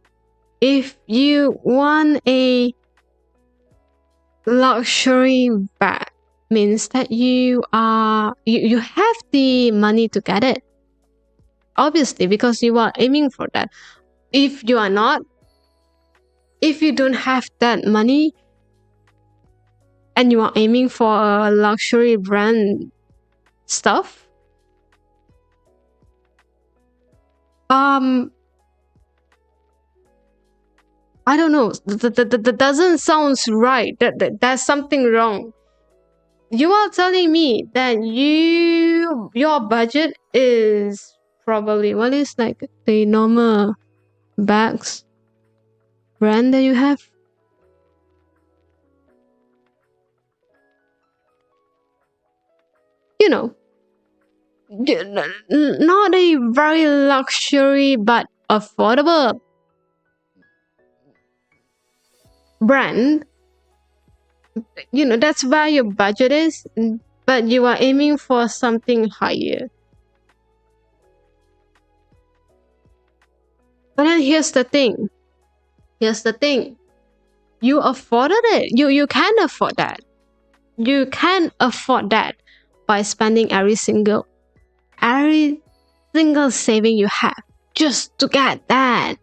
If you want a luxury bag, means that you have the money to get it. Obviously, because you are aiming for that. If you are not, if you don't have that money and you are aiming for a luxury brand stuff, I don't know. That doesn't sound right. There's something wrong. You are telling me that your budget is probably, what is like the normal bags brand that you have? You know, not a very luxury but affordable brand. You know, that's where your budget is, but you are aiming for something higher. But then here's the thing. You afforded it. You can afford that. You can afford that by spending every single saving you have just to get that.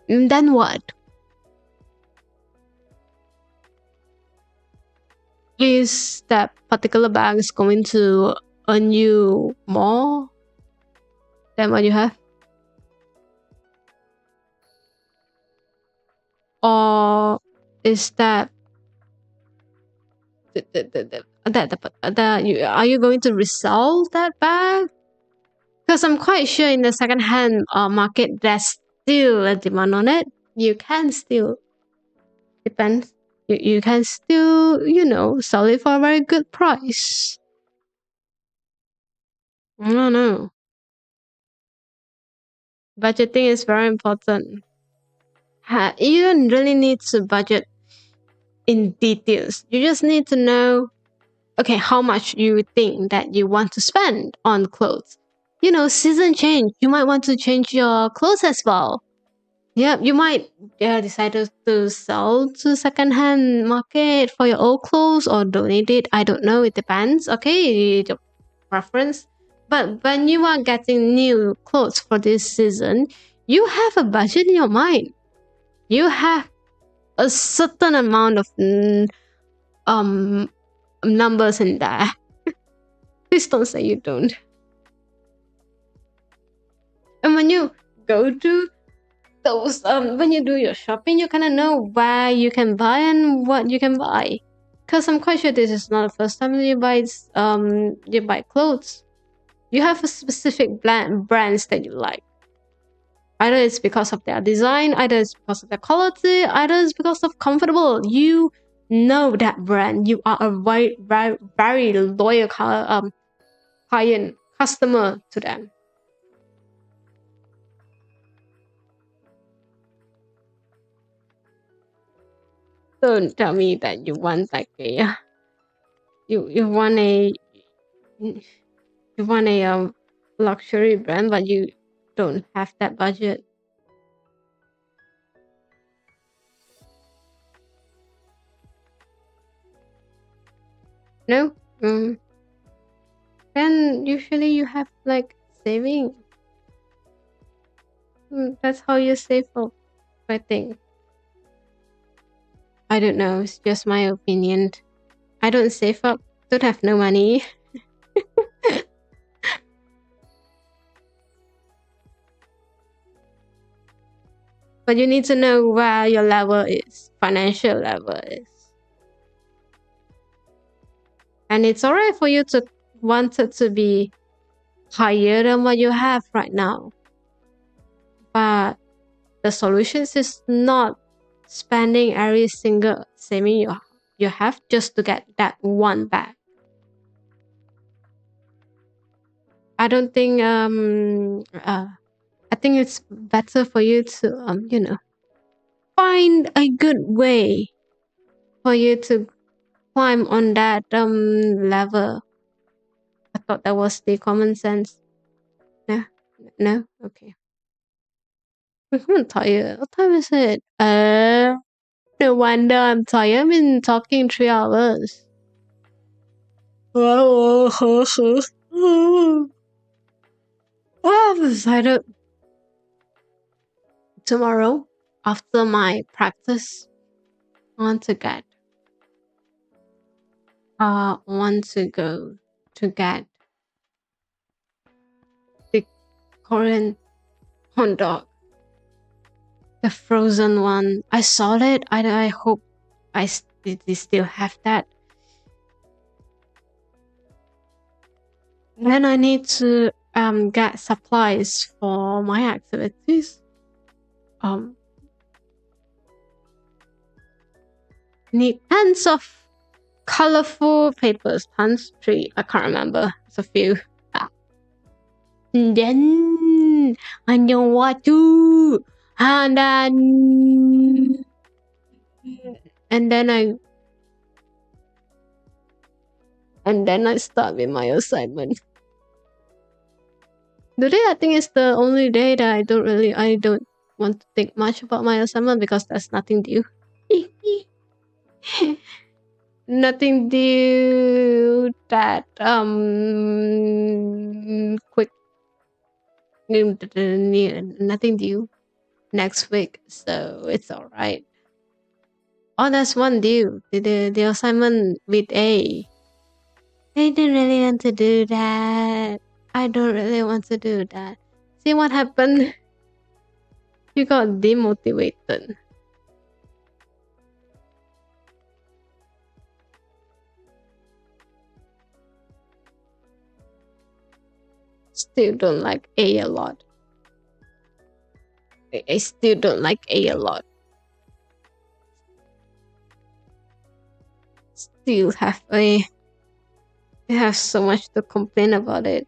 Then what? Is that particular bag is going to earn you more than what you have? Or is that are you going to resell that bag? Because I'm quite sure in the second-hand market there's still a demand on it. You can still, depends. You can still, sell it for a very good price. I don't know. Budgeting is very important. You don't really need to budget in details. You just need to know, okay, how much you think that you want to spend on clothes. Season change. You might want to change your clothes as well. Yeah, you might decide to sell to second-hand market for your old clothes or donate it. I don't know. It depends. Okay, your preference. But when you are getting new clothes for this season, you have a budget in your mind. You have a certain amount of numbers in there. Please don't say you don't. And when you go to those, when you do your shopping, you kind of know where you can buy and what you can buy. Because I'm quite sure this is not the first time you buy clothes. You have a specific brands that you like. Either it's because of their design, either it's because of their quality, either it's because of comfortable. You know that brand. You are a very, very, very loyal client customer to them. Don't tell me that you want like a you want a luxury brand, but you don't have that budget. No. Then usually you have like saving. That's how you save up, I think. I don't know. It's just my opinion. I don't save up. Don't have no money. But you need to know where your level is, financial level is. And it's alright for you to want it to be higher than what you have right now. But the solution is not spending every single saving you have just to get that one back. I don't think I think it's better for you to find a good way for you to climb on that level. I thought that was the common sense. No, okay. I'm tired. What time is it? No wonder I'm tired. I've been talking 3 hours. I've decided tomorrow after my practice, I want to go to get the Korean hot dog, the frozen one. I saw it. I hope they still have that. Then I need to get supplies for my activities. Need tons of colorful papers. Tons, 3. I can't remember. It's a few. And then I know what to. And then I start with my assignment. Today I think it's the only day that I don't want to think much about my assignment because there's nothing due. Nothing due that quick. Nothing due next week, so it's alright. Oh, there's one due. The assignment with A. I didn't really want to do that. I don't really want to do that. See what happened? You got demotivated. Still don't like A a lot. I still don't like A a lot. Still have so much to complain about it.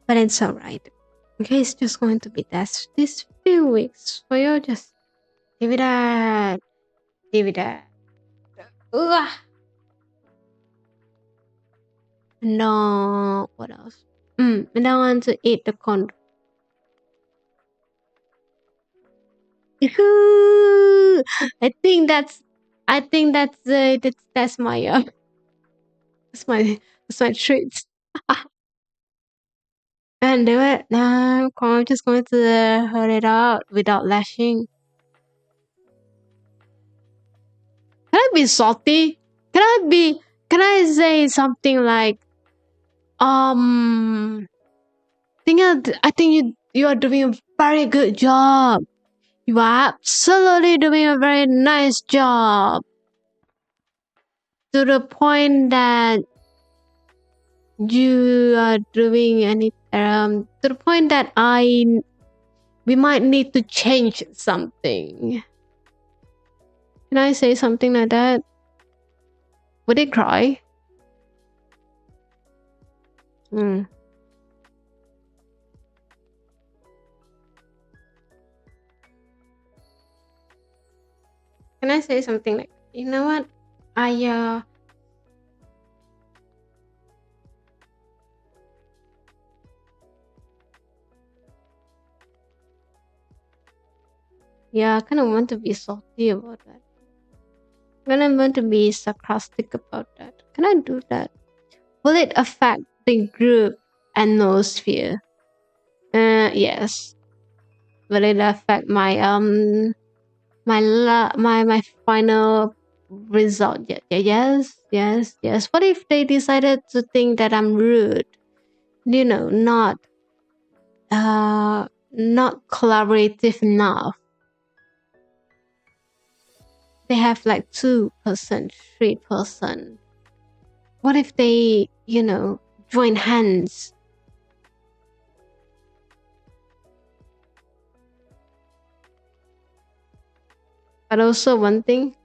But it's alright. Okay, it's just going to be this few weeks for you. Just give it that. Ugh. No, what else? I don't want to eat the corn. I think that's my that's my treat. And do it. No, I'm just going to hurt it out without lashing. Can I be salty? Can I say something like I think you are doing a very good job. You are absolutely doing a very nice job. To the point that you are doing to the point that we might need to change something. Can I say something like that? Would they cry? Hmm. Can I say something like, you know what? I yeah, I kind of want to be salty about that. When I want to be sarcastic about that. Can I do that? Will it affect the group atmosphere? Yes. Will it affect my my final result? Yeah, yeah, yes, yes, yes. What if they decided to think that I'm rude? You know, not collaborative enough. They have like 2%, 3%. What if they, join hands? But also one thing,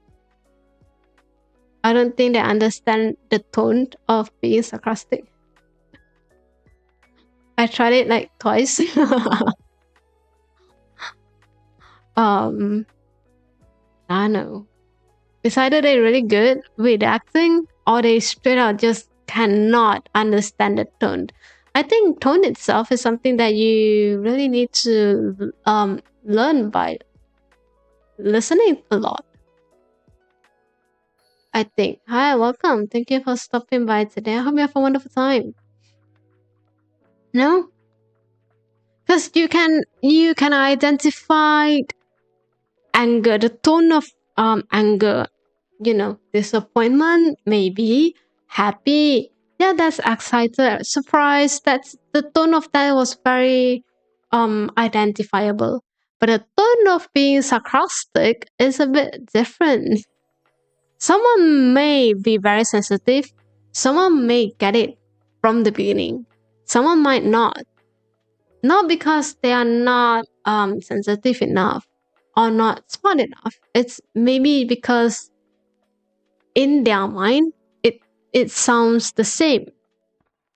I don't think they understand the tone of being sarcastic. I tried it like twice. um, I don't know. It's either they're really good with acting or they straight out just cannot understand the tone. I think tone itself is something that you really need to learn by listening a lot. I think. Hi, welcome. Thank you for stopping by today. I hope you have a wonderful time. No? Because you can identify anger, the tone of anger, disappointment, maybe happy. Yeah, that's excited, surprised. That's the tone of that was very identifiable. But the tone of being sarcastic is a bit different. Someone may be very sensitive, someone may get it from the beginning, someone might not. Not because they are not sensitive enough or not smart enough. It's maybe because in their mind it sounds the same.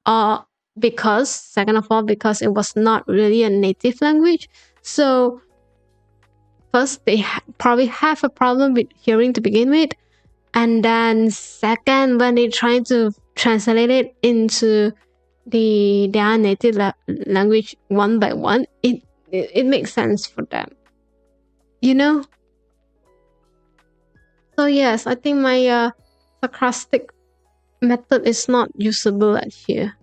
Or because, second of all, because it was not really a native language. So first they probably have a problem with hearing to begin with, and then second, when they're trying to translate it into their native language one by one, it makes sense for them, you know. So yes, I think my sarcastic method is not usable at here.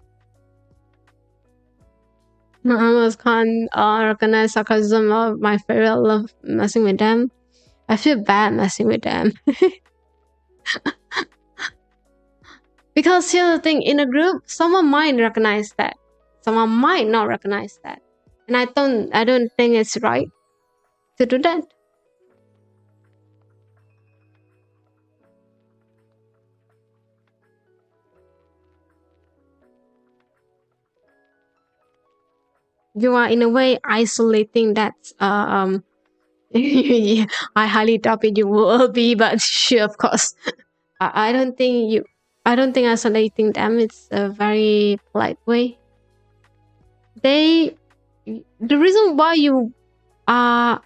I almost can't recognize sarcasm of my favorite. I love messing with them. I feel bad messing with them. Because here's the thing, in a group, someone might recognize that. Someone might not recognize that. And I don't think it's right to do that. You are in a way isolating that I highly doubt it you will be, but sure, of course. I don't think isolating them is a very polite way. The reason why you are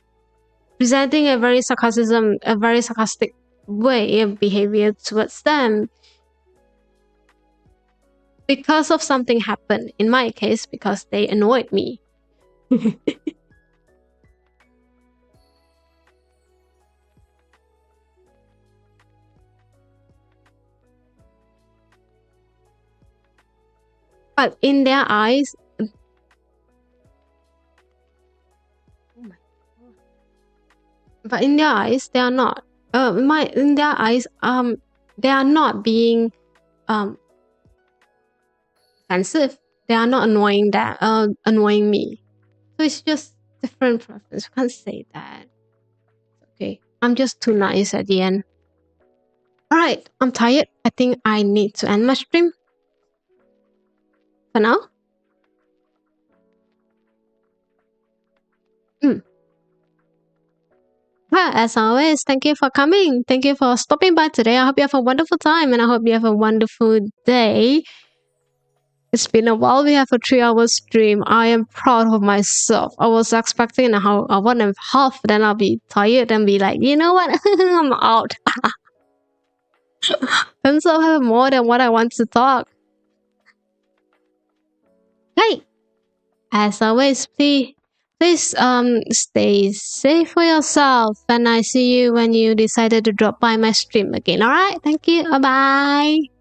presenting a very sarcastic way of behavior towards them, because of something happened. In my case, because they annoyed me. But in their eyes, they are not. In their eyes, they are not being um offensive. They are not annoying me. So it's just different preference. You can't say that. Okay, I'm just too nice at the end. All right, I'm tired. I think I need to end my stream for now. Mm. Well, as always, thank you for coming. Thank you for stopping by today. I hope you have a wonderful time and I hope you have a wonderful day. It's been a while. We have a 3 hour stream. I am proud of myself. I was expecting a 1.5, then I'll be tired and be like, you know what? I'm out. And so I have more than what I want to talk. Hey, as always, please stay safe for yourself, and I see you when you decided to drop by my stream again. All right, thank you. Bye bye.